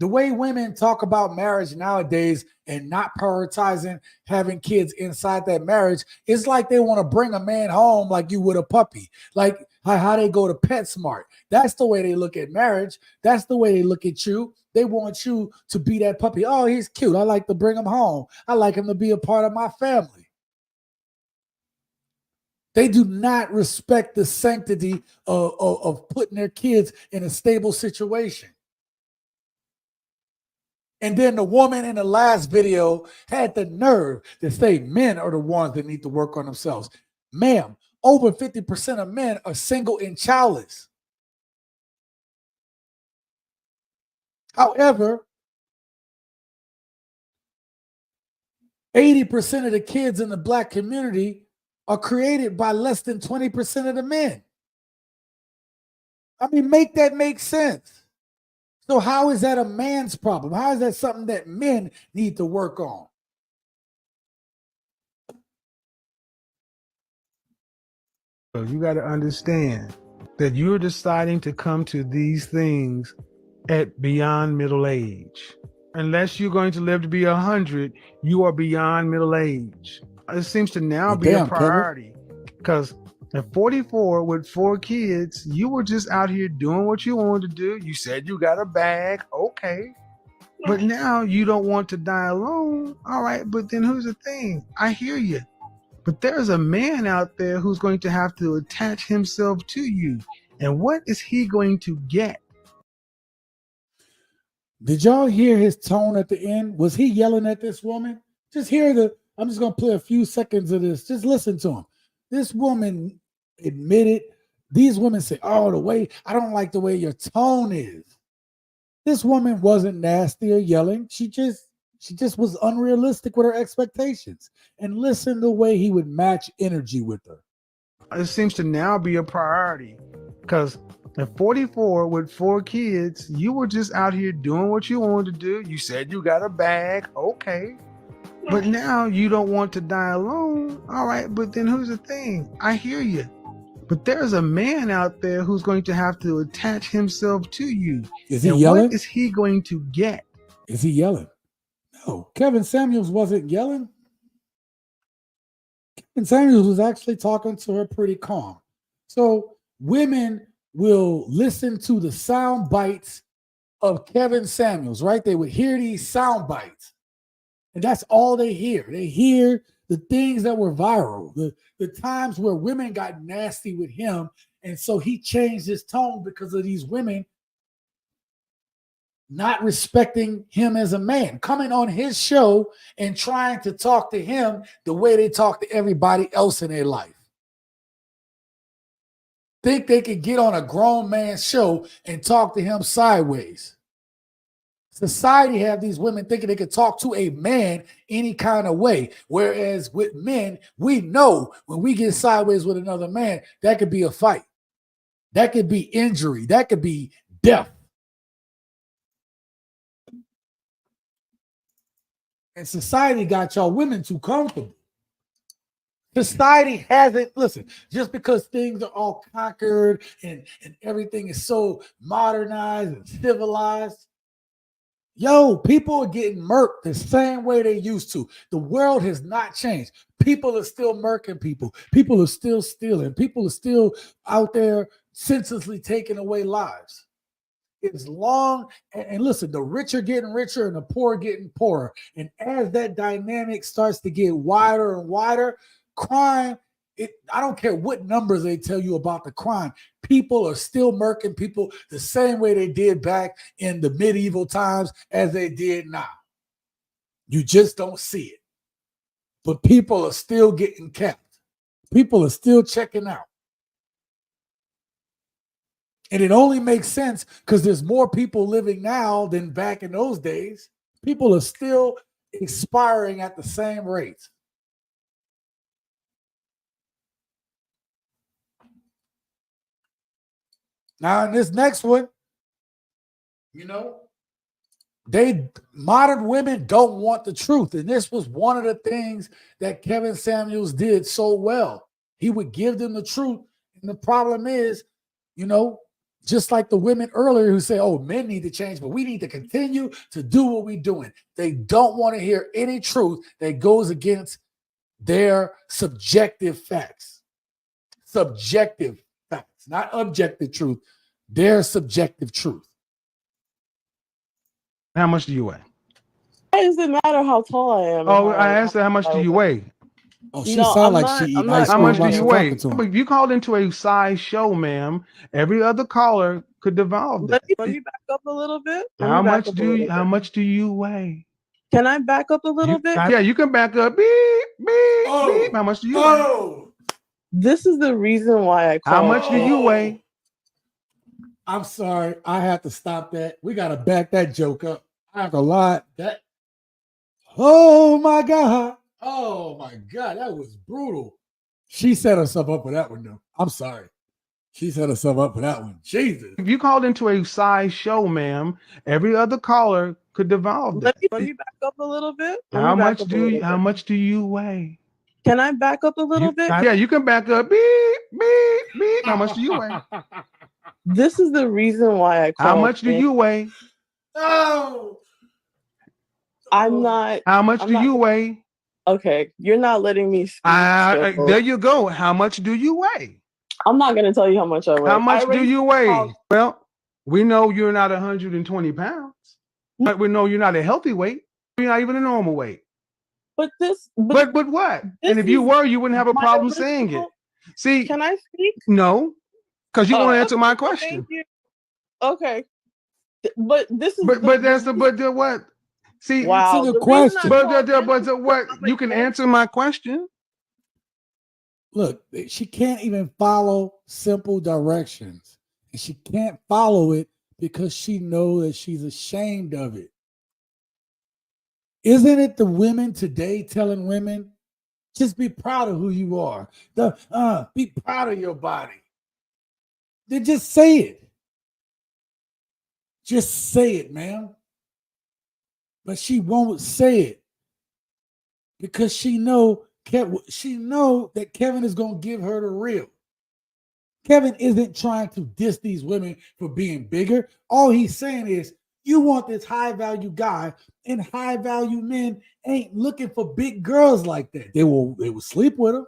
The way women talk about marriage nowadays and not prioritizing having kids inside that marriage, it's like they want to bring a man home like you would a puppy. Like how they go to PetSmart. That's the way they look at marriage. That's the way they look at you. They want you to be that puppy. Oh, he's cute. I like to bring him home. I like him to be a part of my family. They do not respect the sanctity of putting their kids in a stable situation. And then the woman in the last video had the nerve to say men are the ones that need to work on themselves. Ma'am, over 50% of men are single and childless. However, 80% of the kids in the Black community are created by less than 20% of the men. I mean, make that make sense. So how is that a man's problem? How is that something that men need to work on? So you got to understand that you're deciding to come to these things at beyond middle age. Unless you're going to live to be 100, you are beyond middle age. It seems to now be a priority because at 44 with 4 kids, you were just out here doing what you wanted to do. You said you got a bag, okay. But now you don't want to die alone. All right, but then here's the thing. I hear you. But there's a man out there who's going to have to attach himself to you. And what is he going to get? Did y'all hear his tone at the end? Was he yelling at this woman? Just hear I'm just going to play a few seconds of this. Just listen to him. This woman admitted, these women say, oh, I don't like the way your tone is. This woman wasn't nasty or yelling. She just was unrealistic with her expectations. And listen to the way he would match energy with her. It seems to now be a priority because at 44 with 4 kids, you were just out here doing what you wanted to do. You said you got a bag, okay. But now you don't want to die alone. All right, but then here's the thing. I hear you. But there's a man out there who's going to have to attach himself to you. Is he yelling? What is he going to get? Is he yelling? No, Kevin Samuels wasn't yelling. Kevin Samuels was actually talking to her pretty calm. So women will listen to the sound bites of Kevin Samuels, right? They would hear these sound bites. And that's all they hear. They hear the things that were viral, the times where women got nasty with him. And so he changed his tone because of these women not respecting him as a man, coming on his show and trying to talk to him the way they talk to everybody else in their life. Think they could get on a grown man's show and talk to him sideways. Society have these women thinking they could talk to a man any kind of way. Whereas with men, we know when we get sideways with another man, that could be a fight. That could be injury. That could be death. And society got y'all women too comfortable. Society hasn't, listen, just because things are all conquered and everything is so modernized and civilized, people are getting murked the same way they used to. The world has not changed. People are still murking people. People are still stealing. People are still out there senselessly taking away lives. It's long, and listen, the rich are getting richer and the poor are getting poorer. And as that dynamic starts to get wider and wider, crime, I don't care what numbers they tell you about the crime, people are still murking people the same way they did back in the medieval times as they did now. You just don't see it. But people are still getting kept. People are still checking out. And it only makes sense because there's more people living now than back in those days. People are still expiring at the same rate. Now, in this next one, modern women don't want the truth. And this was one of the things that Kevin Samuels did so well. He would give them the truth. And the problem is, just like the women earlier who say, oh, men need to change, but we need to continue to do what we're doing. They don't want to hear any truth that goes against their subjective facts. Subjective facts, not objective truth, their subjective truth. How much do you weigh? Why does it matter how tall I am? Oh, I asked her, how much do you weigh? Oh, she sound like she eat ice How cream much do while you she weigh? talking to him. If you called into a size show, ma'am, every other caller could devolve that. Let me back up a little bit. How much do you weigh? Can I back up a little bit? Yeah, you can back up. Beep, beep, beep. How much do you weigh? This is the reason why I called. How much do you weigh? I'm sorry. I have to stop that. We got to back that joke up. I have to lie. Oh my God. Oh my God. That was brutal. She set herself up for that one, though. I'm sorry. She set herself up for that one. Jesus. If you called into a size show, ma'am, every other caller could devolve that. Let me back up a little bit. How much do you weigh? Can I back up a little bit? Yeah, you can back up. Beep, beep, beep. How much do you weigh? This is the reason why I called. How much do you weigh? Oh. I'm not. How much do you weigh? Okay, you're not letting me speak. There you go. How much do you weigh? I'm not going to tell you how much I weigh. How much do you weigh? Well, we know you're not 120 pounds. But we know you're not a healthy weight. You're not even a normal weight. But what? And if you were, you wouldn't have a problem saying it. See, can I speak? No, because you won't answer my question. Thank you. Okay, but this is. But what? See, wow. Answer the question. But what? You can answer my question. Look, she can't even follow simple directions. And she can't follow it because she knows that she's ashamed of it. Isn't it the women today telling women, just be proud of who you are. Be proud of your body. Then just say it. Just say it, ma'am. But she won't say it because she know that Kevin is going to give her the real. Kevin isn't trying to diss these women for being bigger. All he's saying is, you want this high-value guy, and high-value men ain't looking for big girls like that. They will sleep with them.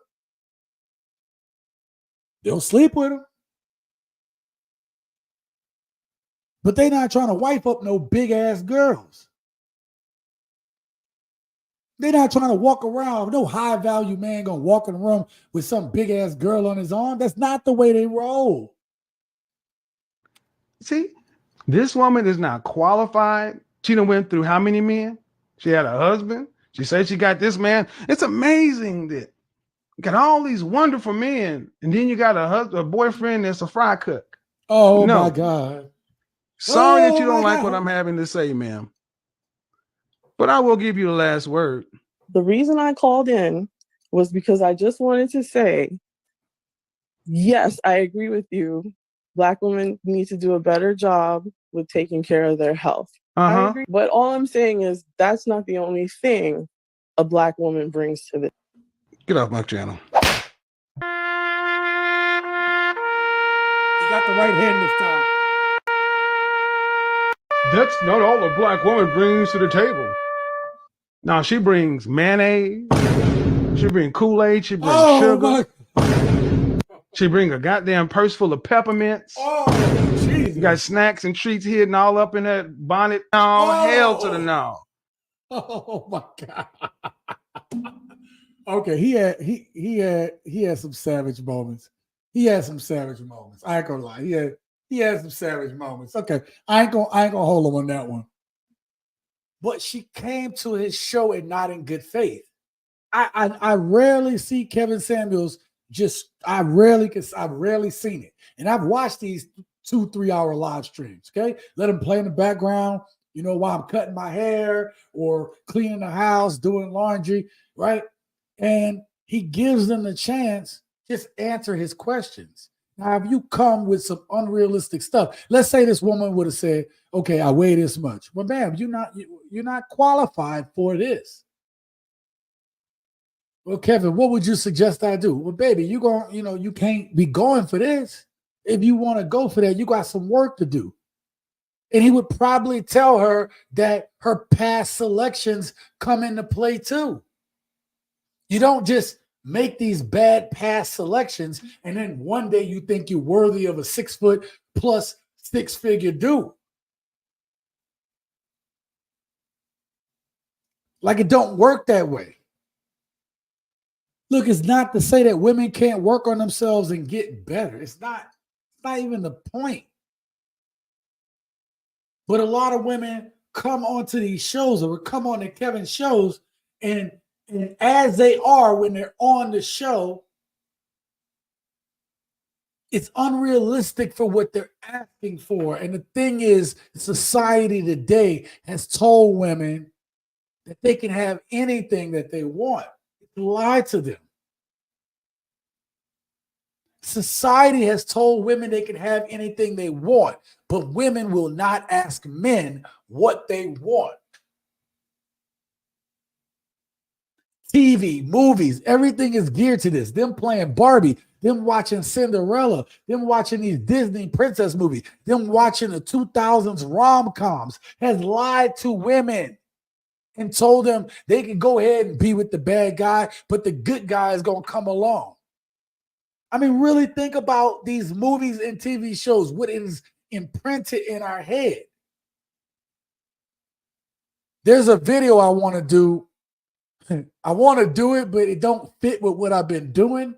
They'll sleep with them. But they're not trying to wife up no big-ass girls. They're not trying to walk around. No high-value man going to walk in the room with some big-ass girl on his arm. That's not the way they roll. See, this woman is not qualified. She done went through how many men? She had a husband. She said she got this man. It's amazing that you got all these wonderful men, and then you got a boyfriend that's a fry cook. Oh, no. My God. Sorry that you don't like what I'm having to say, ma'am. But I will give you the last word. The reason I called in was because I just wanted to say, yes, I agree with you. Black women need to do a better job with taking care of their health. I agree. But all I'm saying is that's not the only thing a Black woman brings to this. Get off my channel. You got the right hand this time. That's not all a Black woman brings to the table. Now she brings mayonnaise. She brings Kool-Aid. She brings sugar. She brings a goddamn purse full of peppermints. Oh, Jesus. You got snacks and treats hidden all up in that bonnet. Oh, hell to the no. Oh my God. Okay, he had some savage moments. He had some savage moments. I ain't gonna lie. He had some savage moments. Okay, I ain't gonna hold him on that one. But she came to his show and not in good faith. I rarely see Kevin Samuels I've rarely seen it. And I've watched these 2-3 hour live streams. Okay. Let him play in the background, while I'm cutting my hair or cleaning the house, doing laundry. Right. And he gives them the chance, just answer his questions. Now, if you come with some unrealistic stuff, let's say this woman would have said, okay, I weigh this much. Well, ma'am, you're not qualified for this. Well, Kevin, what would you suggest I do? Well, baby, you can't be going for this. If you want to go for that, you got some work to do. And he would probably tell her that her past selections come into play too. You don't just make these bad past selections and then one day you think you're worthy of a 6 foot plus 6-figure dude. Like, it don't work that way. Look, it's not to say that women can't work on themselves and get better. It's not even the point. But a lot of women come onto these shows or come on to Kevin's shows, and as they are when they're on the show, it's unrealistic for what they're asking for. And the thing is, society today has told women that they can have anything that they want. It's lied to them. Society has told women they can have anything they want, but women will not ask men what they want. TV, movies, everything is geared to this. Them playing Barbie, them watching Cinderella, them watching these Disney princess movies, them watching the 2000s rom-coms has lied to women and told them they can go ahead and be with the bad guy, but the good guy is going to come along. I mean, really think about these movies and TV shows, what is imprinted in our head. There's a video I want to do. I want to do it, but it don't fit with what I've been doing.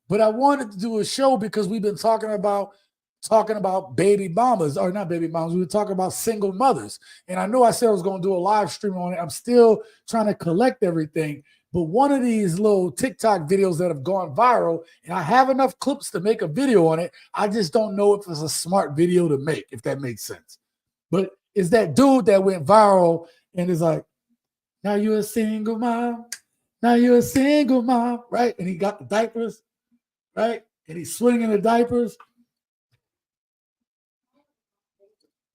But I wanted to do a show because we've been talking about baby mamas, or not baby mamas. We were talking about single mothers. And I know I said I was going to do a live stream on it. I'm still trying to collect everything. But one of these little TikTok videos that have gone viral, and I have enough clips to make a video on it. I just don't know if it's a smart video to make, if that makes sense. But it's that dude that went viral and is like, now you're a single mom. Now you're a single mom, right? And he got the diapers, right? And he's swinging the diapers.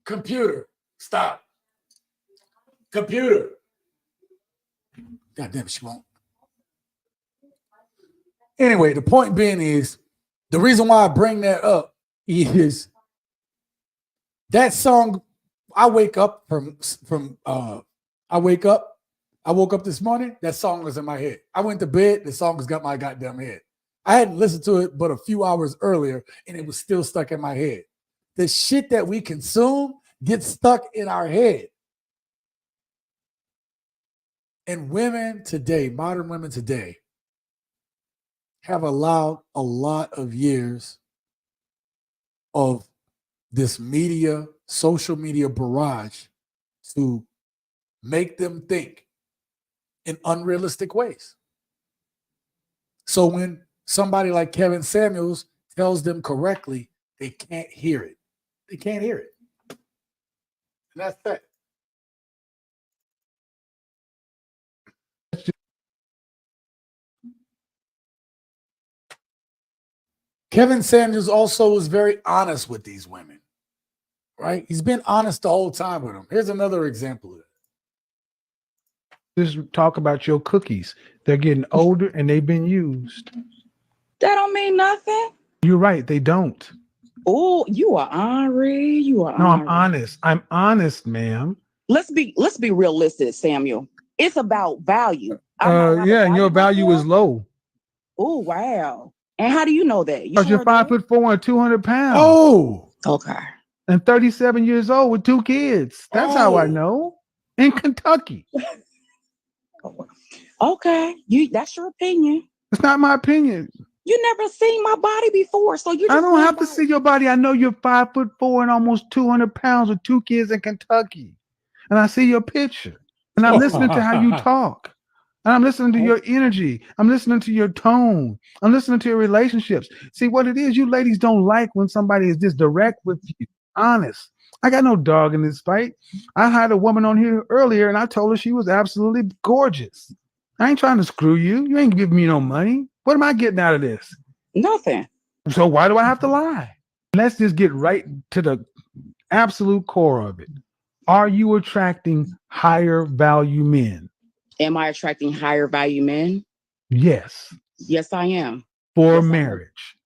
Computer, stop. Computer. God damn, she won't. Anyway, the point being is, the reason why I bring that up is that song. I woke up this morning. That song was in my head. I went to bed. The song has got my goddamn head. I hadn't listened to it but a few hours earlier, and it was still stuck in my head. The shit that we consume gets stuck in our head. And women today, modern women today, have allowed a lot of years of this media, social media barrage to make them think in unrealistic ways. So when somebody like Kevin Samuels tells them correctly, they can't hear it. They can't hear it. And that's that. Kevin Samuels also was very honest with these women, right? He's been honest the whole time with them. Here's another example of it. Just talk about your cookies. They're getting older and they've been used. That don't mean nothing. You're right. They don't. Oh, you are Henri. You are No, I'm Henri. honest. I'm honest, ma'am. Let's be realistic, Samuel. It's about value. Yeah, and your value is low. Oh, wow. And how do you know that? Because you're 5'4" and 200 pounds. Oh, okay. And 37 years old with 2 kids. That's how I know. In Kentucky. Okay. That's your opinion. It's not my opinion. You never seen my body before, so you just I don't have to see your body. I know you're 5'4" and almost 200 pounds with 2 kids in Kentucky. And I see your picture. And I'm listening to how you talk. And I'm listening to your energy. I'm listening to your tone. I'm listening to your relationships. See, what it is, you ladies don't like when somebody is this direct with you. Honest. I got no dog in this fight. I had a woman on here earlier and I told her she was absolutely gorgeous. I ain't trying to screw you. You ain't giving me no money. What am I getting out of this? Nothing. So why do I have to lie? Let's just get right to the absolute core of it. Are you attracting higher value men? Am I attracting higher value men? Yes. Yes, I am. For marriage.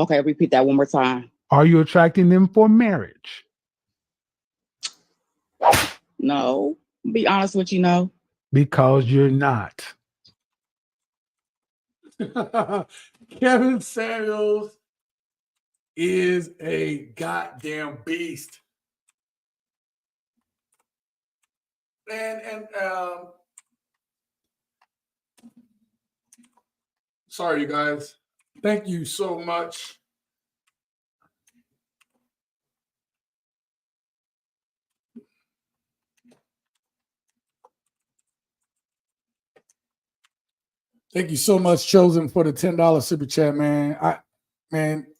Okay, repeat that one more time. Are you attracting them for marriage? No. Be honest with you, no. Because you're not. Kevin Samuels is a goddamn beast. And Sorry, you guys. Thank you so much. Thank you so much, Chosen, for the $10 super chat, man.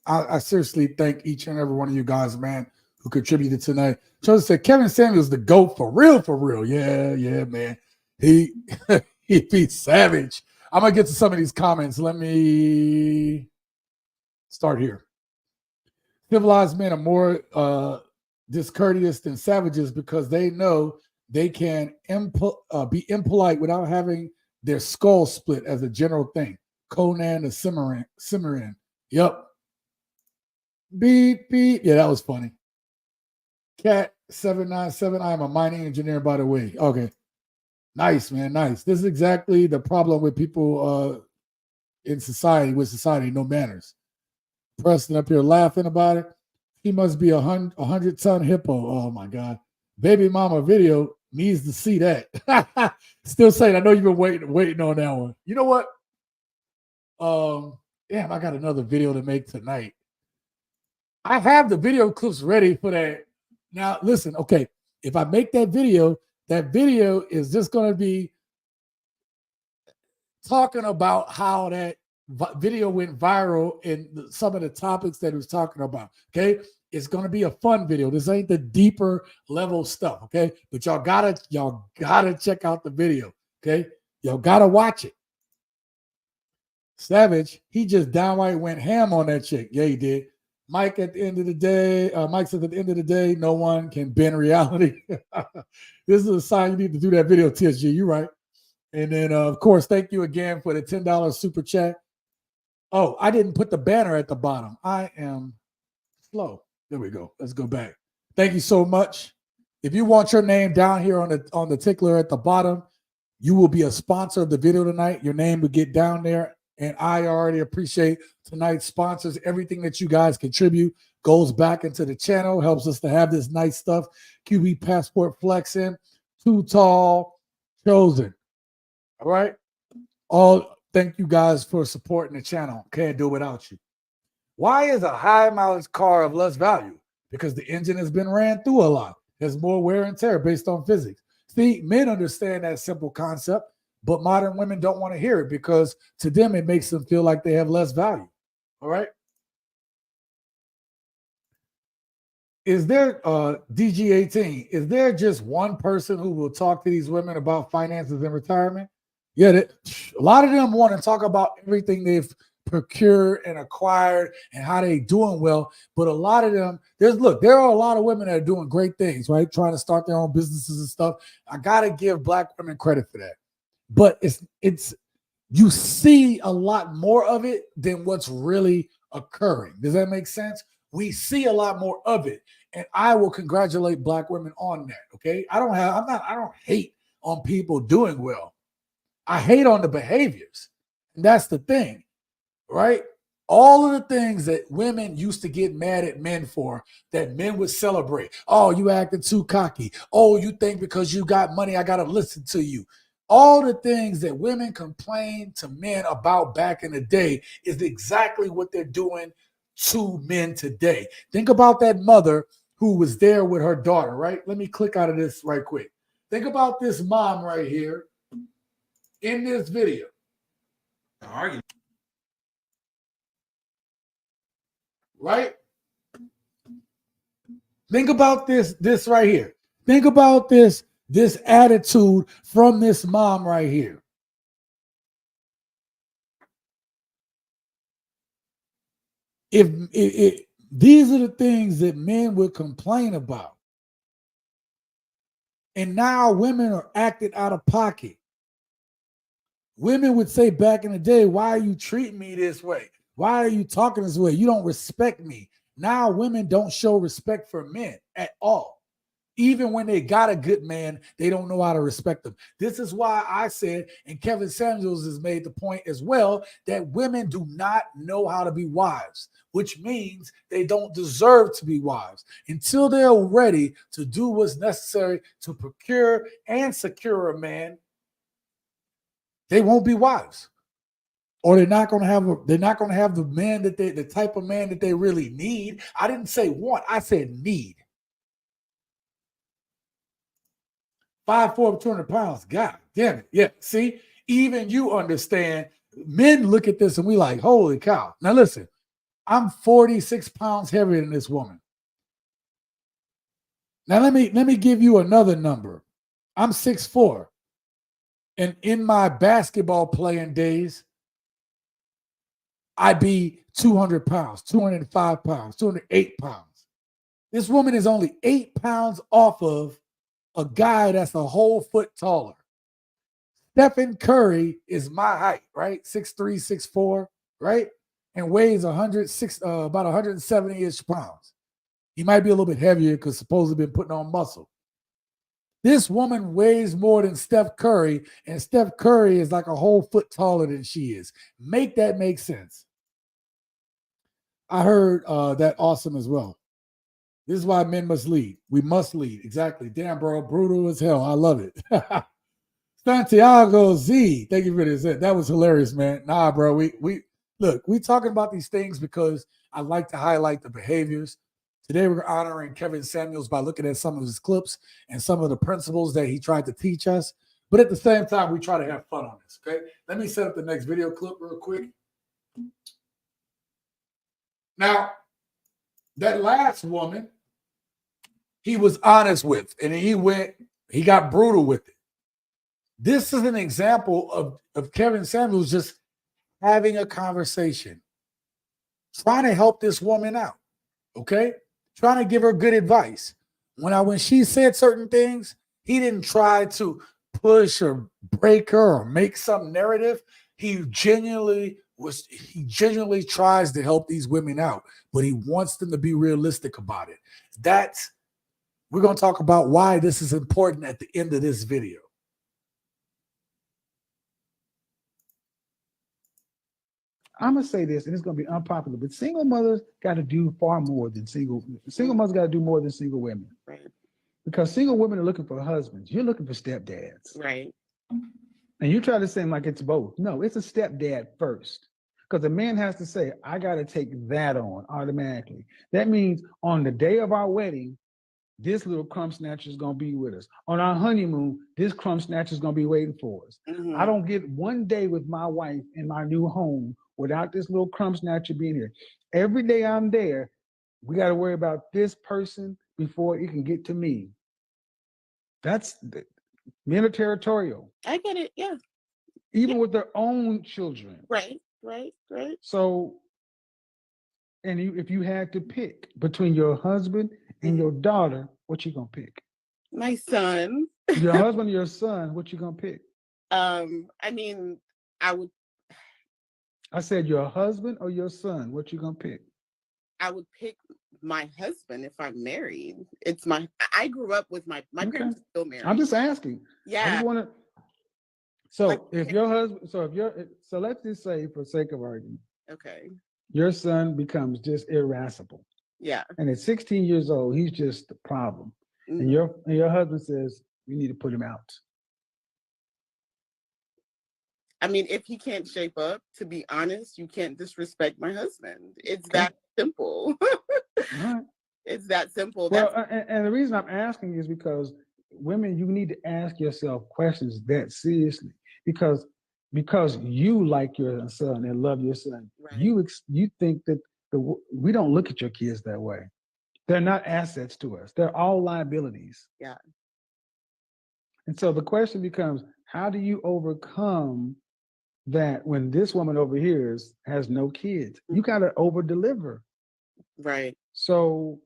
I seriously thank each and every one of you guys, man, who contributed tonight. Chosen said Kevin Samuels the GOAT for real, for real. Yeah, man. He he beat Savage. I'm gonna get to some of these comments. Let me start here. Civilized men are more discourteous than savages because they know they can be impolite without having their skull split as a general thing. Conan the Cimmerian. Yep. Beep, beep. Yeah, that was funny. Cat 797. I am a mining engineer, by the way. Okay. Nice, man. Nice. This is exactly the problem with people in society, with society, no manners. Preston up here laughing about it. He must be a 100-ton hippo. Oh my God. Baby mama video needs to see that. Still saying, I know you've been waiting on that one. You know what? Damn, I got another video to make tonight. I have the video clips ready for that. Now, listen, okay. If I make that video is just going to be talking about how that video went viral and some of the topics that he was talking about. Okay. It's going to be a fun video. This ain't the deeper level stuff. Okay. But y'all gotta check out the video. Okay. Y'all gotta watch it. Savage, he just downright went ham on that chick. Yeah, he did. Mike, at the end of the day, Mike says at the end of the day, no one can bend reality. This is a sign you need to do that video, TSG. You're right. And then, of course, thank you again for the $10 super chat. Oh, I didn't put the banner at the bottom. I am slow. There we go. Let's go back. Thank you so much. If you want your name down here on the tickler at the bottom, you will be a sponsor of the video tonight. Your name will get down there. And I already appreciate tonight's sponsors. Everything that you guys contribute goes back into the channel, helps us to have this nice stuff. QB Passport flexing, Too Tall, Chosen. All right. Thank you guys for supporting the channel. Can't do it without you. Why is a high mileage car of less value? Because the engine has been ran through a lot. There's more wear and tear based on physics. See, men understand that simple concept, but modern women don't want to hear it because to them it makes them feel like they have less value. All right. Is there DG18? Is there just one person who will talk to these women about finances and retirement? Yeah, a lot of them want to talk about everything they've procured and acquired and how they doing well. But a lot of them, there are a lot of women that are doing great things, right? Trying to start their own businesses and stuff. I gotta give Black women credit for that. But it's you see a lot more of it than what's really occurring. Does that make sense? We see a lot more of it, and I will congratulate Black women on that. Okay, I don't hate on people doing well. I hate on the behaviors, and that's the thing, right? All of the things that women used to get mad at men for, that men would celebrate. Oh, you acting too cocky. Oh, you think because you got money, I gotta listen to you. All the things that women complained to men about back in the day is exactly what they're doing to men today. Think about that mother who was there with her daughter, right? Let me click out of this right quick. Think about this mom right here in this video. Right? Think about this right here. Think about this attitude from this mom right here. If these are the things that men would complain about. And now women are acting out of pocket. Women would say back in the day, why are you treating me this way? Why are you talking this way? You don't respect me. Now women don't show respect for men at all. Even when they got a good man, they don't know how to respect them. This is why I said, and Kevin Samuels has made the point as well, that women do not know how to be wives, which means they don't deserve to be wives. Until they're ready to do what's necessary to procure and secure a man, they won't be wives. or they're not going to have the man that the type of man that they really need. I didn't say want, I said need. 5'4", 200 pounds. God damn it. Yeah. See, even you understand. Men look at this and we like, holy cow. Now listen, I'm 46 pounds heavier than this woman. Now let me give you another number. I'm 6'4". And in my basketball playing days, I'd be 200 pounds, 205 pounds, 208 pounds. This woman is only 8 pounds off of a guy that's a whole foot taller. Stephen Curry is my height, right? 6'3", 6'4", right? And weighs about 170-ish pounds. He might be a little bit heavier because supposedly been putting on muscle. This woman weighs more than Steph Curry, and Steph Curry is like a whole foot taller than she is. Make that make sense. I heard that awesome as well. This is why men must lead. We must lead. Exactly. Damn, bro. Brutal as hell. I love it. Santiago Z. Thank you for this. That was hilarious, man. Nah, bro. We talking about these things because I like to highlight the behaviors. Today we're honoring Kevin Samuels by looking at some of his clips and some of the principles that he tried to teach us. But at the same time, we try to have fun on this, okay? Let me set up the next video clip real quick. Now, that last woman, he was honest with, and he got brutal with it. This is an example of Kevin Samuels just having a conversation, trying to help this woman out, okay? Trying to give her good advice. When she said certain things, he didn't try to push or break her or make some narrative. He genuinely tries to help these women out, but he wants them to be realistic about it. We're going to talk about why this is important at the end of this video. I'm gonna say this, and it's gonna be unpopular, but single mothers got to do far more than single mothers got to do more than single women, Right. because single women are looking for husbands. You're looking for stepdads, Right. and you try to say like it's both. No, it's a stepdad first, because the man has to say, "I got to take that on automatically." That means on the day of our wedding, this little crumb snatcher is gonna be with us. On our honeymoon, this crumb snatcher is gonna be waiting for us. Mhm. I don't get one day with my wife in my new home without this little crumb snatcher being here. Every day I'm there, we got to worry about this person before it can get to me. Men are territorial. I get it. Yeah. Even with their own children. Right. So, and if you had to pick between your husband and your daughter, what you gonna pick? My son. Your husband or your son, what you gonna pick? I mean, I said your husband or your son, what you gonna pick? I would pick my husband if I'm married. I grew up with my parents are still married. I'm just asking. Yeah. I just want to. So if your husband, so let's just say, for sake of argument, Okay. your son becomes just irascible. Yeah. And at 16 years old, he's just the problem. Mhm. And your husband says, we need to put him out. I mean, if he can't shape up, to be honest, you can't disrespect my husband. It's that simple. Right. It's that simple. Well, and the reason I'm asking is because women, you need to ask yourself questions that seriously, because you like your son and love your son. Right. You think that we don't look at your kids that way. They're not assets to us. They're all liabilities. Yeah. And so the question becomes, how do you overcome that when this woman over here has no kids? You got to over deliver. Right. So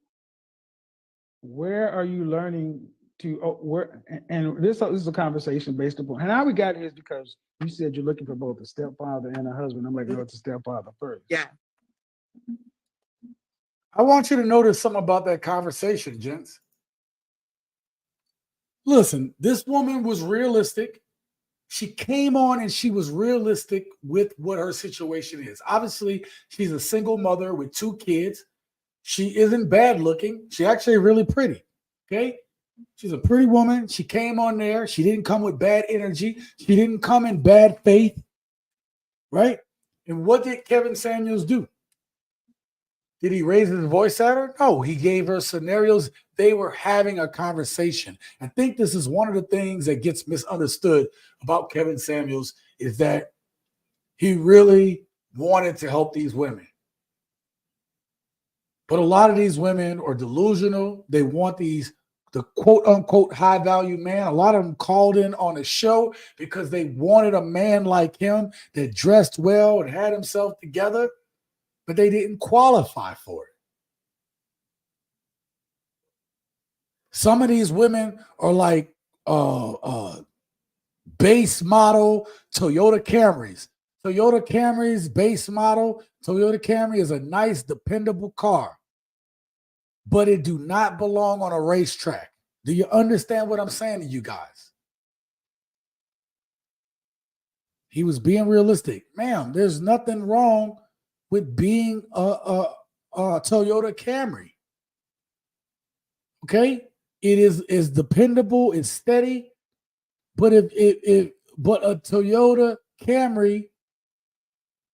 where are you learning to and this is a conversation based upon, and how we got here is because you said you're looking for both a stepfather and a husband. I'm like, no, it's a stepfather first. Yeah. I want you to notice something about that conversation, gents. Listen, this woman was realistic. She came on and she was realistic with what her situation is. Obviously, she's a single mother with 2 kids. She isn't bad looking. She's actually really pretty. Okay. She's a pretty woman. She came on there. She didn't come with bad energy. She didn't come in bad faith. Right. And what did Kevin Samuels do? Did he raise his voice at her? No, he gave her scenarios. They were having a conversation. I think this is one of the things that gets misunderstood about Kevin Samuels is that he really wanted to help these women. But a lot of these women are delusional. They want the quote unquote high value man. A lot of them called in on the show because they wanted a man like him that dressed well and had himself together, but they didn't qualify for it. Some of these women are like base model Toyota Camrys. Toyota Camry's base model. Toyota Camry is a nice, dependable car, but it do not belong on a racetrack. Do you understand what I'm saying to you guys? He was being realistic. Ma'am, there's nothing wrong with being a Toyota Camry. Okay? It is dependable, it's steady, but but a Toyota Camry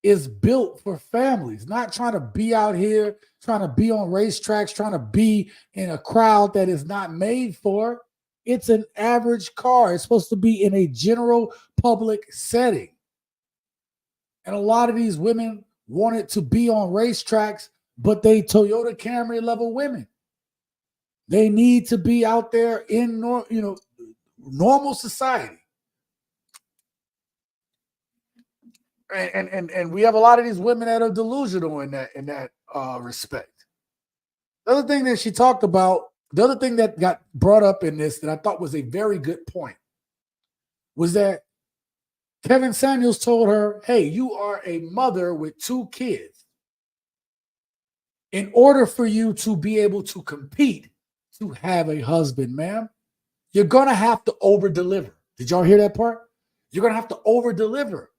is built for families, not trying to be out here, trying to be on racetracks, trying to be in a crowd that is not made for. It's an average car. It's supposed to be in a general public setting. And a lot of these women wanted to be on racetracks, but they Toyota Camry level women. They need to be out there in normal society. And we have a lot of these women that are delusional in that respect. The other thing that she talked about, the other thing that got brought up in this that I thought was a very good point was that Kevin Samuels told her, hey, you are a mother with 2 kids. In order for you to be able to compete to have a husband, ma'am, you're going to have to over-deliver. Did y'all hear that part? You're going to have to over-deliver.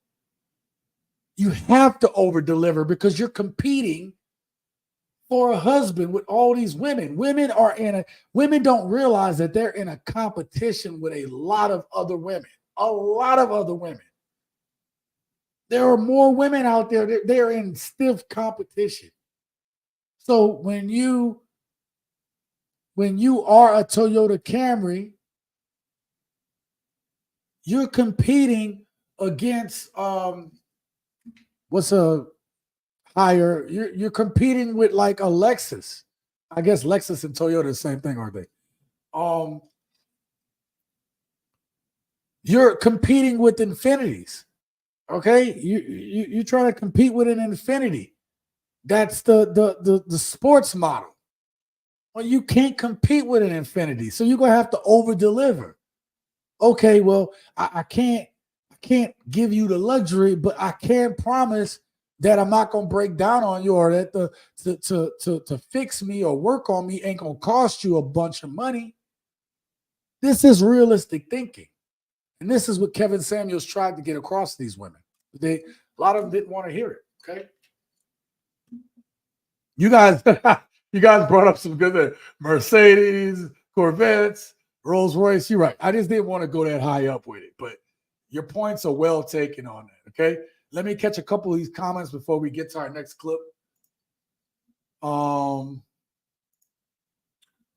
You have to over-deliver because you're competing for a husband with all these women. Women don't realize that they're in a competition with a lot of other women. A lot of other women. There are more women out there. They're in stiff competition. So when you are a Toyota Camry, you're competing against what's a higher? You're competing with like a Lexus. I guess Lexus and Toyota are the same thing, aren't they? You're competing with Infinities. Okay, you're trying to compete with an Infinity. That's the sports model. Well, you can't compete with an Infinity, so you're gonna have to over deliver. Okay, well, I can't give you the luxury, but I can promise that I'm not gonna break down on you, or that to fix me or work on me ain't gonna cost you a bunch of money. This is realistic thinking. And this is what Kevin Samuels tried to get across to these women. A lot of them didn't want to hear it. Okay. You guys brought up some good Mercedes, Corvettes, Rolls Royce. You're right. I just didn't want to go that high up with it, but your points are well taken on that. Okay. Let me catch a couple of these comments before we get to our next clip.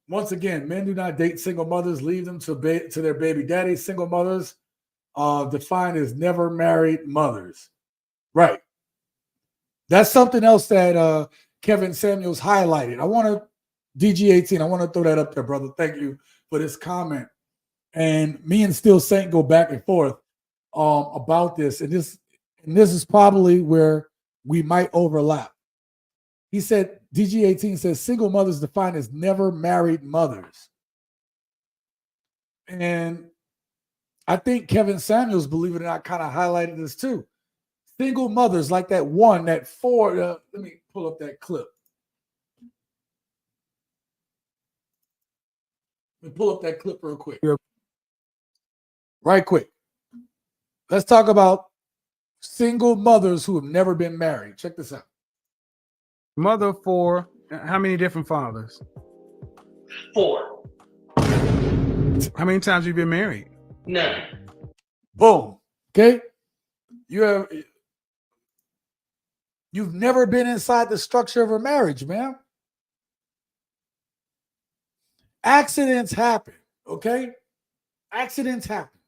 Once again, men do not date single mothers, leave them to their baby daddies. Single mothers defined as never married mothers. Right. That's something else that Kevin Samuels highlighted. I want to, DG18, I want to throw that up there, brother. Thank you for this comment. And me and Still Saint go back and forth about this. And this is probably where we might overlap. He said, DG18 says, single mothers defined as never married mothers. And I think Kevin Samuels, believe it or not, kind of highlighted this too. Single mothers like that one, that four. Let me pull up that clip. Let me pull up that clip real quick. Right quick. Let's talk about single mothers who have never been married. Check this out. Mother of 4. How many different fathers? 4. How many times have you been married? None. Boom. Okay. You have You've never been inside the structure of a marriage, man. Accidents happen, okay? Accidents happen.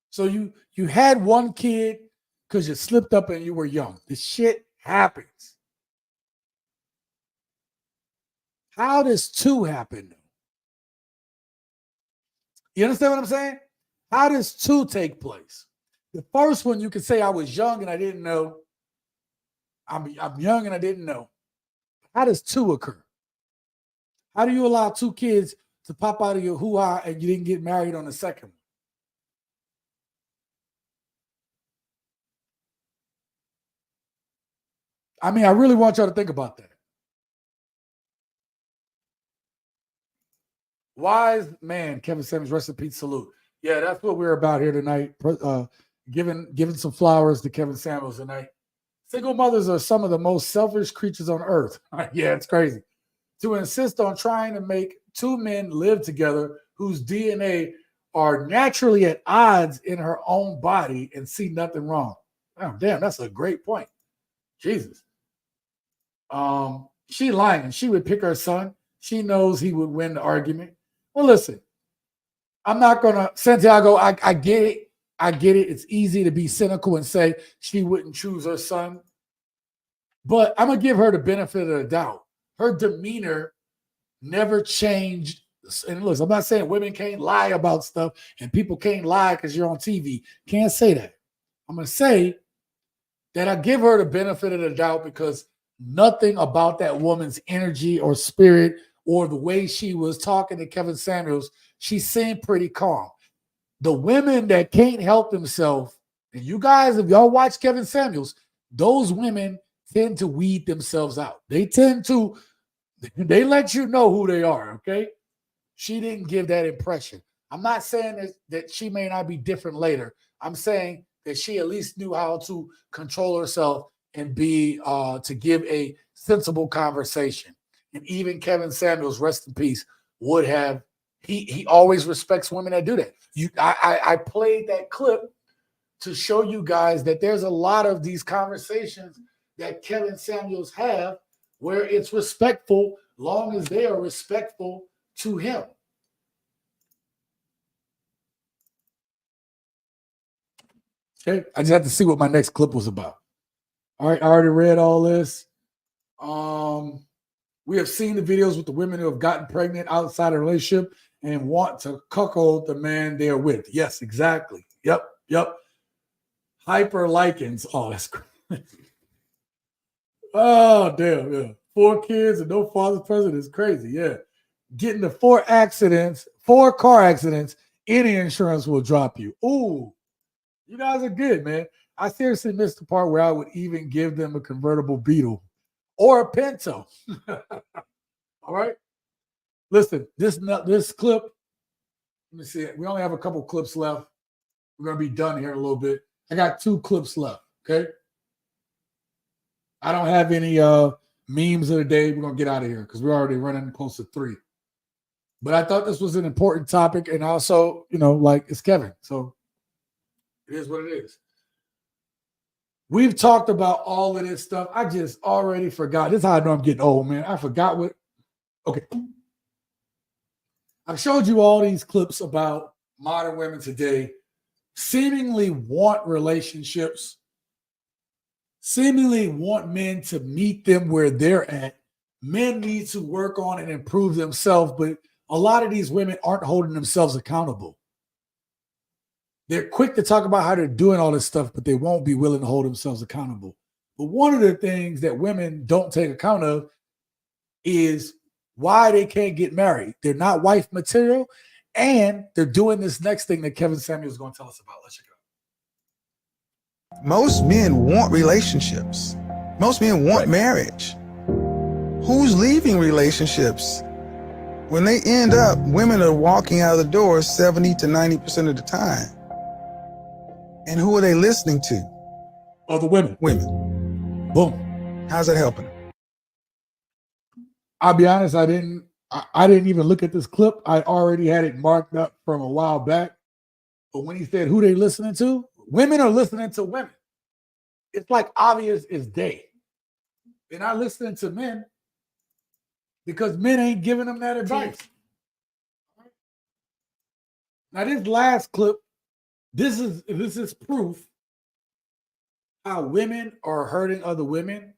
So you had one kid because you slipped up and you were young. This shit happens. How does two happen? You understand what I'm saying? How does two take place? The first one, you could say I was young and I didn't know. I'm young and I didn't know. How does two occur? How do you allow two kids to pop out of your hoo-ha and you didn't get married on the second one? I mean, I really want y'all to think about that. Wise man, Kevin Samuels, rest in peace, salute. Yeah, that's what we're about here tonight. Giving some flowers to Kevin Samuels tonight. Single mothers are some of the most selfish creatures on earth. Yeah, it's crazy. To insist on trying to make two men live together whose DNA are naturally at odds in her own body and see nothing wrong. Oh, damn, that's a great point. Jesus. She lying. She would pick her son. She knows he would win the argument. Well, listen, I'm not gonna, Santiago, I get it. I get it. It's easy to be cynical and say she wouldn't choose her son. But I'm gonna give her the benefit of the doubt. Her demeanor never changed. And look, I'm not saying women can't lie about stuff and people can't lie because you're on TV. Can't say that. I'm gonna say that I give her the benefit of the doubt because nothing about that woman's energy or spirit or the way she was talking to Kevin Samuels, she seemed pretty calm. The women that can't help themselves, and you guys, if y'all watch Kevin Samuels, those women tend to weed themselves out. They let you know who they are, okay? She didn't give that impression. I'm not saying that she may not be different later. I'm saying that she at least knew how to control herself and be to give a sensible conversation. And even Kevin Samuels, rest in peace, would have. He always respects women that do that. I played that clip to show you guys that there's a lot of these conversations that Kevin Samuels have where it's respectful, long as they are respectful to him. Okay, I just had to see what my next clip was about. All right, I already read all this. We have seen the videos with the women who have gotten pregnant outside a relationship and want to cuckold the man they are with. Yes, exactly. Yep. Hyper likens. Oh, that's great. Oh, damn. Yeah. 4 kids and no father present is crazy. Yeah. Getting to 4 car accidents, any insurance will drop you. Ooh, you guys are good, man. I seriously missed the part where I would even give them a convertible Beetle or a Pinto. All right. Listen, this clip, let me see it. We only have a couple clips left. We're going to be done here in a little bit. I got 2 clips left, okay? I don't have any memes of the day. We're going to get out of here because we're already running close to 3. But I thought this was an important topic, and also, like, it's Kevin. So it is what it is. We've talked about all of this stuff. I just already forgot. This is how I know I'm getting old, man. I forgot what. Okay. I've showed you all these clips about modern women today seemingly want relationships, seemingly want men to meet them where they're at. Men need to work on and improve themselves, but a lot of these women aren't holding themselves accountable. They're quick to talk about how they're doing all this stuff, but they won't be willing to hold themselves accountable. But one of the things that women don't take account of is why they can't get married. They're not wife material, and they're doing this next thing that Kevin Samuels is going to tell us about. Let's check it out. Most men want relationships. Most men want marriage. Who's leaving relationships? When they end up, women are walking out of the door 70 to 90% of the time. And who are they listening to? Other women. Women. Boom. How's that helping? I'll be honest, I didn't even look at this clip. I already had it marked up from a while back. But when he said who they listening to, women are listening to women. it's like obvious as day. They're not listening to men because men ain't giving them that advice. Now, this last clip, this is proof how women are hurting other women.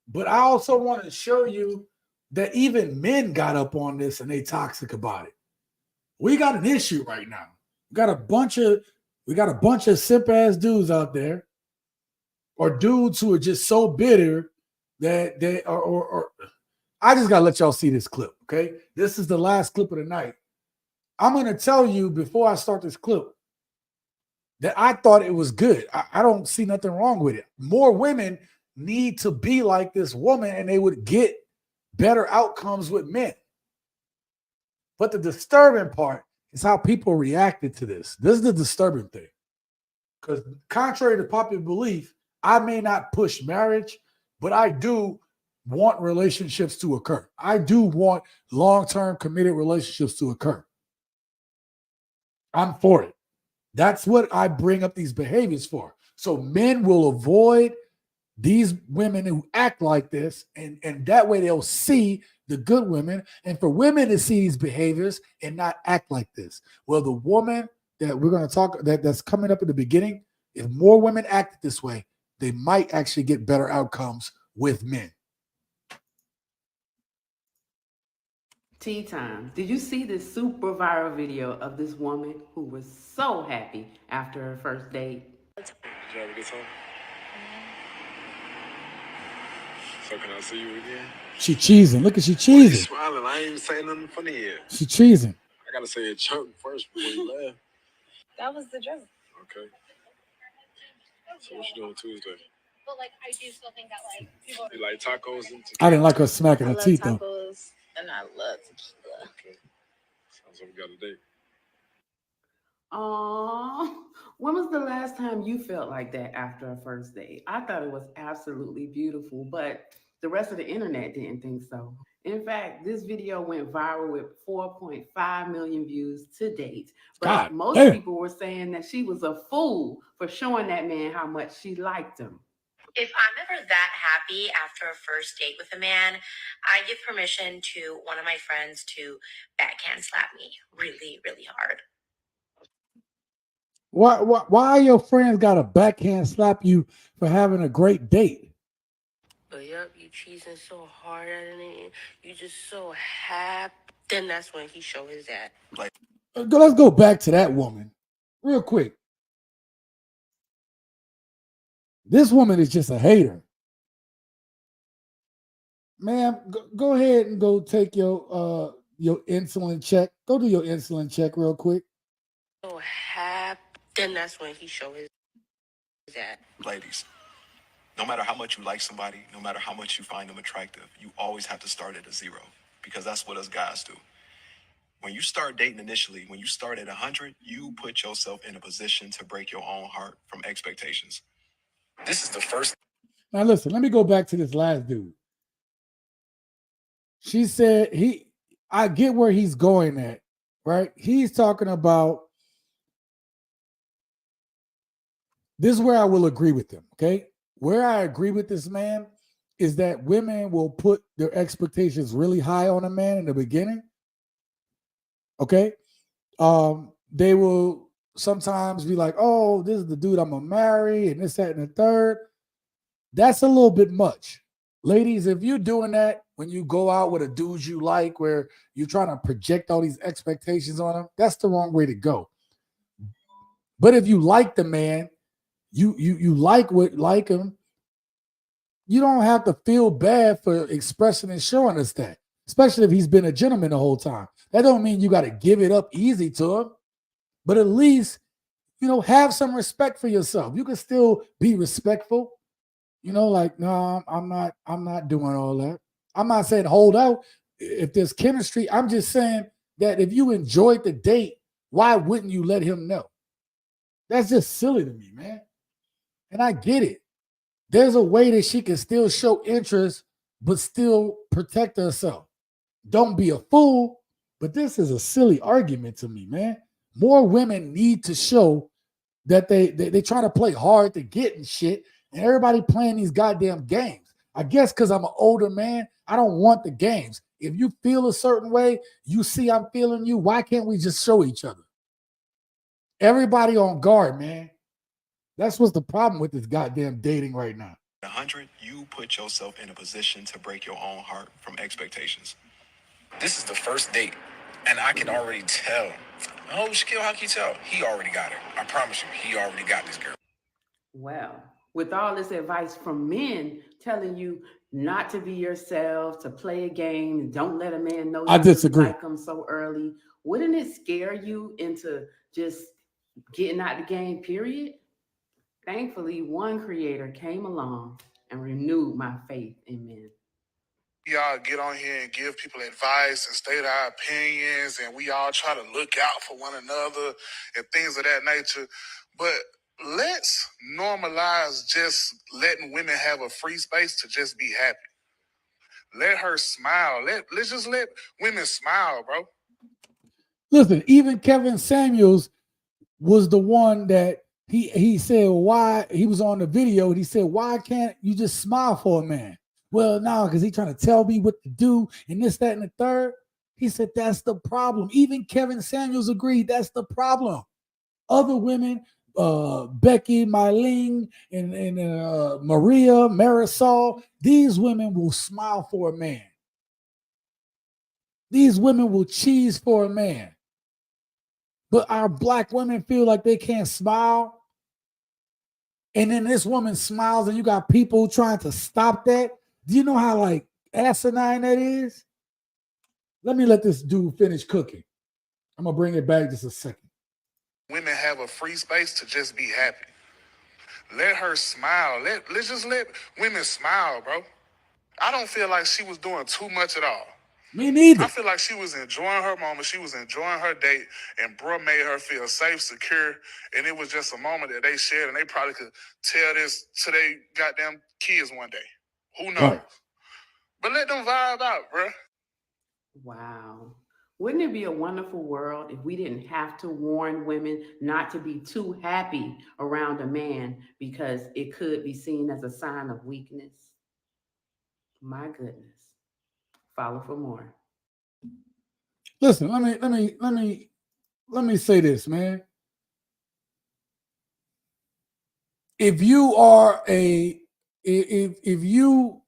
But I also want to show you that even men got up on this and they toxic about it. We got an issue right now. We got a bunch of simp ass dudes out there, or dudes who are just so bitter that they are. Or I just gotta let y'all see this clip. Okay, this is the last clip of the night. I'm gonna tell you before I start this clip that I thought it was good. I don't see nothing wrong with it. More women need to be like this woman, and they would get better outcomes with men. But the disturbing part is how people reacted to this. This is the disturbing thing. Because contrary to popular belief, I may not push marriage, but I do want relationships to occur. I do want long-term committed relationships to occur. I'm for it. That's what I bring up these behaviors for. So men will avoid these women who act like this, and that way they'll see the good women, and for women to see these behaviors and not act like this. Well, the woman that we're going to talk that's coming up in the beginning, if more women acted this way, they might actually get better outcomes with men. Tea time. Did you see this super viral video of this woman who was so happy after her first date? Did you have a good time? So can I see you again? She cheesing. Look at she You cheesing. smiling. I ain't even saying nothing funny yet. She cheesing. I gotta say a joke first before you laugh. That was the joke. Okay. So what you doing Tuesday? But like, I do still think that like people. You like tacos and tequila? I didn't like her smacking her love teeth though. tacos and I love tequila. Okay. Sounds like we got a date. Aww. When was the last time you felt like that after a first date? I thought it was absolutely beautiful, but the rest of the internet didn't think so. In fact, this video went viral with 4.5 million views to date. But God most damn. people were saying that she was a fool for showing that man how much she liked him. If I'm ever that happy after a first date with a man, I give permission to one of my friends to backhand slap me really, really hard. Why your friends got to backhand slap you for having a great date? But yep, you cheesing so hard at it, you just so happy. Then that's when he show his ass. Let's go back to that woman real quick. This woman is just a hater. Ma'am, go ahead and go take your insulin check. Go do your insulin check real quick. So happy. Then that's when he show his ass. Ladies, no matter how much you like somebody, no matter how much you find them attractive, you always have to start at a zero, because that's what us guys do. When you start dating initially, when you start at 100, you put yourself in a position to break your own heart from expectations. This is the first. Now listen, let me go back to this last dude. She said I get where he's going at, right? He's talking about, this is where I will agree with him, okay? Where I agree with this man is that women will put their expectations really high on a man in the beginning, okay? They will sometimes be like, oh, this is the dude I'm gonna marry, and this, that, and the third. That's a little bit much. Ladies, if you're doing that when you go out with a dude you like, where you're trying to project all these expectations on him, that's the wrong way to go. But if you like the man, you like him, you don't have to feel bad for expressing and showing us that, especially if he's been a gentleman the whole time. That don't mean you got to give it up easy to him, but at least, have some respect for yourself. You can still be respectful. Like, no, I'm not doing all that. I'm not saying hold out if there's chemistry. I'm just saying that if you enjoyed the date, why wouldn't you let him know? That's just silly to me, man. And I get it. There's a way that she can still show interest, but still protect herself. Don't be a fool, but this is a silly argument to me, man. More women need to show that they try to play hard to get and shit, and everybody playing these goddamn games. I guess because I'm an older man, I don't want the games. If you feel a certain way, you see I'm feeling you, why can't we just show each other? Everybody on guard, man. That's what's the problem with this goddamn dating right now. 100, you put yourself in a position to break your own heart from expectations. This is the first date, and I can already tell. Oh, Shaquille, how can you tell? He already got her. I promise you, he already got this girl. Well, with all this advice from men telling you not to be yourself, to play a game, and don't let a man know I you disagree. like him so early, wouldn't it scare you into just getting out the game, period? Thankfully, one creator came along and renewed my faith in men. Y'all get on here and give people advice and state our opinions, and we all try to look out for one another and things of that nature. But let's normalize just letting women have a free space to just be happy. Let her smile. Let's just let women smile, bro. Listen, even Kevin Samuels was the one that he said why he was on the video and he said, why can't you just smile for a man? Well, no, because he's trying to tell me what to do and this, that, and the third. He said that's the problem. Even Kevin Samuels agreed that's the problem. Other women, Becky, Mylene, and Maria, Marisol, these women will smile for a man. These women will cheese for a man. But our black women feel like they can't smile. And then this woman smiles and you got people trying to stop that. Do you know how like asinine that is? Let me let this dude finish cooking. I'm going to bring it back just a second. Women have a free space to just be happy. Let her smile. Let's just let women smile, bro. I don't feel like she was doing too much at all. Me neither. I feel like she was enjoying her moment. She was enjoying her date, and bro made her feel safe, secure, and it was just a moment that they shared, and they probably could tell this to their goddamn kids one day. Who knows? Right. But let them vibe out, bro. Wow. Wouldn't it be a wonderful world if we didn't have to warn women not to be too happy around a man because it could be seen as a sign of weakness? My goodness. Follow for more. Listen, let me say this, man. If you are if you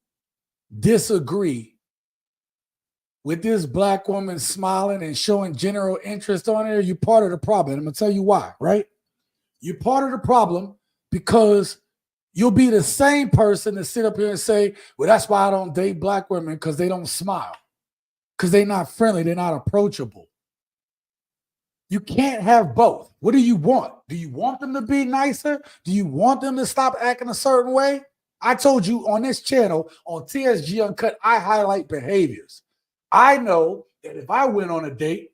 disagree with this black woman smiling and showing general interest on her, you're part of the problem. I'm gonna tell you why, right? You're part of the problem because you'll be the same person that sit up here and say, well, that's why I don't date black women, because they don't smile. Because they're not friendly, they're not approachable. You can't have both. What do you want? Do you want them to be nicer? Do you want them to stop acting a certain way? I told you on this channel, on TSG Uncut, I highlight behaviors. I know that if I went on a date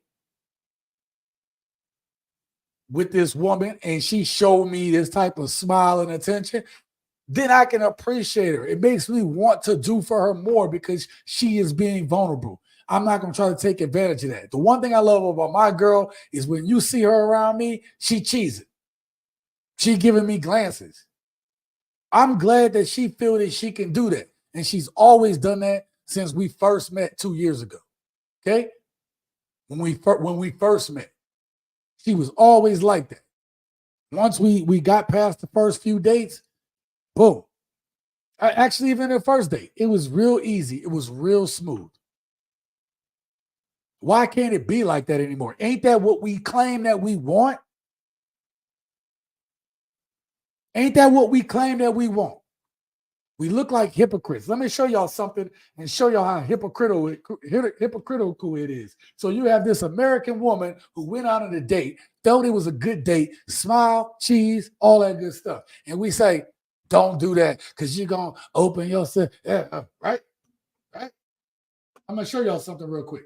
with this woman and she showed me this type of smile and attention, then I can appreciate her. It makes me want to do for her more because she is being vulnerable. I'm not going to try to take advantage of that. The one thing I love about my girl is when you see her around me, she cheesing. She giving me glances. I'm glad that she feels that she can do that. And she's always done that since we first met 2 years ago. Okay? When we first met, she was always like that. Once we got past the first few dates, boom. Actually, even the first date, it was real easy. It was real smooth. Why can't it be like that anymore? Ain't that what we claim that we want? Ain't that what we claim that we want? We look like hypocrites. Let me show y'all something and show y'all how hypocritical it is. So you have this American woman who went out on a date, thought it was a good date, smile, cheese, all that good stuff. And we say, don't do that because you're going to open yourself. Yeah, right? I'm going to show y'all something real quick.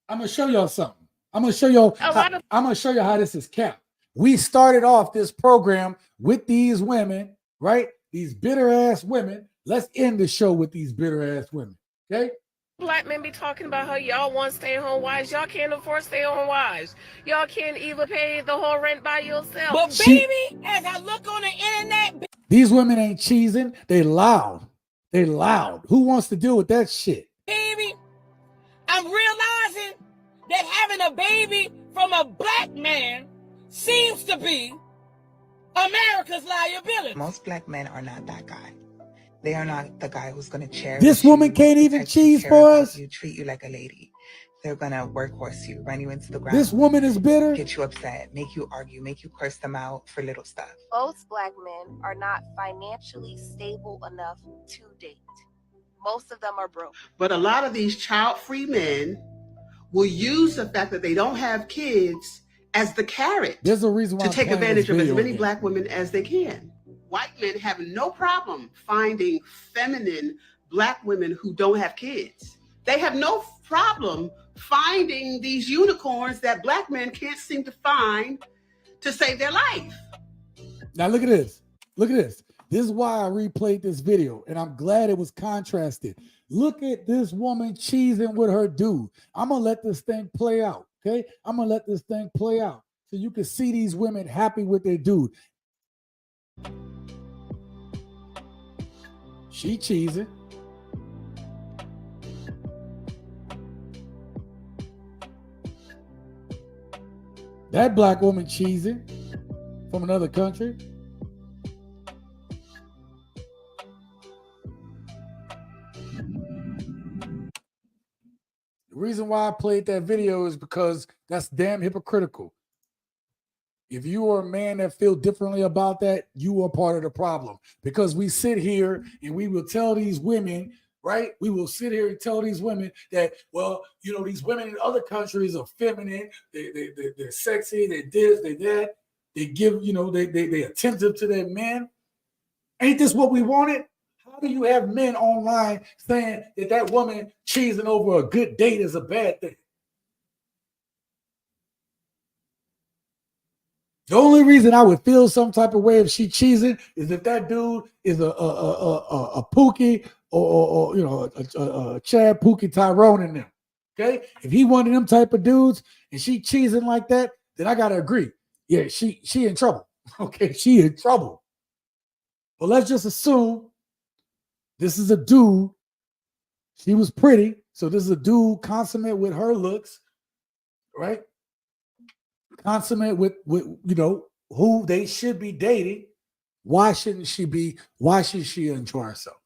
I'm going to show y'all something. I'm going to show you how this is capped. We started off this program with these women, right? These bitter ass women. Let's end the show with these bitter ass women. Okay? Black men be talking about how y'all want stay-at-home wives. Y'all can't afford stay-at-home wives. Y'all can't even pay the whole rent by yourself. But baby, as I look on the internet, these women ain't cheesing. They loud. They loud. Who wants to deal with that shit? baby, I'm realizing that having a baby from a black man seems to be America's liability. Most black men are not that guy. They are not the guy who's going to cherish this woman can't even cheese for us. you, treat you like a lady. They're going to workhorse you, run you into the ground. This woman is bitter. Get you upset, make you argue, make you curse them out for little stuff. Most black men are not financially stable enough to date. Most of them are broke. But a lot of these child-free men will use the fact that they don't have kids as the carrot. There's a reason why to take advantage of as many black women as they can. White men have no problem finding feminine black women who don't have kids. They have no problem finding these unicorns that black men can't seem to find to save their life. Now look at this. Look at this. This is why I replayed this video, and I'm glad it was contrasted. Look at this woman cheesing with her dude. I'm going to let this thing play out, okay? I'm going to let this thing play out so you can see these women happy with their dude. She cheesing. That black woman cheesing from another country. The reason why I played that video is because that's damn hypocritical. If you are a man that feel differently about that, you are part of the problem. Because we sit here and we will tell these women, right? We will sit here and tell these women that, well, you know, these women in other countries are feminine, they're sexy, they're this, they're that. They give, you know, they attentive to their men. Ain't this what we wanted? How do you have men online saying that that woman cheesing over a good date is a bad thing? The only reason I would feel some type of way if she cheesing is if that dude is a Pookie or you know a Chad, Pookie, Tyrone in them. Okay, if he one of them type of dudes and she cheesing like that, then I gotta agree. Yeah, she in trouble. Okay, she in trouble. But let's just assume this is a dude. She was pretty, so this is a dude consummate with her looks, right? Consummate with you know who they should be dating. Why shouldn't she be? Why should she enjoy herself?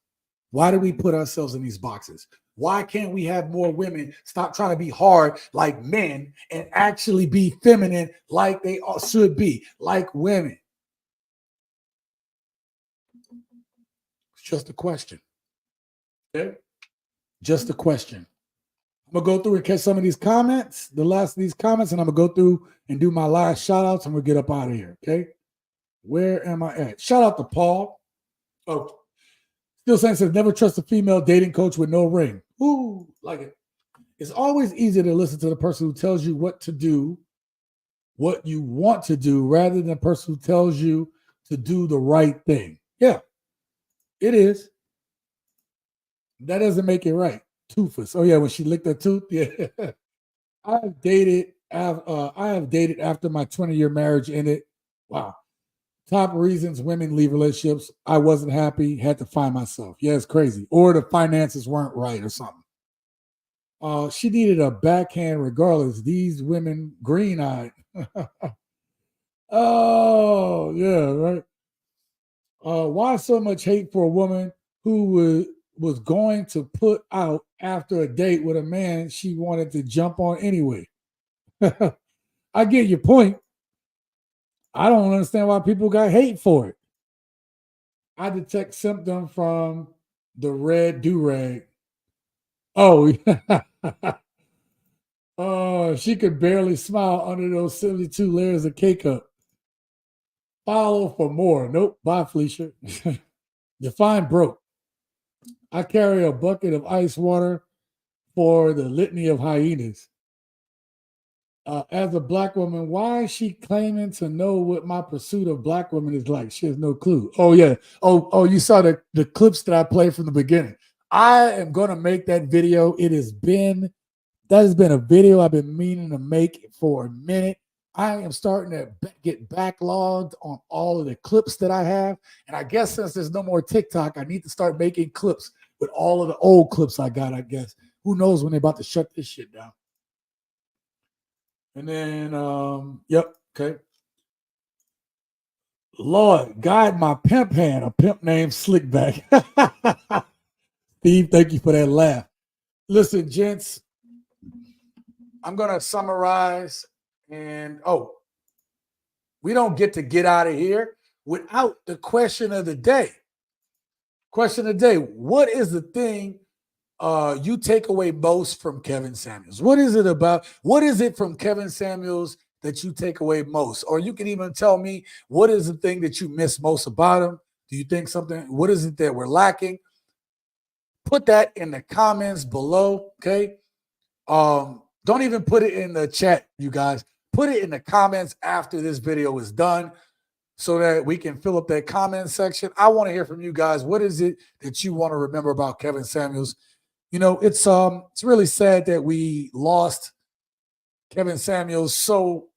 Why do we put ourselves in these boxes? Why can't we have more women stop trying to be hard like men and actually be feminine like they should be, like women? It's just a question. Okay? Just a question. I'm going to go through and catch some of these comments, the last of these comments, and I'm going to go through and do my last shout outs and we'll get up out of here. Okay. Where am I at? Shout out to Paul. Oh, Still Saying says, never trust a female dating coach with no ring. Ooh, like it. It's always easier to listen to the person who tells you what to do, what you want to do, rather than the person who tells you to do the right thing. Yeah, it is. That doesn't make it right. Toothless. Oh yeah, when she licked her tooth. Yeah. I have dated after my 20-year marriage ended. Wow. Top reasons women leave relationships. I wasn't happy, had to find myself. Yeah, it's crazy. Or the finances weren't right or something. She needed a backhand regardless. These women green-eyed. Oh, yeah, right. Why so much hate for a woman who was going to put out after a date with a man she wanted to jump on anyway? I get your point. I don't understand why people got hate for it. I detect symptom from the red do-rag. Oh, oh, she could barely smile under those 72 layers of K-cup. Follow for more. Nope. Bye, Felicia. Define broke. I carry a bucket of ice water for the litany of hyenas. As a black woman, why is she claiming to know what my pursuit of black women is like? She has no clue. Oh, yeah. Oh, you saw the clips that I played from the beginning. I am going to make that video. That has been a video I've been meaning to make for a minute. I am starting to get backlogged on all of the clips that I have. And I guess since there's no more TikTok, I need to start making clips with all of the old clips I got, I guess. Who knows when they're about to shut this shit down. And then, yep, okay. Lord, guide my pimp hand, a pimp named Slickback. Steve, thank you for that laugh. Listen, gents, I'm going to summarize. And, we don't get out of here without the question of the day. Question of the day, what is the thing you take away most from Kevin Samuels? What is it about? What is it from Kevin Samuels that you take away most? Or you can even tell me, what is the thing that you miss most about him? Do you think what is it that we're lacking? Put that in the comments below, okay? Don't even put it in the chat, you guys. Put it in the comments after this video is done so that we can fill up that comment section. I want to hear from you guys. What is it that you want to remember about Kevin Samuels? You know, it's really sad that we lost Kevin Samuels. So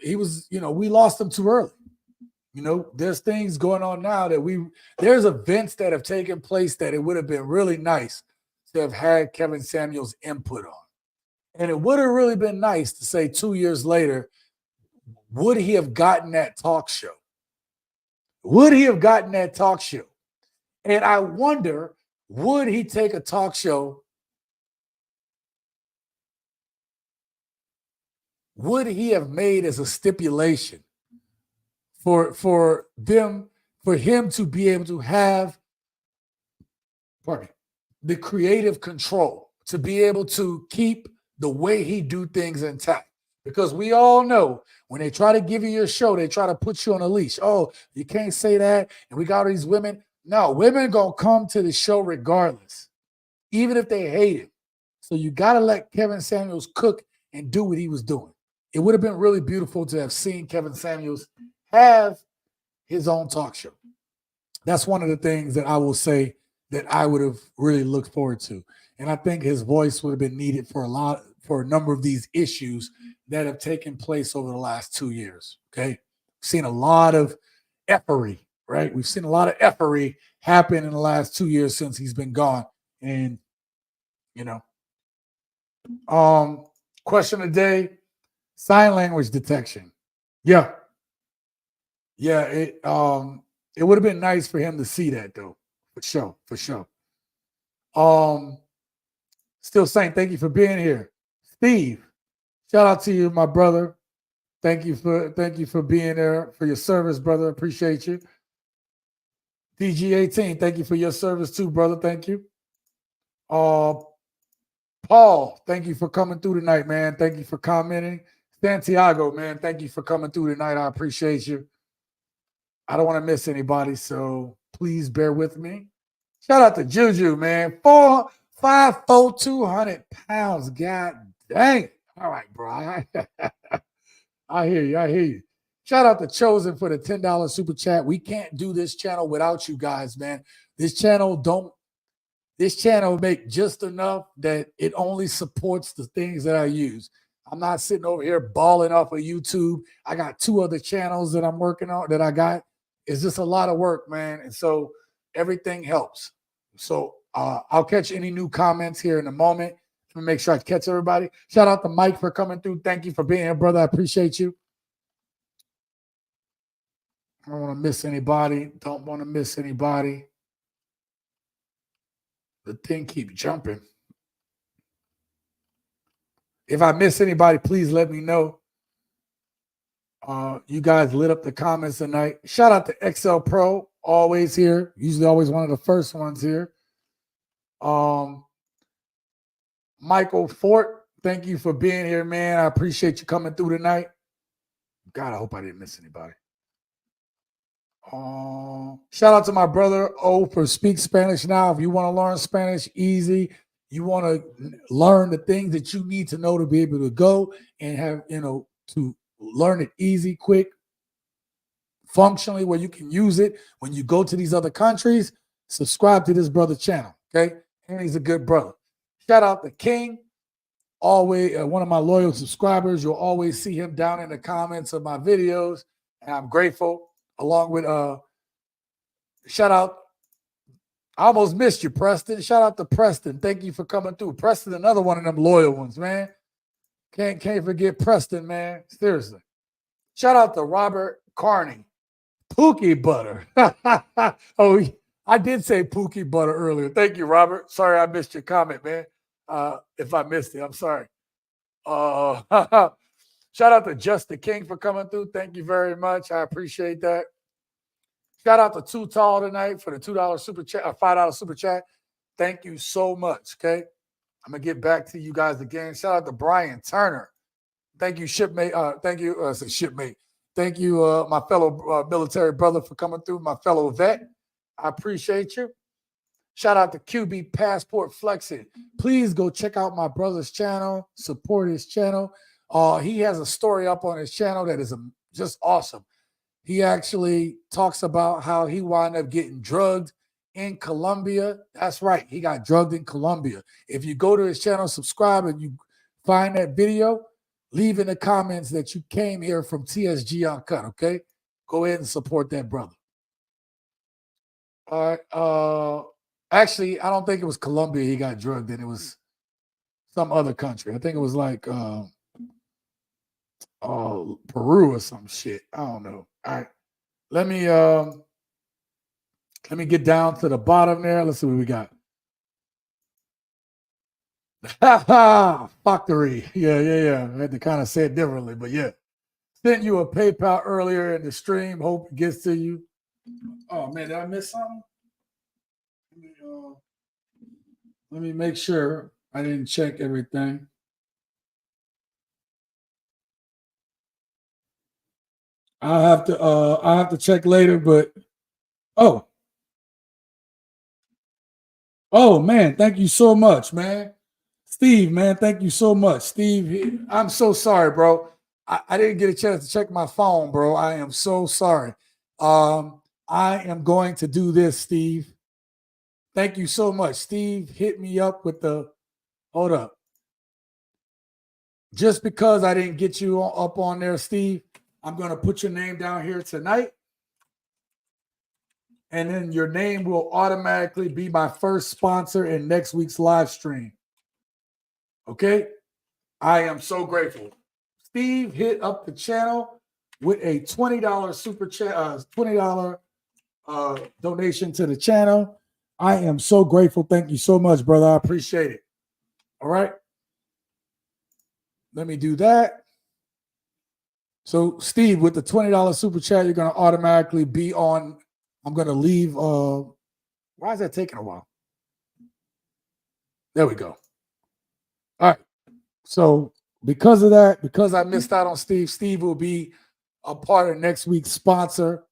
we lost him too early. You know, there's things going on now there's events that have taken place that it would have been really nice to have had Kevin Samuels' input on. And it would have really been nice to say 2 years later, would he have gotten that talk show? Would he have gotten that talk show? And I wonder, would he take a talk show? Would he have made as a stipulation for him to be able to have the creative control, to be able to keep the way he do things intact? Because we all know when they try to give you your show, they try to put you on a leash. Oh, you can't say that. And we got all these women. No, women going to come to the show regardless, even if they hate him. So you got to let Kevin Samuels cook and do what he was doing. It would have been really beautiful to have seen Kevin Samuels have his own talk show. That's one of the things that I will say that I would have really looked forward to. And I think his voice would have been needed for a number of these issues that have taken place over the last 2 years. Okay. We've seen a lot of effery, right? We've seen a lot of effery happen in the last 2 years since he's been gone. And, question of the day, sign language detection. Yeah. Yeah. It would have been nice for him to see that though. For sure. Still saying thank you for being here. Steve, shout out to you, my brother. Thank you for being there, for your service, brother. Appreciate you. DG18, thank you for your service too, brother. Thank you. Paul, thank you for coming through tonight, man. Thank you for commenting. Santiago, man, thank you for coming through tonight. I appreciate you. I don't want to miss anybody, so please bear with me. Shout out to Juju, man. 5'4", 200 pounds. God dang. All right, bro. I hear you. Shout out to Chosen for the $10 super chat. We can't do this channel without you guys, man. This channel make just enough that it only supports the things that I use. I'm not sitting over here balling off of YouTube. I got 2 other channels that I'm working on that I got. It's just a lot of work, man. And so everything helps. So I'll catch any new comments here in a moment. Let me make sure I catch everybody. Shout out to Mike for coming through. Thank you for being here, brother. I appreciate you. I don't want to miss anybody. Don't want to miss anybody. The thing keeps jumping. If I miss anybody, please let me know. You guys lit up the comments tonight. Shout out to XL Pro, always here. Usually always one of the first ones here. Michael Fort, thank you for being here, man. I appreciate you coming through tonight. God, I hope I didn't miss anybody. Shout out to my brother O for Speak Spanish Now. If you want to learn Spanish easy, you want to learn the things that you need to know to be able to go and have, to learn it easy, quick, functionally, where you can use it when you go to these other countries, subscribe to this brother's channel, okay? And he's a good brother. Shout out to King, always one of my loyal subscribers. You'll always see him down in the comments of my videos, and I'm grateful. Along with shout out, I almost missed you, Preston. Shout out to Preston. Thank you for coming through. Preston, another one of them loyal ones, man. Can't forget Preston, man. Seriously. Shout out to Robert Carney. Pookie butter. Oh, I did say Pookie butter earlier. Thank you, Robert. Sorry I missed your comment, man. If I missed it, I'm sorry. Shout out to Just the King for coming through. Thank you very much. I appreciate that. Shout out to Too Tall tonight for the $2 super chat, $5 super chat. Thank you so much. Okay. I'm gonna get back to you guys again. Shout out to Brian Turner. Thank you, shipmate. Thank you, shipmate. Thank you, my fellow military brother, for coming through, my fellow vet. I appreciate you. Shout out to QB Passport Flexing. Please go check out my brother's channel, support his channel. He has a story up on his channel that is just awesome. He actually talks about how he wound up getting drugged in Colombia. That's right. He got drugged in Colombia. If you go to his channel, subscribe, and you find that video, leave in the comments that you came here from TSG Uncut, okay? Go ahead and support that brother. All right. Actually, I don't think it was Colombia he got drugged in. It was some other country. I think it was like Peru or some shit. I don't know. All right. Let me get down to the bottom there. Let's see what we got. Factory. Yeah. I had to kind of say it differently, but yeah. Sent you a PayPal earlier in the stream. Hope it gets to you. Oh man, did I miss something? Let me make sure I didn't check everything. I'll have to check later, but oh man, thank you so much, man. Steve, man, thank you so much. Steve, I'm so sorry, bro. I didn't get a chance to check my phone, bro. I am so sorry. I am going to do this, Steve. Thank you so much. Steve hit me up with hold up. Just because I didn't get you up on there, Steve, I'm going to put your name down here tonight. And then your name will automatically be my first sponsor in next week's live stream. Okay? I am so grateful. Steve hit up the channel with a $20 super chat, $20 donation to the channel. I am so grateful. Thank you so much, brother. I appreciate it. All right. Let me do that. So, Steve, with the $20 super chat, you're going to automatically be on. I'm going to leave. Why is that taking a while? There we go. All right. So, because of that, because I missed out on Steve, Steve will be a part of next week's sponsor.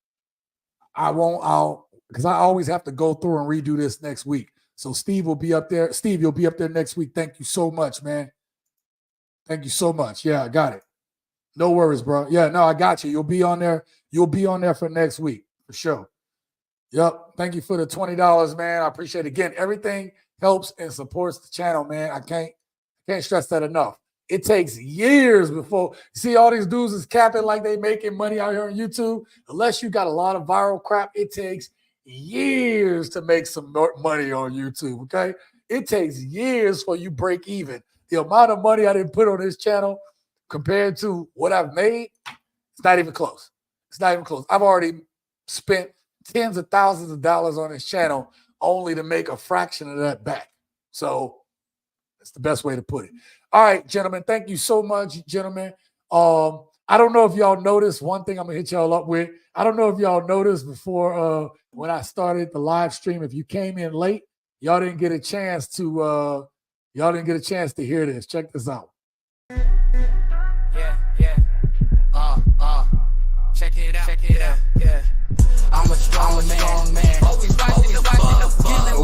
Because I always have to go through and redo this next week. So Steve will be up there. Steve, you'll be up there next week. Thank you so much, man. Thank you so much. Yeah, I got it. No worries, bro. Yeah, no, I got you. You'll be on there. You'll be on there for next week, for sure. Yep. Thank you for the $20, man. I appreciate it. Again, everything helps and supports the channel, man. I can't stress that enough. It takes years before you see all these dudes is capping like they making money out here on YouTube. Unless you got a lot of viral crap, it takes years to make some money on YouTube, okay? It takes years for you break even. The amount of money I didn't put on this channel compared to what I've made, it's not even close. It's not even close. I've already spent tens of thousands of dollars on this channel only to make a fraction of that back. So that's the best way to put it. All right, gentlemen. Thank you so much, gentlemen. I don't know if y'all noticed one thing I'm going to hit y'all up with. I don't know if y'all noticed before when I started the live stream, if you came in late, y'all didn't get a chance to hear this. Check this out. Check it out. Yeah. I'm a strong man. Always rising the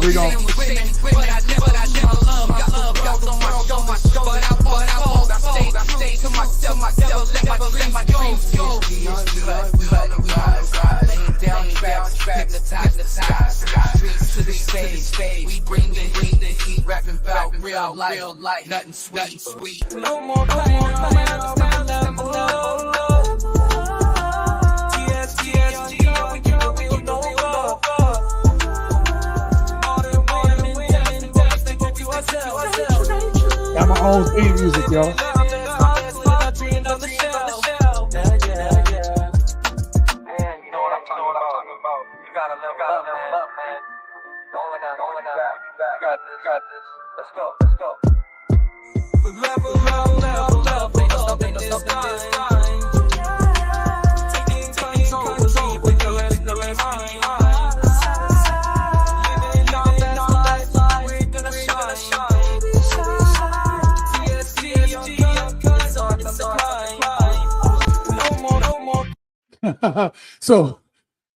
dealing with men with women, but I never love my love on my shoulder. But I won't stay to myself, let my dreams go. Laying down tracks, hypnotized, streets to the stage. We bring the heat, rapping about real life, nothing sweet. No more pain, understand my love. TSG, we know love. Got my own theme music, y'all. Got this. Let's go. Level up, they don't stop this time. Taking control with the rest of the mind. Living our best life, we're gonna shine. TSG, it's on the climb. No more. So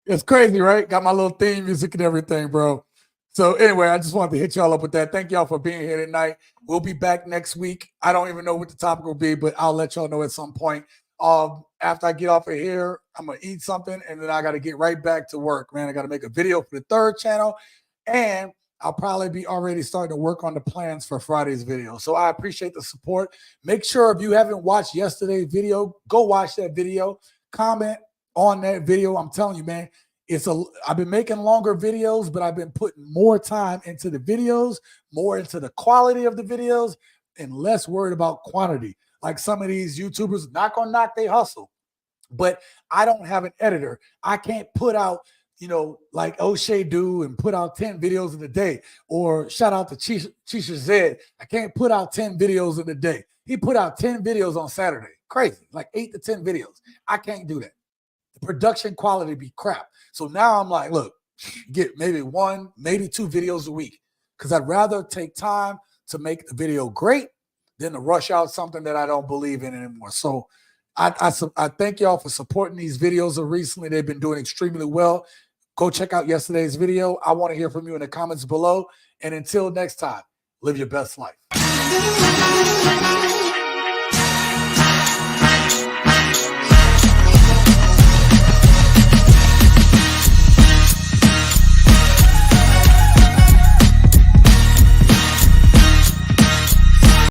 it's crazy, right? Got my little theme music and everything, bro. So anyway, I just wanted to hit y'all up with that. Thank y'all for being here tonight. We'll be back next week. I don't even know what the topic will be, but I'll let y'all know at some point. After I get off of here, I'm going to eat something, and then I got to get right back to work, man. I got to make a video for the third channel, and I'll probably be already starting to work on the plans for Friday's video. So I appreciate the support. Make sure if you haven't watched yesterday's video, go watch that video. Comment on that video. I'm telling you, man. I've been making longer videos, but I've been putting more time into the videos, more into the quality of the videos, and less worried about quantity. Like some of these YouTubers, not gonna knock they hustle, but I don't have an editor. I can't put out, like O'Shea do and put out 10 videos in a day. Or shout out to Chisha Zed. I can't put out 10 videos in a day. He put out 10 videos on Saturday. Crazy, like 8 to 10 videos. I can't do that. The production quality be crap. So now I'm like, look, get maybe 1, maybe 2 videos a week, because I'd rather take time to make the video great than to rush out something that I don't believe in anymore. So I thank y'all for supporting these videos recently. They've been doing extremely well. Go check out yesterday's video. I want to hear from you in the comments below. And until next time, live your best life.